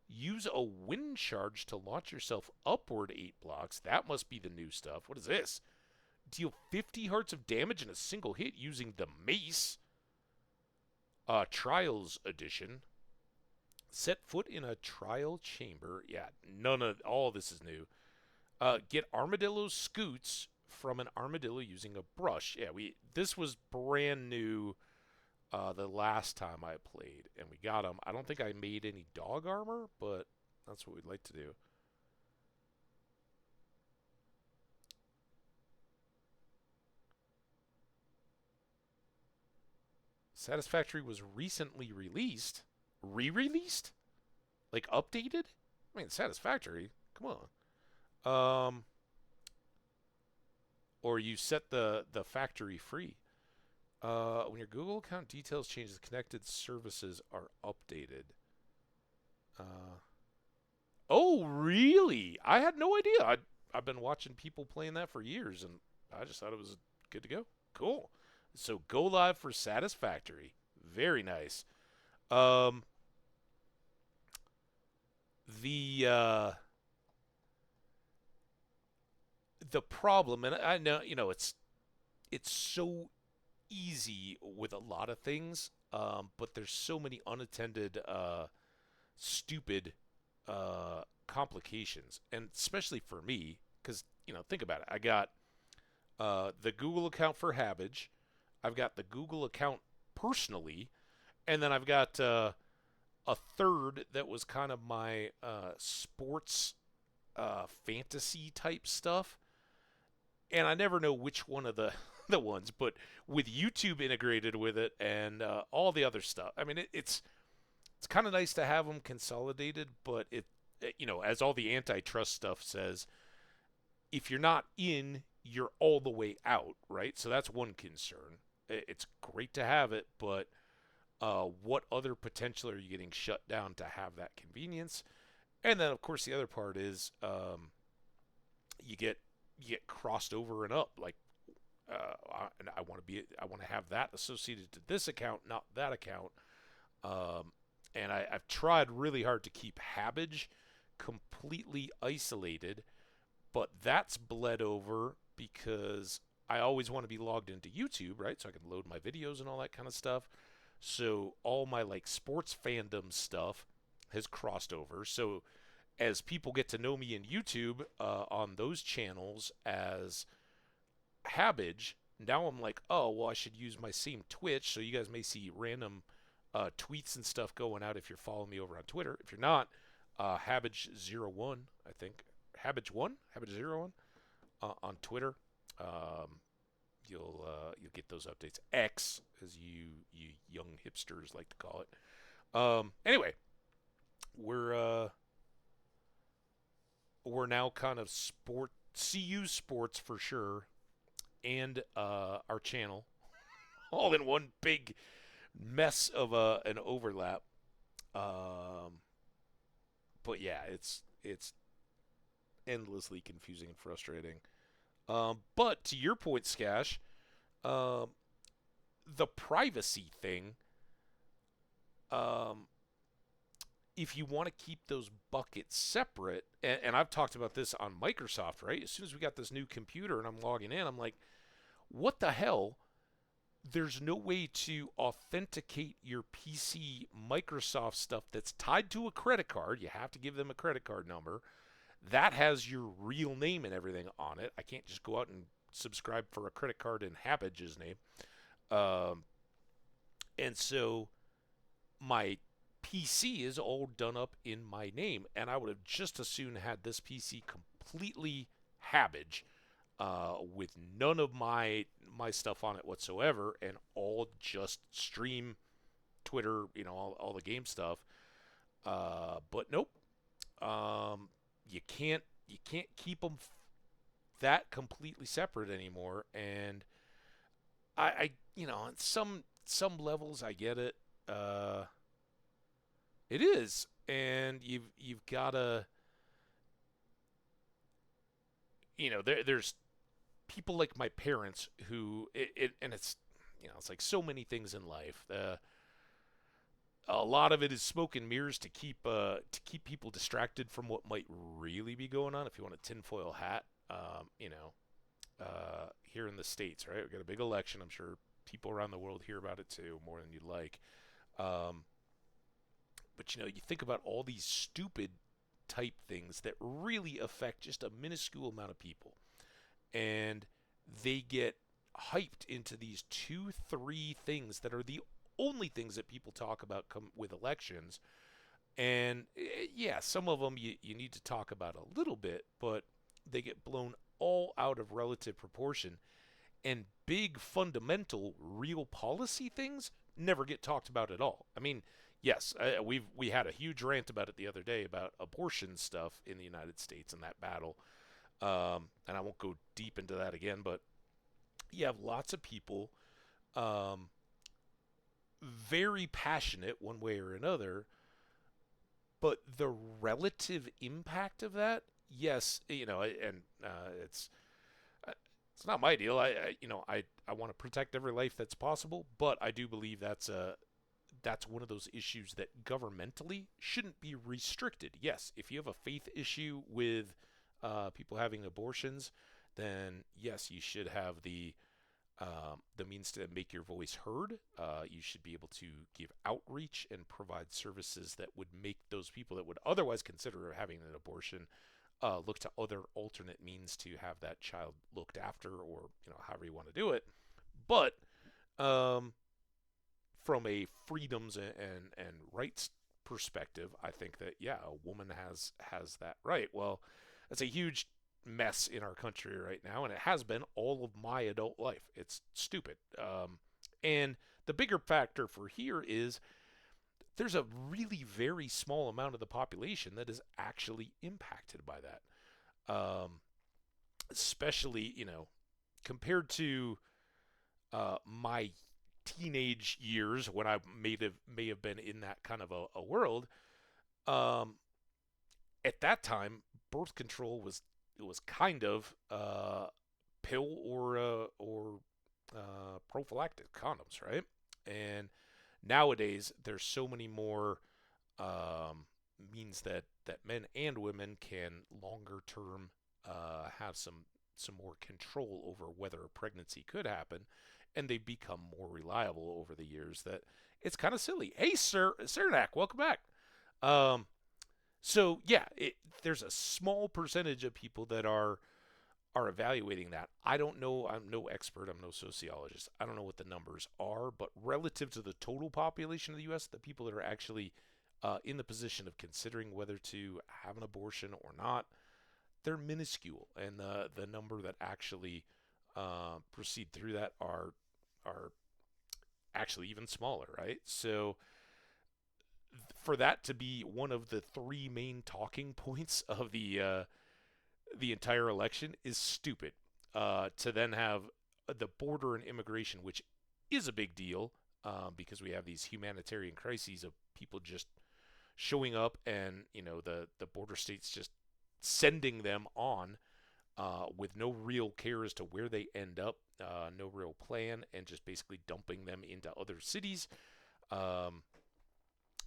Use a wind charge to launch yourself upward 8 blocks. That must be the new stuff. What is this? Deal 50 hearts of damage in a single hit using the mace. Trials edition. Set foot in a trial chamber. Yeah, all this is new. Get armadillo scoots from an armadillo using a brush. Yeah, this was brand new the last time I played, and we got them. I don't think I made any dog armor, but that's what we'd like to do. Satisfactory was recently released. Re-released? Like updated? I mean, Satisfactory. Come on. Or you set the factory free. When your Google account details change, the connected services are updated. Oh, really? I had no idea. I've been watching people playing that for years, and I just thought it was good to go. Cool. So go live for Satisfactory. Very nice. Um, the uh, the problem, and I know it's so easy with a lot of things, but there's so many unattended, stupid complications, and especially for me, because think about it. I got the Google account for Hambbage, I've got the Google account personally, and then I've got a third that was kind of my sports fantasy type stuff, and I never know which one of the the ones, but with YouTube integrated with it and all the other stuff. I mean, it's kind of nice to have them consolidated, but as all the antitrust stuff says, if you're not in, you're all the way out, right? So that's one concern. It's great to have it, but what other potential are you getting shut down to have that convenience? And then, of course, the other part is you get crossed over and up. Like, and I want to have that associated to this account, not that account. And I've tried really hard to keep Hambbage completely isolated, but that's bled over because I always want to be logged into YouTube, right? So I can load my videos and all that kind of stuff. So all my like sports fandom stuff has crossed over. So as people get to know me in YouTube on those channels as Hambbage, now I'm like, oh, well, I should use my same Twitch. So you guys may see random tweets and stuff going out if you're following me over on Twitter. If you're not, Hambbage01, I think. Hambbage1? Hambbage01 on Twitter. Um, you'll get those updates. X, as you young hipsters like to call it. Anyway, we're we're now kind of CU sports for sure, and our channel all in one big mess of an overlap. Um, but yeah, it's endlessly confusing and frustrating. But to your point, Skash, um, the privacy thing. Um, if you want to keep those buckets separate, and I've talked about this on Microsoft, right? As soon as we got this new computer and I'm logging in, I'm like, what the hell? There's no way to authenticate your PC Microsoft stuff that's tied to a credit card. You have to give them a credit card number. That has your real name and everything on it. I can't just go out and subscribe for a credit card in Habbage name. Um, and so my PC is all done up in my name, and I would have just as soon had this PC completely Hambbage, with none of my stuff on it whatsoever, and all just stream Twitter, all the game stuff. But nope, you can't keep them that completely separate anymore, and on some levels I get it. It is, and you've gotta, there's people like my parents who and it's like so many things in life. A lot of it is smoke and mirrors to keep people distracted from what might really be going on. If you want a tinfoil hat, here in the States, right? We got a big election. I'm sure people around the world hear about it too, more than you'd like. Um, but you think about all these stupid type things that really affect just a minuscule amount of people, and they get hyped into these two, three things that are the only things that people talk about come with elections. And yeah, some of them you need to talk about a little bit, but they get blown all out of relative proportion. And big, fundamental, real policy things never get talked about at all. I mean, yes, we had a huge rant about it the other day about abortion stuff in the United States and that battle. And I won't go deep into that again, but you have lots of people very passionate one way or another, but the relative impact of that, yes, and it's not my deal. I want to protect every life that's possible, but I do believe that's one of those issues that governmentally shouldn't be restricted. Yes, if you have a faith issue with people having abortions, then yes, you should have the means to make your voice heard. You should be able to give outreach and provide services that would make those people that would otherwise consider having an abortion look to other alternate means to have that child looked after, or however you want to do it. But from a freedoms and rights perspective, I think that yeah, a woman has that right. Well, that's a huge mess in our country right now, and it has been all of my adult life. It's stupid. And the bigger factor for here is there's a really very small amount of the population that is actually impacted by that. Especially, compared to my teenage years when I may have been in that kind of a world. At that time, birth control was kind of pill or prophylactic condoms, right? And nowadays, there's so many more means that men and women can longer term have some more control over whether a pregnancy could happen, and they've become more reliable over the years. That it's kind of silly. Hey, Sir Cernak, welcome back. Um, So yeah, there's a small percentage of people that are evaluating that. I don't know. I'm no expert. I'm no sociologist. I don't know what the numbers are, but relative to the total population of the U.S., the people that are actually in the position of considering whether to have an abortion or not, they're minuscule, and the number that actually proceed through that are actually even smaller, right? So for that to be one of the three main talking points of the entire election is stupid. To then have the border and immigration, which is a big deal because we have these humanitarian crises of people just showing up, and the border states just sending them on with no real care as to where they end up, no real plan, and just basically dumping them into other cities um,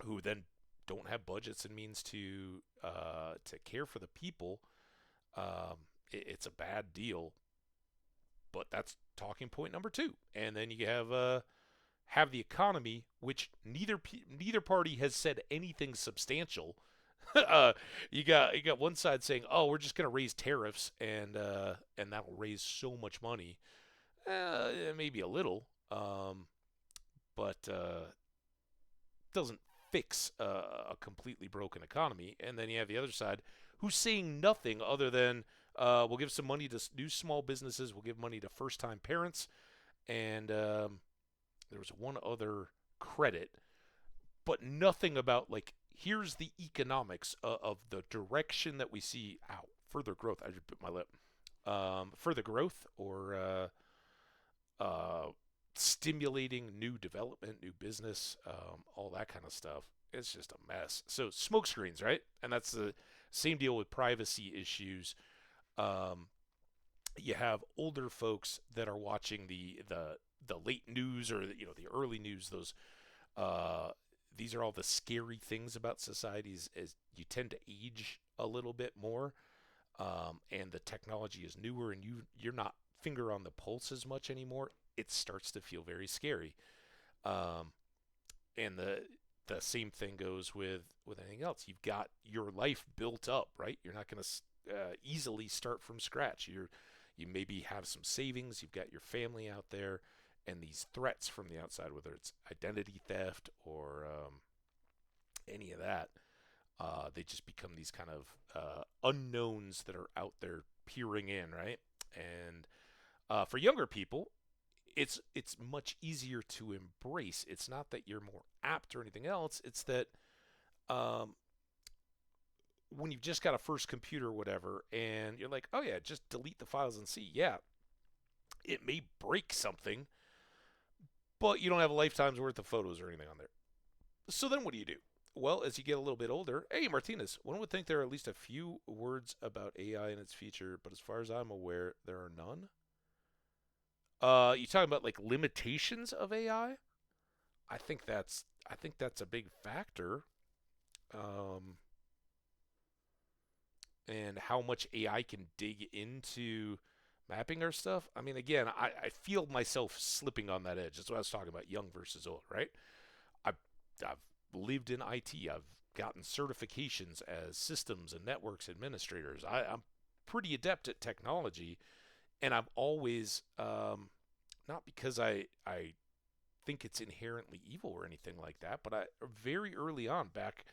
who then don't have budgets and means to care for the people. It's a bad deal, but that's talking point number two. And then you have the economy, which neither party has said anything substantial. You got one side saying, "Oh, we're just going to raise tariffs, and that'll raise so much money." Maybe a little, but doesn't fix a completely broken economy. And then you have the other side who's saying nothing other than we'll give some money to new small businesses, we'll give money to first-time parents, and there was one other credit, but nothing about like here's the economics of the direction that we see. Ow, further growth. I just bit my lip. Further growth or stimulating new development, new business, all that kind of stuff. It's just a mess. So smoke screens, right? And that's the same deal with privacy issues. Um, you have older folks that are watching the late news or the early news. Those uh, these are all the scary things about societies as you tend to age a little bit more, and the technology is newer, and you're not finger on the pulse as much anymore. It starts to feel very scary. Um, and the same thing goes with anything else. You've got your life built up, right? You're not going to easily start from scratch. You maybe have some savings. You've got your family out there, and these threats from the outside, whether it's identity theft or any of that, they just become these kind of unknowns that are out there peering in, right? And for younger people, it's much easier to embrace. It's not that you're more apt or anything else. It's that um, when you've just got a first computer or whatever, and you're like, oh yeah, just delete the files and see. Yeah, it may break something, but you don't have a lifetime's worth of photos or anything on there. So then what do you do? Well, as you get a little bit older, hey Martinez, one would think there are at least a few words about AI and its future, but as far as I'm aware, there are none. You talking about like limitations of AI? I think that's a big factor, um, and how much AI can dig into mapping our stuff. I mean, again, I feel myself slipping on that edge. That's what I was talking about, young versus old, right? I've I've lived in IT. I've gotten certifications as systems and networks administrators. I'm pretty adept at technology, and I'm always not because I think it's inherently evil or anything like that, but I very early on back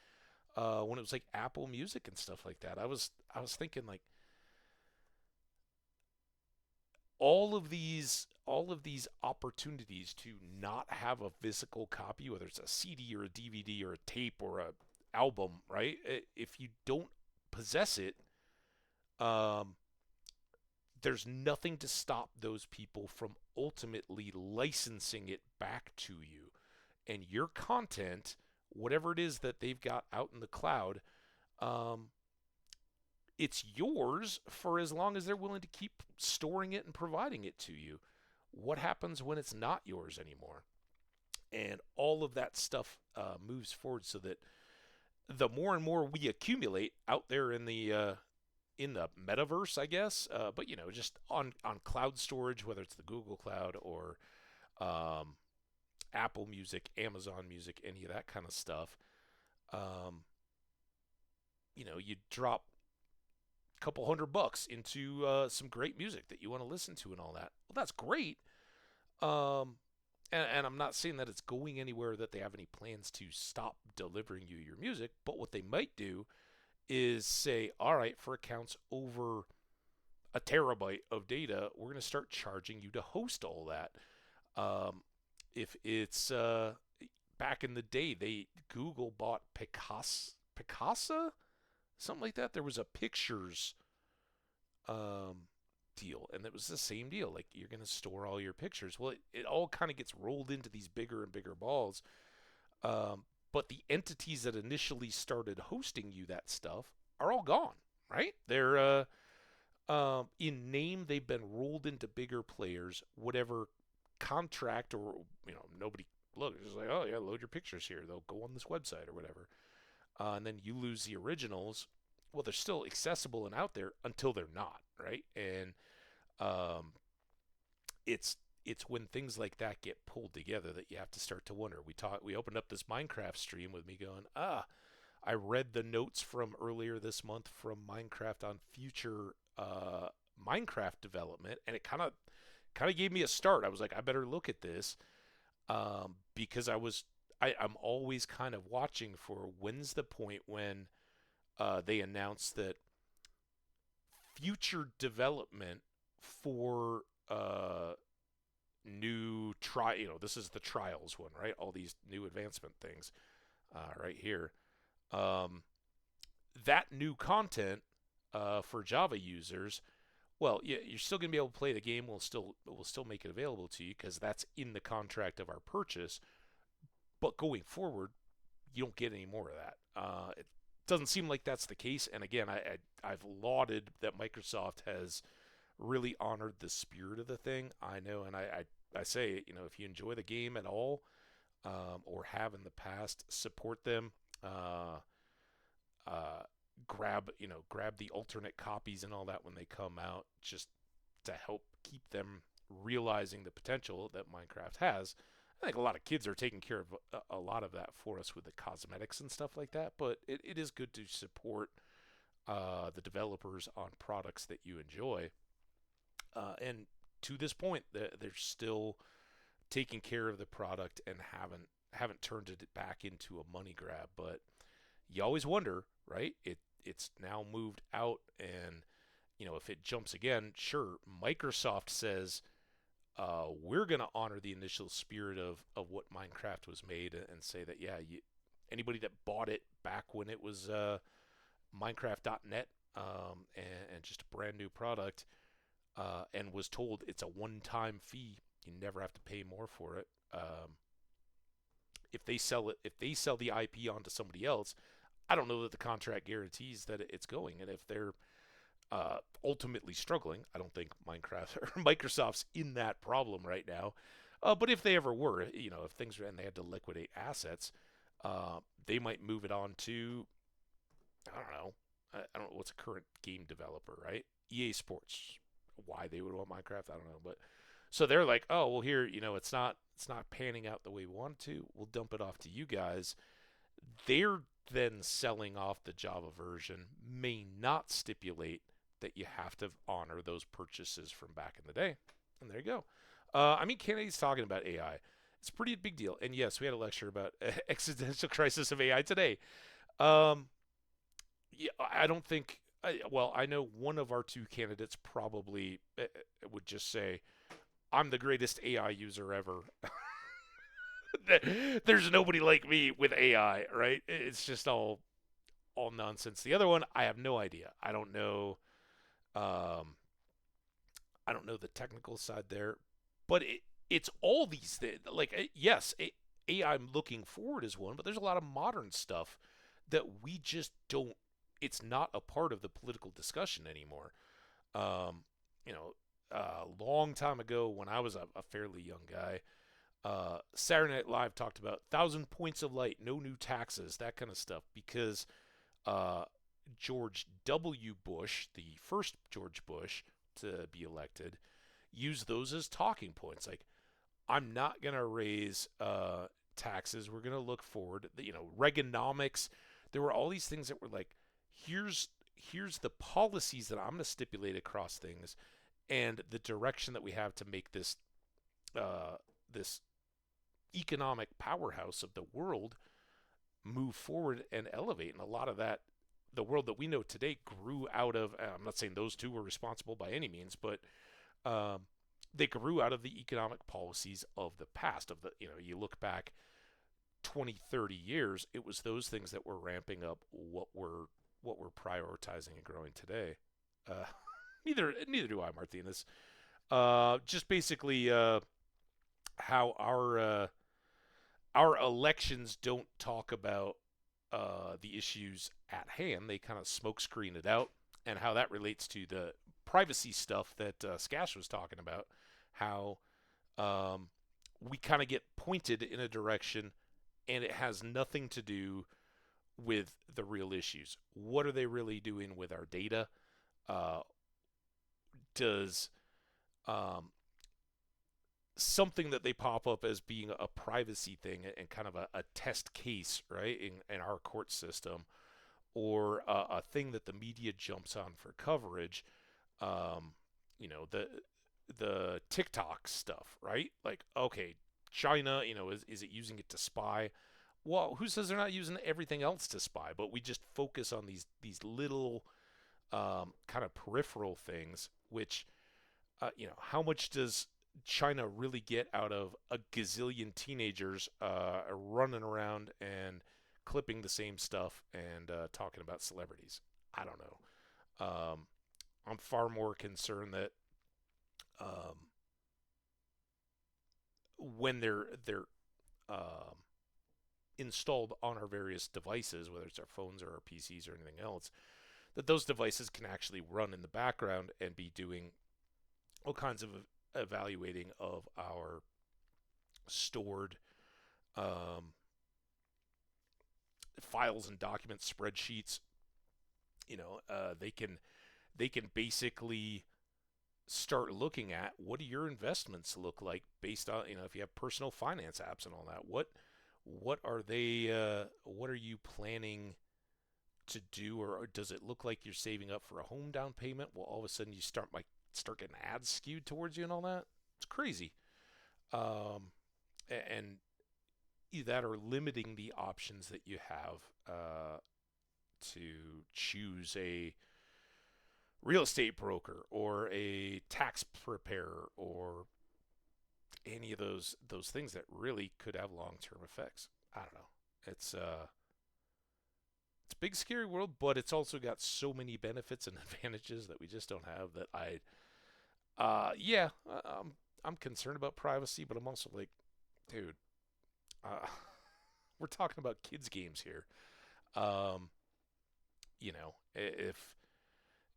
when it was like Apple Music and stuff like that, I was thinking like all of these opportunities to not have a physical copy, whether it's a CD or a DVD or a tape or a album, right? If you don't possess it, um, there's nothing to stop those people from ultimately licensing it back to you. And your content, whatever it is that they've got out in the cloud, um, it's yours for as long as they're willing to keep storing it and providing it to you. What happens when it's not yours anymore? And all of that stuff moves forward so that the more and more we accumulate out there in the metaverse, I guess, but just on cloud storage, whether it's the Google Cloud or um, Apple Music, Amazon Music, any of that kind of stuff, um, you drop a couple $100 into some great music that you want to listen to and all that. Well, that's great. Um, and I'm not saying that it's going anywhere, that they have any plans to stop delivering you your music, but what they might do is say, all right, for accounts over a terabyte of data, we're going to start charging you to host all that. If it's back in the day, Google bought Picasa, something like that. There was a pictures um, deal, and it was the same deal. Like, you're going to store all your pictures. Well, it all kind of gets rolled into these bigger and bigger balls. But the entities that initially started hosting you that stuff are all gone, right? They're in name, they've been rolled into bigger players. Whatever contract, or nobody, look, it's just like, oh yeah, load your pictures here. They'll go on this website or whatever, and then you lose the originals. Well, they're still accessible and out there until they're not, right? And um, it's when things like that get pulled together that you have to start to wonder. We opened up this Minecraft stream with me going, I read the notes from earlier this month from Minecraft on future Minecraft development, and it kind of gave me a start. I was like, I better look at this, because I'm always kind of watching for when's the point when they announce that future development for this is the trials one, right? All these new advancement things right here. That new content for Java users, well, yeah, you're still going to be able to play the game. We'll still make it available to you because that's in the contract of our purchase. But going forward, you don't get any more of that. It doesn't seem like that's the case. And again, I've lauded that Microsoft has really honored the spirit of the thing. I know, and I say, if you enjoy the game at all, or have in the past, support them. Grab the alternate copies and all that when they come out, just to help keep them realizing the potential that Minecraft has. I think a lot of kids are taking care of a lot of that for us with the cosmetics and stuff like that, but it is good to support the developers on products that you enjoy. And to this point, they're still taking care of the product and haven't turned it back into a money grab. But you always wonder, right? It's now moved out, and if it jumps again, sure. Microsoft says we're going to honor the initial spirit of what Minecraft was made, and say that anybody that bought it back when it was Minecraft.net, and just a brand new product, and was told it's a one-time fee, you never have to pay more for it. If they sell the IP onto somebody else, I don't know that the contract guarantees that it's going. And if they're ultimately struggling, I don't think Microsoft's in that problem right now. But if they ever were, if things were, and they had to liquidate assets, they might move it on to, I don't know. I don't know what's a current game developer, right? EA Sports. Why they would want Minecraft, I don't know. But so they're like, oh well, here, it's not panning out the way we want it to. We'll dump it off to you guys. They're then selling off the Java version, may not stipulate that you have to honor those purchases from back in the day. And there you go. Kennedy's talking about AI. It's a pretty big deal. And yes, we had a lecture about existential crisis of AI today. Yeah, I don't think. I know one of our two candidates probably would just say, "I'm the greatest AI user ever." There's nobody like me with AI, right? It's just all nonsense. The other one, I have no idea. I don't know. I don't know the technical side there, but it's all these things. Like, yes, AI looking forward is one, but there's a lot of modern stuff that we just don't. It's not a part of the political discussion anymore. Um, a long time ago when I was a fairly young guy, Saturday Night Live talked about 1,000 points of light, no new taxes, that kind of stuff, because George W. Bush, the first George Bush to be elected, used those as talking points. Like, I'm not going to raise taxes. We're going to look forward. Reaganomics. There were all these things that were like, here's the policies that I'm going to stipulate across things, and the direction that we have to make this economic powerhouse of the world move forward and elevate. And a lot of that, the world that we know today, grew out of. I'm not saying those two were responsible by any means, but um, they grew out of the economic policies of the past. Of the, you look back 20, 30 years, it was those things that were ramping up what we're prioritizing and growing today. Uh, neither do I, Martinez. Just basically how our elections don't talk about the issues at hand. They kind of smokescreen it out, and how that relates to the privacy stuff that Skash was talking about. How we kind of get pointed in a direction, and it has nothing to do with the real issues. What are they really doing with our data? Uh, does something that they pop up as being a privacy thing and kind of a test case, right, in our court system, or a thing that the media jumps on for coverage, um, the TikTok stuff, right? Like, okay, China, is it using it to spy? Well, who says they're not using everything else to spy? But we just focus on these little kind of peripheral things, which how much does China really get out of a gazillion teenagers running around and clipping the same stuff and talking about celebrities? I don't know. I'm far more concerned that um, when they're um, installed on our various devices, whether it's our phones or our PCs or anything else, that those devices can actually run in the background and be doing all kinds of evaluating of our stored um, files and documents, spreadsheets. They can basically start looking at what do your investments look like based on if you have personal finance apps and all that. What are they? What are you planning to do, or does it look like you're saving up for a home down payment? Well, all of a sudden you start getting ads skewed towards you and all that. It's crazy. Um, and either that or limiting the options that you have to choose a real estate broker or a tax preparer or any of those things that really could have long-term effects. I don't know. It's a big scary world, but it's also got so many benefits and advantages that we just don't have that I'm concerned about privacy, but I'm also like, dude, uh, we're talking about kids games here. Um,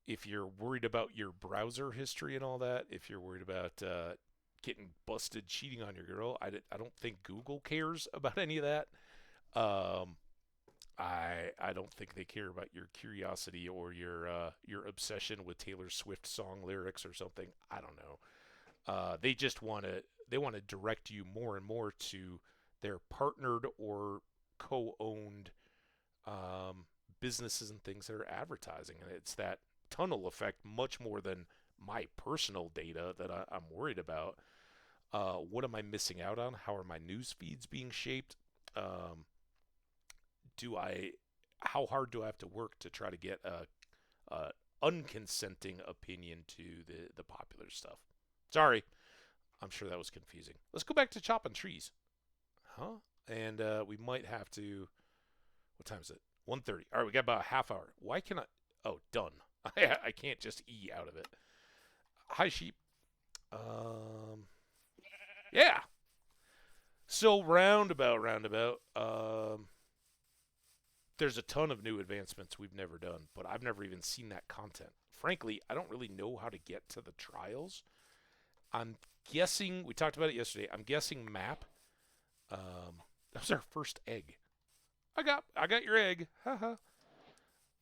if you're worried about your browser history and all that, if you're worried about getting busted cheating on your girl, I don't think Google cares about any of that. Um, I don't think they care about your curiosity or your obsession with Taylor Swift song lyrics or something. I don't know. They want to direct you more and more to their partnered or co-owned businesses and things that are advertising, and it's that tunnel effect much more than my personal data that I'm worried about. What am I missing out on? How are my news feeds being shaped? Um, do I How hard do I have to work to try to get a unconsenting opinion to the popular stuff? Sorry, I'm sure that was confusing. Let's go back to chopping trees, huh? And we might have to. What time is it? 1:30. All right, we got about a half hour. Why can I? Oh, done. I can't just E out of it. Hi, sheep. Um, yeah. So roundabout. There's a ton of new advancements we've never done, but I've never even seen that content. Frankly, I don't really know how to get to the trials. I'm guessing we talked about it yesterday. I'm guessing map. That was our first egg. I got your egg. Haha.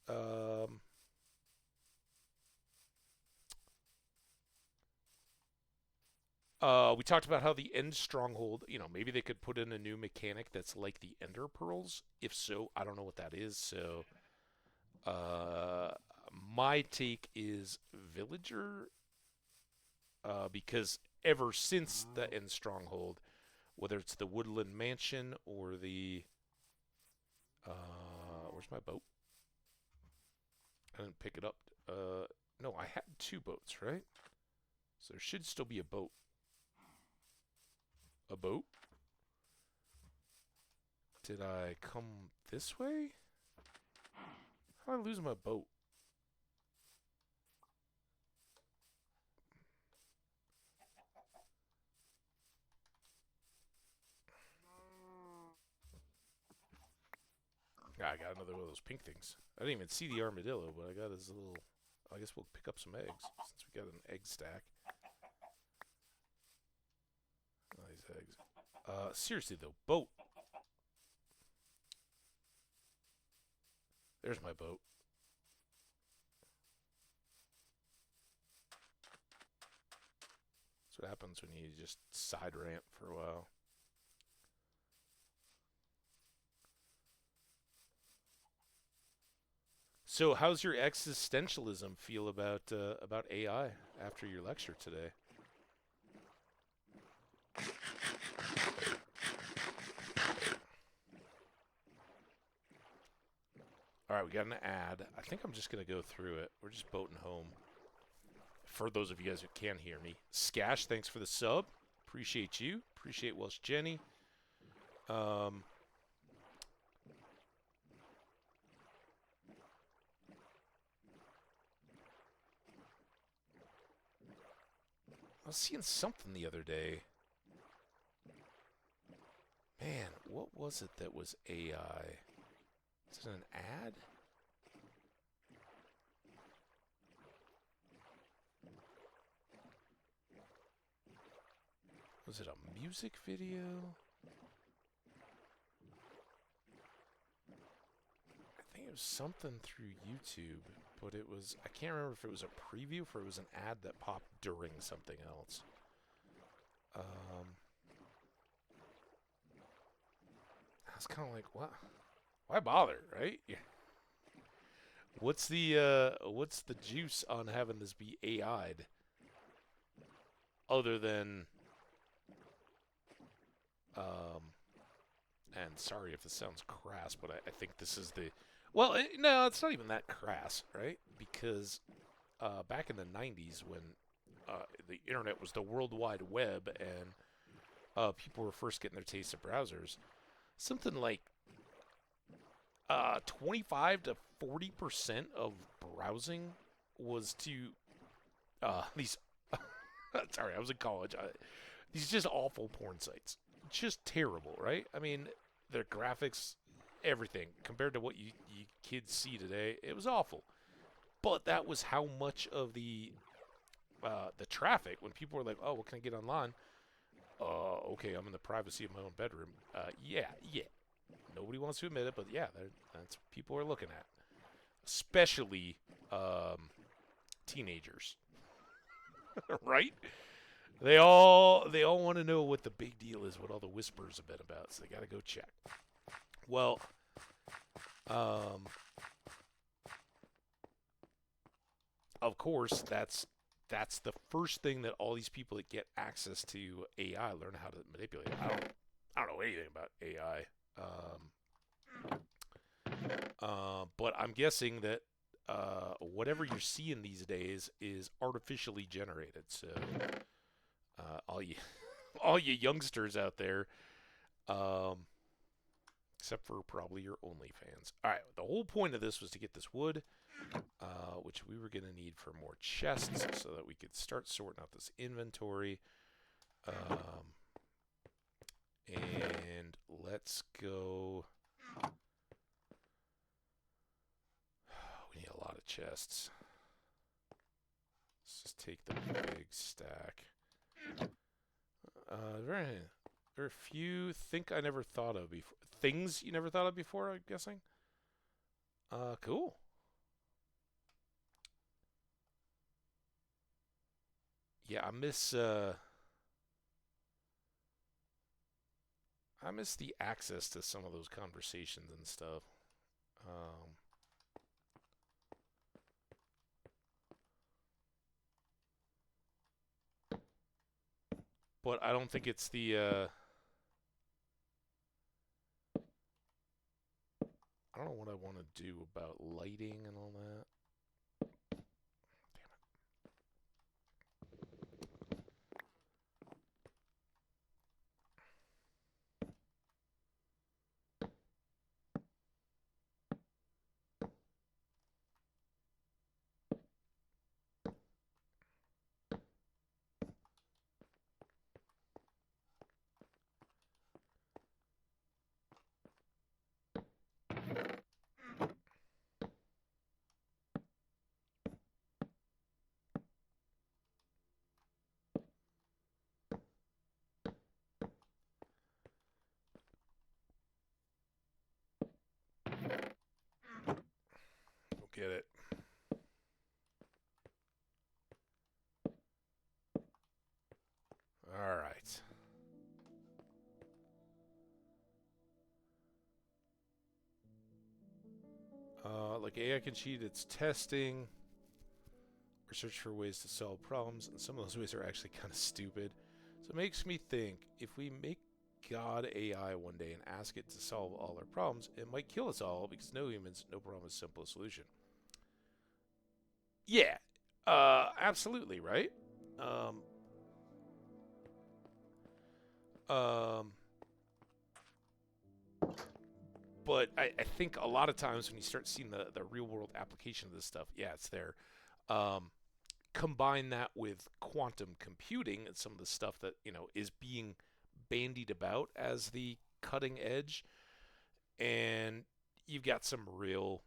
um, we talked about how the end stronghold. Maybe they could put in a new mechanic that's like the Ender Pearls. If so, I don't know what that is. So Uh, my take is villager, because ever since the End Stronghold, whether it's the Woodland Mansion or the where's my boat? I didn't pick it up. No, I had two boats, right? So there should still be a boat. A boat? Did I come this way? How did I lose my boat? Ah, I got another one of those pink things. I didn't even see the armadillo, but I got his little... I guess we'll pick up some eggs, since we got an egg stack. Oh, these eggs. Seriously though, boat. There's my boat. That's what happens when you just side rant for a while. So, how's your existentialism feel about AI after your lecture today? All right, we got an ad. I think I'm just gonna go through it. We're just boating home. For those of you guys who can hear me, Skash, thanks for the sub. Appreciate you. Appreciate Welsh Jenny. Um, I was seeing something the other day. Man, what was it that was AI? Is it an ad? Was it a music video? I think it was something through YouTube, but it was... I can't remember if it was a preview or it was an ad that popped during something else. I was kind of like, what? Why bother, right? Yeah. What's the juice on having this be AI'd? Other than and sorry if this sounds crass, but I think this is the well, no, it's not even that crass, right? Because back in the '90s, when the internet was the World Wide Web and people were first getting their taste of browsers, something like 25 to 40% of browsing was to these. Sorry, I was in college. These just awful porn sites, just terrible, right? I mean, their graphics, everything compared to what you kids see today, it was awful. But that was how much of the traffic when people were like, "Oh, what can I get online?" Okay, I'm in the privacy of my own bedroom. Yeah. Nobody wants to admit it, but yeah, that's what people are looking at, especially teenagers, right? They all want to know what the big deal is, what all the whispers have been about, so they got to go check. Well, um, of course, that's the first thing that all these people that get access to AI learn how to manipulate. I don't know anything about AI. But I'm guessing that whatever you're seeing these days is artificially generated. So all you all you youngsters out there, um, except for probably your OnlyFans. All right, the whole point of this was to get this wood, which we were gonna need for more chests, so that we could start sorting out this inventory. And let's go. We need a lot of chests. Let's just take the big stack. Very few think I never thought of before. Things you never thought of before, I'm guessing. Cool. Yeah, I miss the access to some of those conversations and stuff. Um, but I don't think it's the. I don't know what I want to do about lighting and all that. We'll get it. All right. Like AI can cheat, it's testing. Research for ways to solve problems, and some of those ways are actually kind of stupid. So it makes me think if we make God AI one day and ask it to solve all our problems, it might kill us all because no humans, no problem is simplest solution. Yeah, absolutely, right? Um, um, but I think a lot of times when you start seeing the real world application of this stuff, yeah, it's there. Um, Combine that with quantum computing and some of the stuff that is being bandied about as the cutting edge, and you've got some real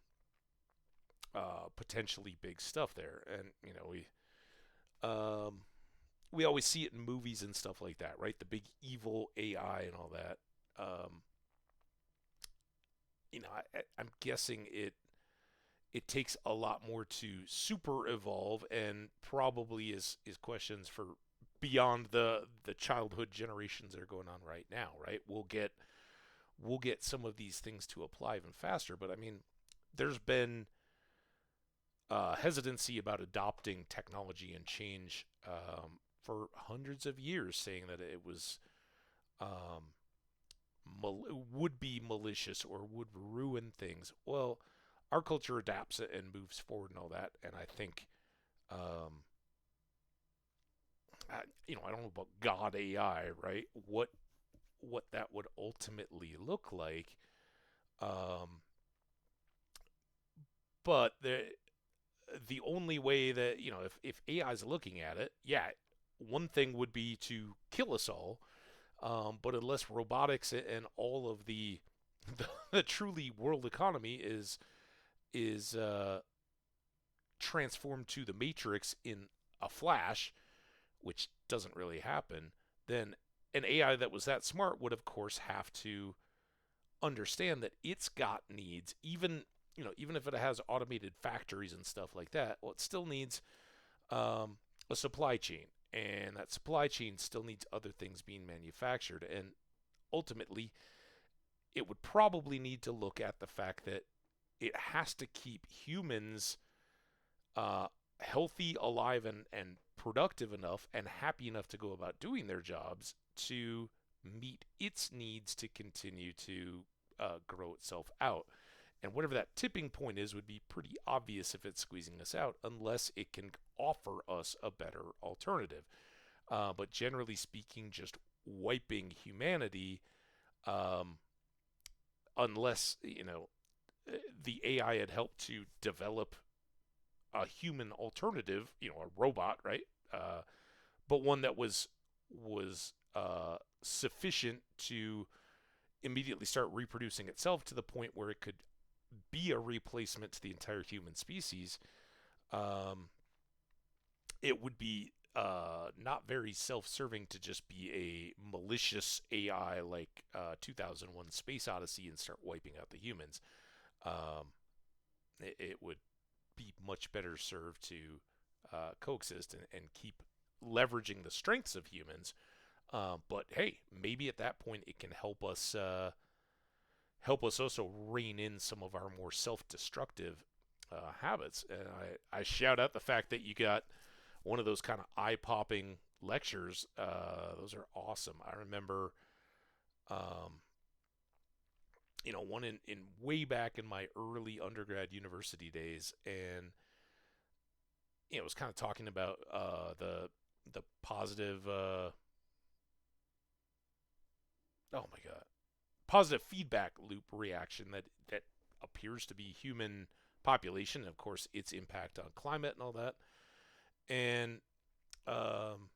potentially big stuff there. And um, we always see it in movies and stuff like that, right? The big evil AI and all that. Um, I'm guessing it takes a lot more to super evolve, and probably is questions for beyond the childhood generations that are going on right now, right? We'll get some of these things to apply even faster, but I mean, there's been hesitancy about adopting technology and change for hundreds of years, saying that it was um, would be malicious or would ruin things. Well, our culture adapts it and moves forward and all that. And I think, um, I don't know about God AI, right? What that would ultimately look like. Um, but the only way that if AI is looking at it, yeah, one thing would be to kill us all. But unless robotics and all of the truly world economy is transformed to the Matrix in a flash, which doesn't really happen, then an AI that was that smart would of course have to understand that it's got needs, even if it has automated factories and stuff like that. Well, it still needs a supply chain, and that supply chain still needs other things being manufactured, and ultimately it would probably need to look at the fact that it has to keep humans uh, healthy, alive, and productive enough and happy enough to go about doing their jobs to meet its needs to continue to grow itself out. And whatever that tipping point is would be pretty obvious if it's squeezing us out, unless it can offer us a better alternative. But generally speaking, just wiping humanity, um, unless the AI had helped to develop a human alternative, a robot, right? But one that was sufficient to immediately start reproducing itself to the point where it could be a replacement to the entire human species. Um, it would be not very self-serving to just be a malicious AI like 2001: Space Odyssey and start wiping out the humans. Um, it would be much better served to coexist and keep leveraging the strengths of humans. But hey, maybe at that point it can help us also rein in some of our more self-destructive habits. And I shout out the fact that you got one of those kind of eye-popping lectures. Those are awesome. I remember, um, one in way back in my early undergrad university days, and it was kind of talking about the positive. Oh my God, positive feedback loop reaction that appears to be human population, and of course its impact on climate and all that. And um,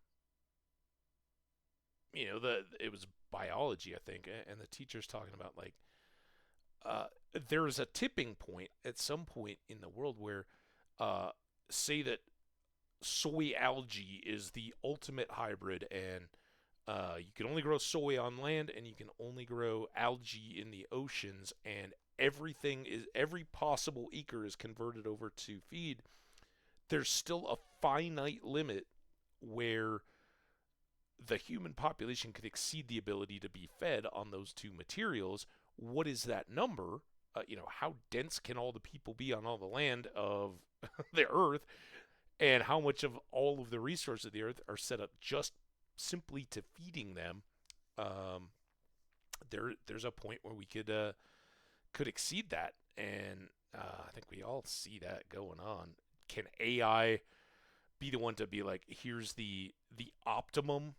it was biology, I think, and the teacher's talking about like uh, there's a tipping point at some point in the world where uh, say that soy algae is the ultimate hybrid, and you can only grow soy on land, and you can only grow algae in the oceans, and every possible acre is converted over to feed. There's still a finite limit where the human population could exceed the ability to be fed on those two materials. What is that number? How dense can all the people be on all the land of the earth, and how much of all of the resources of the earth are set up just simply to feeding them? Um, there's a point where we could exceed that, and I think we all see that going on. Can AI be the one to be like, here's the optimum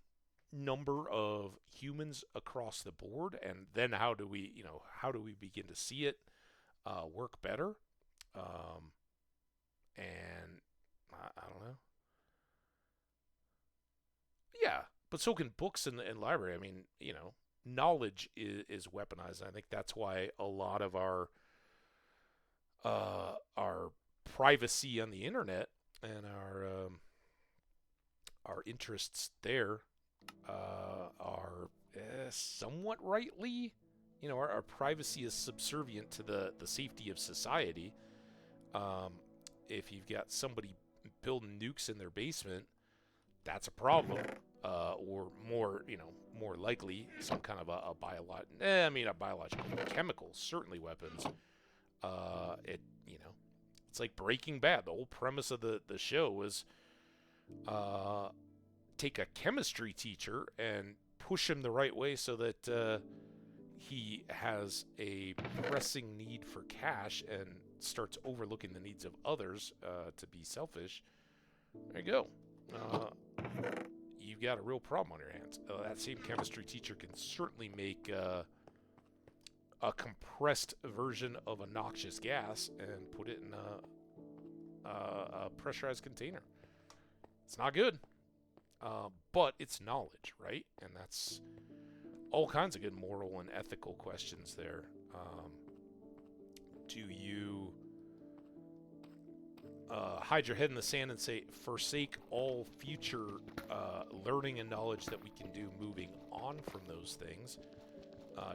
number of humans across the board, and then how do we begin to see it work better? Um, and I don't know. Yeah, but so can books and library. I mean, knowledge is weaponized. And I think that's why a lot of our privacy on the internet and our interests there are somewhat rightly, our privacy is subservient to the safety of society. Um, if you've got somebody building nukes in their basement, that's a problem. Or more likely, some kind of a biological, chemical, certainly weapons. It's like Breaking Bad. The whole premise of the show was uh, take a chemistry teacher and push him the right way so that he has a pressing need for cash and starts overlooking the needs of others to be selfish. There you go. You've got a real problem on your hands. That same chemistry teacher can certainly make a compressed version of a noxious gas and put it in a pressurized container. It's not good, but it's knowledge, right? And that's all kinds of good moral and ethical questions there. Do you hide your head in the sand and say, forsake all future learning and knowledge that we can do moving on from those things?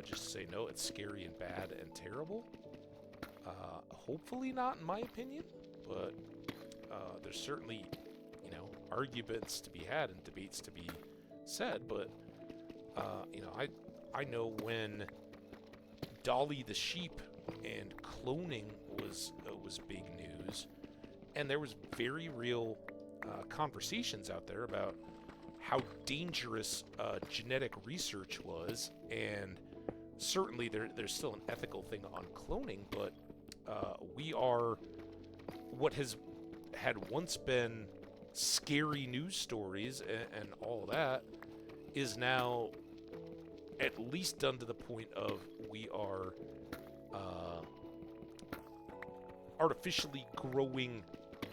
Just say, no, it's scary and bad and terrible? Hopefully not, in my opinion, but there's certainly, arguments to be had and debates to be said. But, I know when Dolly the sheep and cloning was big news, and there was very real conversations out there about how dangerous genetic research was, and certainly there's still an ethical thing on cloning, but we are what had once been scary news stories and all that is now at least done to the point of we are artificially growing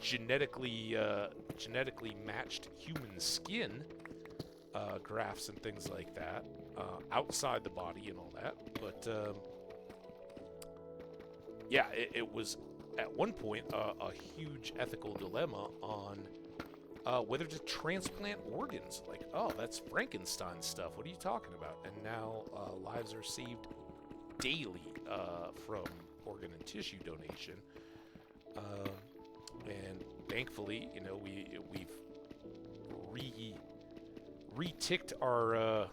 genetically matched human skin grafts and things like that outside the body and all that. But yeah, it was at one point a huge ethical dilemma on whether to transplant organs. Like, oh, that's Frankenstein stuff. What are you talking about? And now lives are saved daily from organ and tissue donation. And thankfully, we've re-ticked our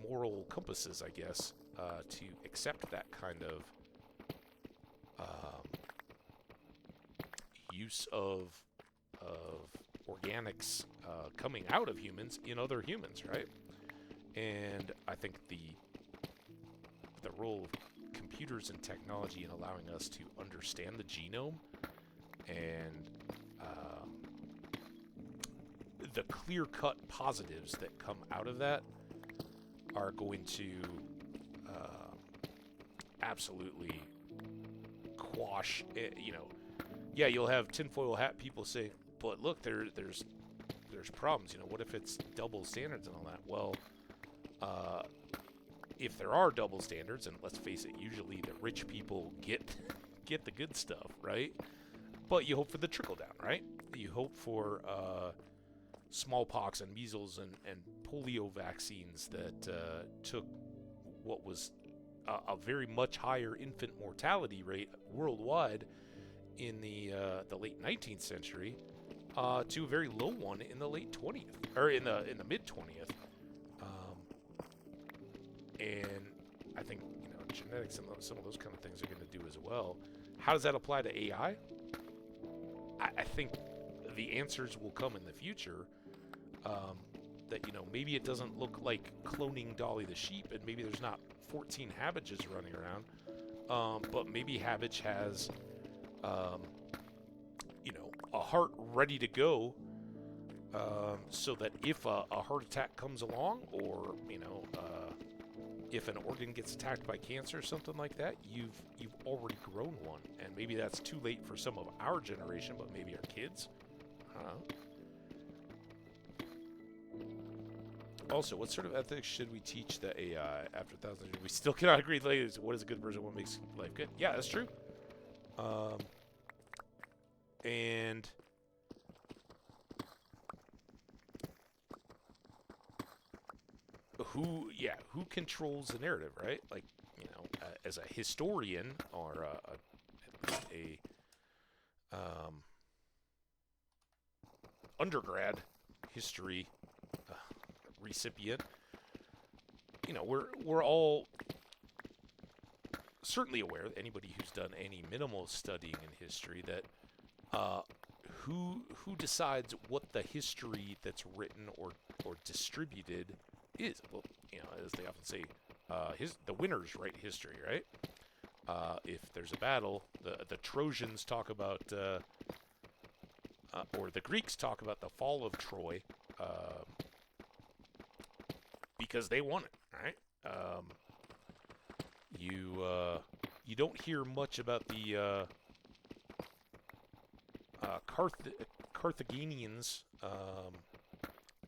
moral compasses, I guess, to accept that kind of use of organics coming out of humans in other humans, right? And I think the role of computers and technology in allowing us to understand the genome and the clear-cut positives that come out of that are going to absolutely quash it, Yeah, you'll have tinfoil hat people say, but look, there's problems. What if it's double standards and all that? Well, if there are double standards, and let's face it, usually the rich people get the good stuff, right? But you hope for the trickle down, right? You hope for smallpox and measles and polio vaccines that took what was a very much higher infant mortality rate worldwide in the late 19th century to a very low one in the late 20th, or in the mid 20th. And I think genetics and some of those kind of things are going to do as well. How does that apply to AI? I think the answers will come in the future. That maybe it doesn't look like cloning Dolly the sheep, and maybe there's not 14 Hambages running around, but maybe Hambbage has a heart ready to go, so that if a heart attack comes along, or if an organ gets attacked by cancer or something like that, you've already grown one. And maybe that's too late for some of our generation, but maybe our kids. I don't know. Also, what sort of ethics should we teach the AI after thousands of years? We still cannot agree later. What is a good person? What makes life good? Yeah, that's true. And who controls the narrative, right? Like, as a historian, or at least a undergrad history recipient, we're all certainly aware, anybody who's done any minimal studying in history, that who decides what the history that's written or distributed is. Well, as they often say, the winners write history, right? If there's a battle, the Trojans talk about, or the Greeks talk about the fall of Troy, because they won it, right? You don't hear much about the Carthaginians'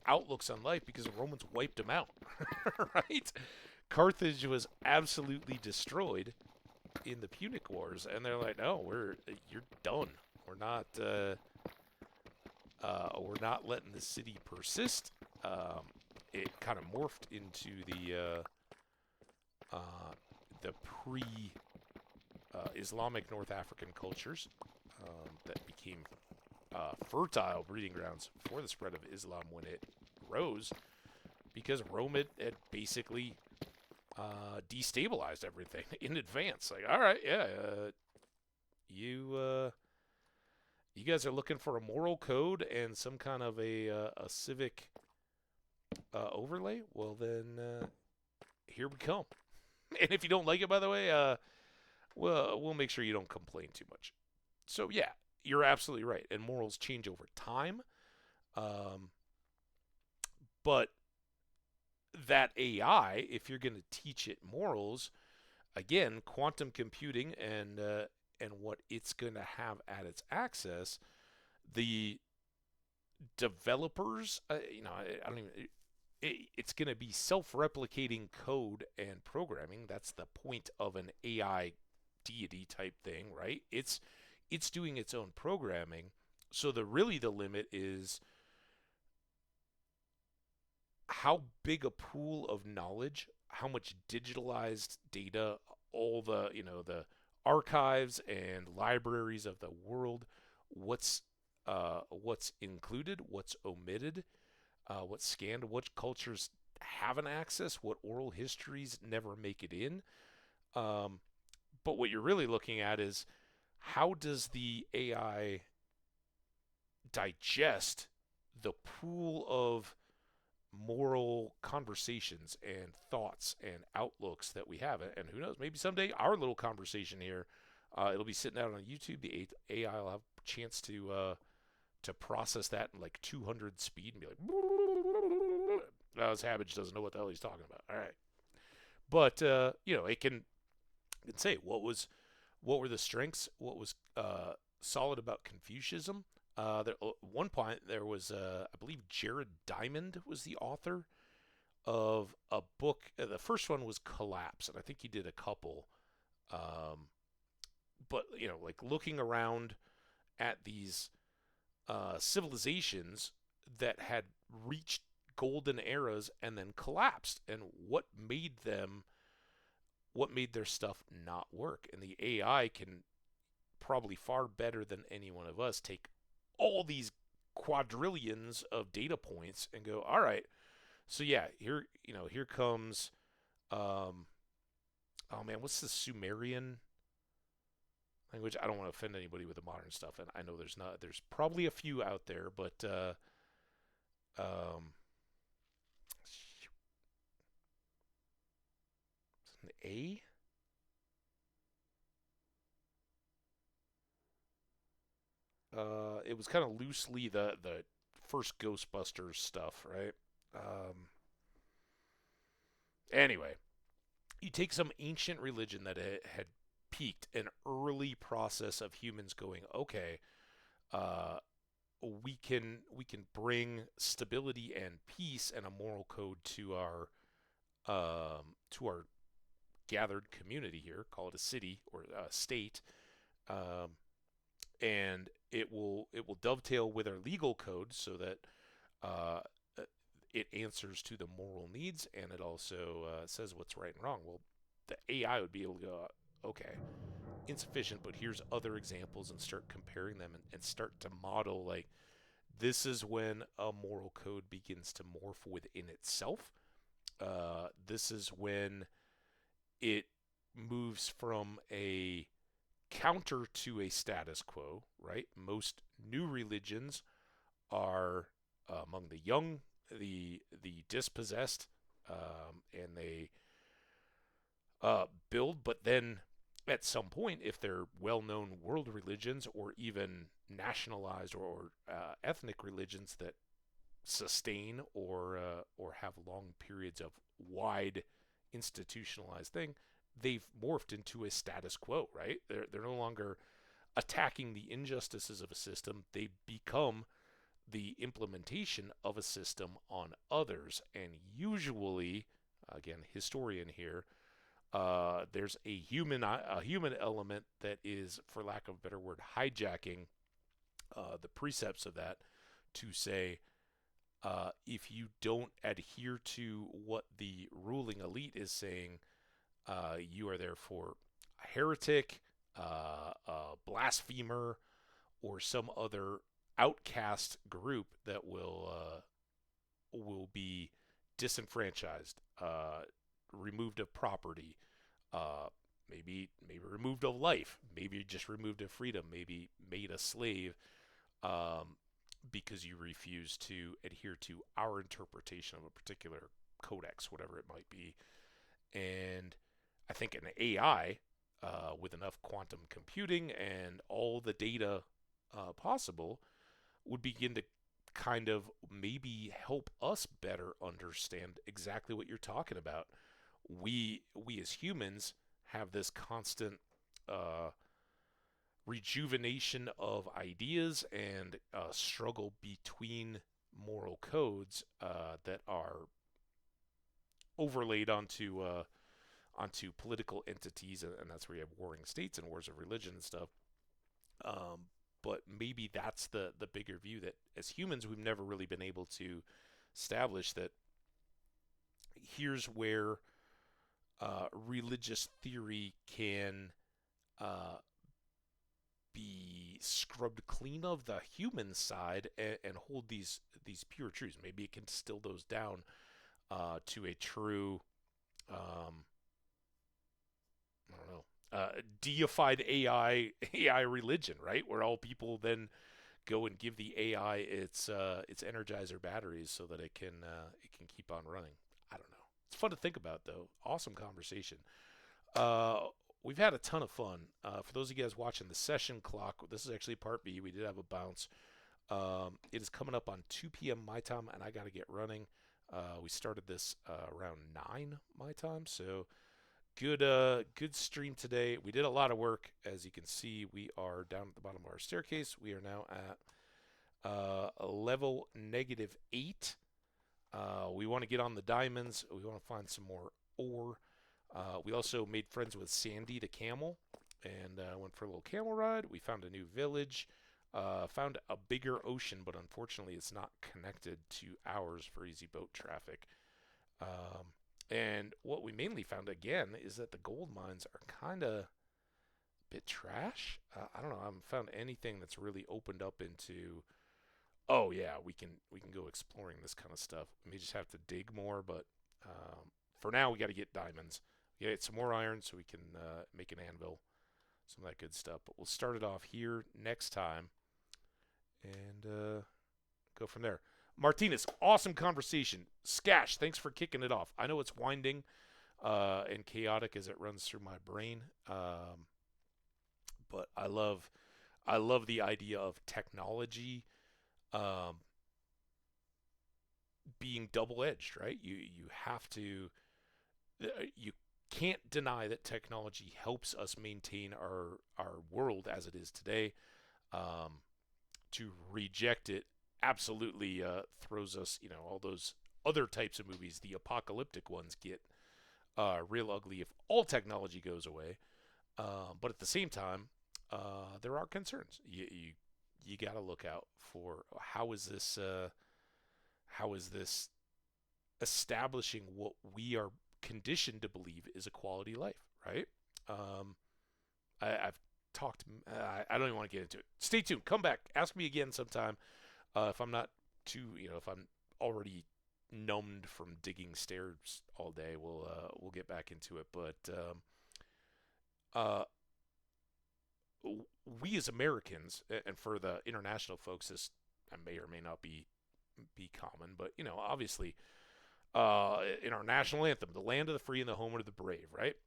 outlooks on life, because the Romans wiped them out, right? Carthage was absolutely destroyed in the Punic Wars, and they're like, no, you're done. We're not letting the city persist. It kind of morphed into the pre-Islamic North African cultures that became fertile breeding grounds for the spread of Islam when it rose, because Rome had basically destabilized everything in advance. Like, all right, yeah, you guys are looking for a moral code and some kind of a civic overlay? Well, then here we come. And if you don't like it, by the way, we'll make sure you don't complain too much. So yeah, you're absolutely right. And morals change over time. But that AI, if you're going to teach it morals, again, quantum computing and what it's going to have at its access, the developers, I don't even. It's going to be self-replicating code and programming. That's the point of an AI deity type thing, right? It's doing its own programming. So the limit is how big a pool of knowledge, how much digitalized data, all the the archives and libraries of the world, what's included, what's omitted, what's scanned, what cultures have an access, what oral histories never make it in. But what you're really looking at is, how does the AI digest the pool of moral conversations and thoughts and outlooks that we have. And who knows, maybe someday our little conversation here, it'll be sitting out on YouTube. The AI will have a chance to process that in like 200 speed and be like, this Hambbage doesn't know what the hell he's talking about. All right, but it can say what were the strengths, what was solid about Confucianism. At one point, there was, I believe, Jared Diamond was the author of a book. The first one was Collapse, and I think he did a couple. Um, but like looking around at these civilizations that had reached golden eras and then collapsed, and what made their stuff not work. And the AI can probably far better than any one of us take all these quadrillions of data points and go, all right, so yeah, here comes, um, oh man, what's the Sumerian language? I don't want to offend anybody with the modern stuff, and I know there's probably a few out there, but um, it's an A. It was kind of loosely the first Ghostbusters stuff, right? Um, anyway, you take some ancient religion that had peaked an early process of humans going, okay, uh, we can bring stability and peace and a moral code to our gathered community here, call it a city or a state, um, and it will dovetail with our legal code so that uh, it answers to the moral needs, and it also says what's right and wrong. Well, the AI would be able to go, okay, insufficient, but here's other examples, and start comparing them, and start to model like this is when a moral code begins to morph within itself. This is when it moves from a counter to a status quo, right? Most new religions are among the young, the dispossessed, and they build. But then, at some point, if they're well-known world religions or even nationalized or ethnic religions that sustain or have long periods of wide institutionalized thing, they've morphed into a status quo, right? They're no longer attacking the injustices of a system. They become the implementation of a system on others. And usually, again, historian here, there's a human element that is, for lack of a better word, hijacking the precepts of that to say, if you don't adhere to what the ruling elite is saying, you are therefore a heretic, a blasphemer, or some other outcast group that will be disenfranchised, removed of property, maybe removed of life, maybe just removed of freedom, maybe made a slave, um, because you refuse to adhere to our interpretation of a particular codex, whatever it might be. And I think an AI, with enough quantum computing and all the data possible, would begin to kind of maybe help us better understand exactly what you're talking about. We as humans have this constant uh, rejuvenation of ideas and struggle between moral codes that are overlaid onto political entities, and that's where you have warring states and wars of religion and stuff. Um, but maybe that's the bigger view, that as humans we've never really been able to establish that here's where religious theory can uh, be scrubbed clean of the human side, and hold these pure truths. Maybe it can distill those down to a true, I don't know, deified AI religion, right? Where all people then go and give the AI its Energizer batteries so that it can keep on running. I don't know. It's fun to think about though. Awesome conversation. Uh, we've had a ton of fun. For those of you guys watching the session clock, this is actually part B. We did have a bounce. It is coming up on 2 p.m. my time, and I got to get running. We started this around 9 my time, so good stream today. We did a lot of work. As you can see, we are down at the bottom of our staircase. We are now at level -8. We want to get on the diamonds. We want to find some more ore. We also made friends with Sandy the camel and went for a little camel ride. We found a new village. Found a bigger ocean, but unfortunately it's not connected to ours for easy boat traffic. And what we mainly found again is that the gold mines are kind of a bit trash. I don't know. I haven't found anything that's really opened up into. Oh yeah, we can go exploring this kind of stuff. We may just have to dig more, but for now we got to get diamonds. We got to get some more iron so we can make an anvil, some of that good stuff. But we'll start it off here next time and go from there. Martinez, awesome conversation. Skash, thanks for kicking it off. I know it's winding and chaotic as it runs through my brain, but I love the idea of technology being double-edged, right? You have to you can't deny that technology helps us maintain our world as it is today. To reject it absolutely throws us, all those other types of movies, the apocalyptic ones, get real ugly if all technology goes away. But at the same time, there are concerns. You got to look out for how is this establishing what we are conditioned to believe is a quality life, right? I've talked. I don't even want to get into it. Stay tuned. Come back. Ask me again sometime. If I'm not too, if I'm already numbed from digging stairs all day, we'll get back into it. But we as Americans, and for the international folks, this may or may not be common, but obviously, in our national anthem, the land of the free and the home of the brave, right?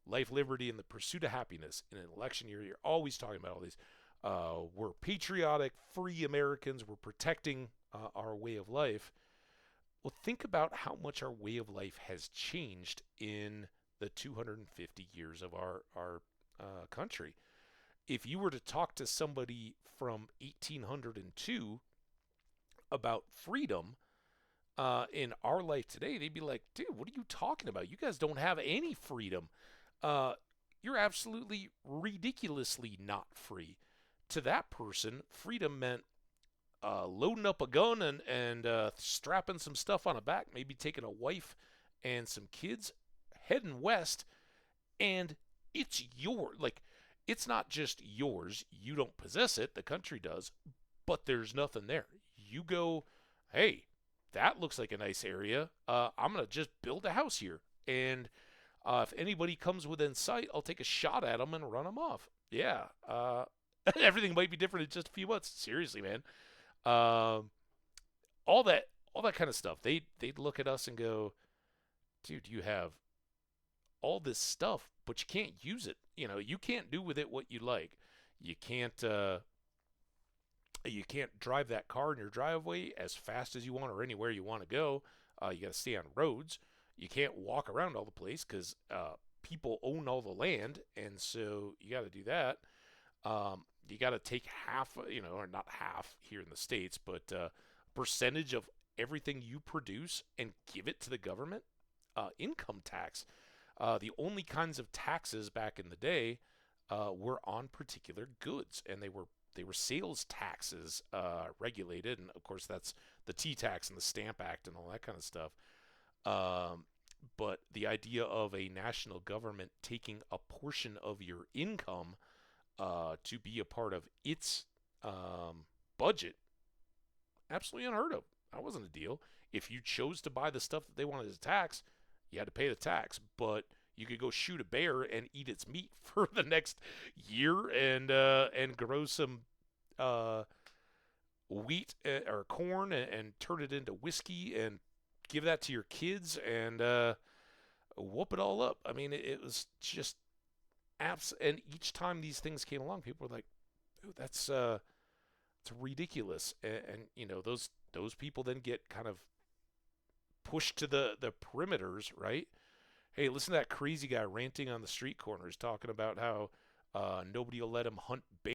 Life, liberty, and the pursuit of happiness. In an election year, you're always talking about all these. We're patriotic, free Americans. We're protecting our way of life. Well, think about how much our way of life has changed in the 250 years of our country. If you were to talk to somebody from 1802 about freedom in our life today, they'd be like, dude, what are you talking about? You guys don't have any freedom. You're absolutely ridiculously not free. To that person, freedom meant loading up a gun and strapping some stuff on a back, maybe taking a wife and some kids, heading west, and it's it's not just yours. You don't possess it. The country does, but there's nothing there. You go, hey, that looks like a nice area. I'm going to just build a house here. And if anybody comes within sight, I'll take a shot at them and run them off. Yeah. Everything might be different in just a few months. Seriously, man. All that kind of stuff. They'd look at us and go, dude, you have all this stuff, but you can't use it. You can't do with it what you like. You can't drive that car in your driveway as fast as you want or anywhere you want to go. You got to stay on roads. You can't walk around all the place because people own all the land, and so you got to do that. You got to take half, or not half here in the States, but percentage of everything you produce and give it to the government. Income tax. The only kinds of taxes back in the day were on particular goods, and they were sales taxes regulated, and of course that's the T tax and the Stamp Act and all that kind of stuff. But the idea of a national government taking a portion of your income to be a part of its budget, absolutely unheard of. That wasn't a deal. If you chose to buy the stuff that they wanted to tax, you had to pay the tax, but you could go shoot a bear and eat its meat for the next year and grow some wheat or corn and turn it into whiskey and give that to your kids and whoop it all up. I mean, it was just apps. And each time these things came along, people were like, "Ooh, that's it's ridiculous." And you know, those people then get kind of pushed to the perimeters, right? Hey, listen to that crazy guy ranting on the street corners talking about how nobody will let him hunt bear.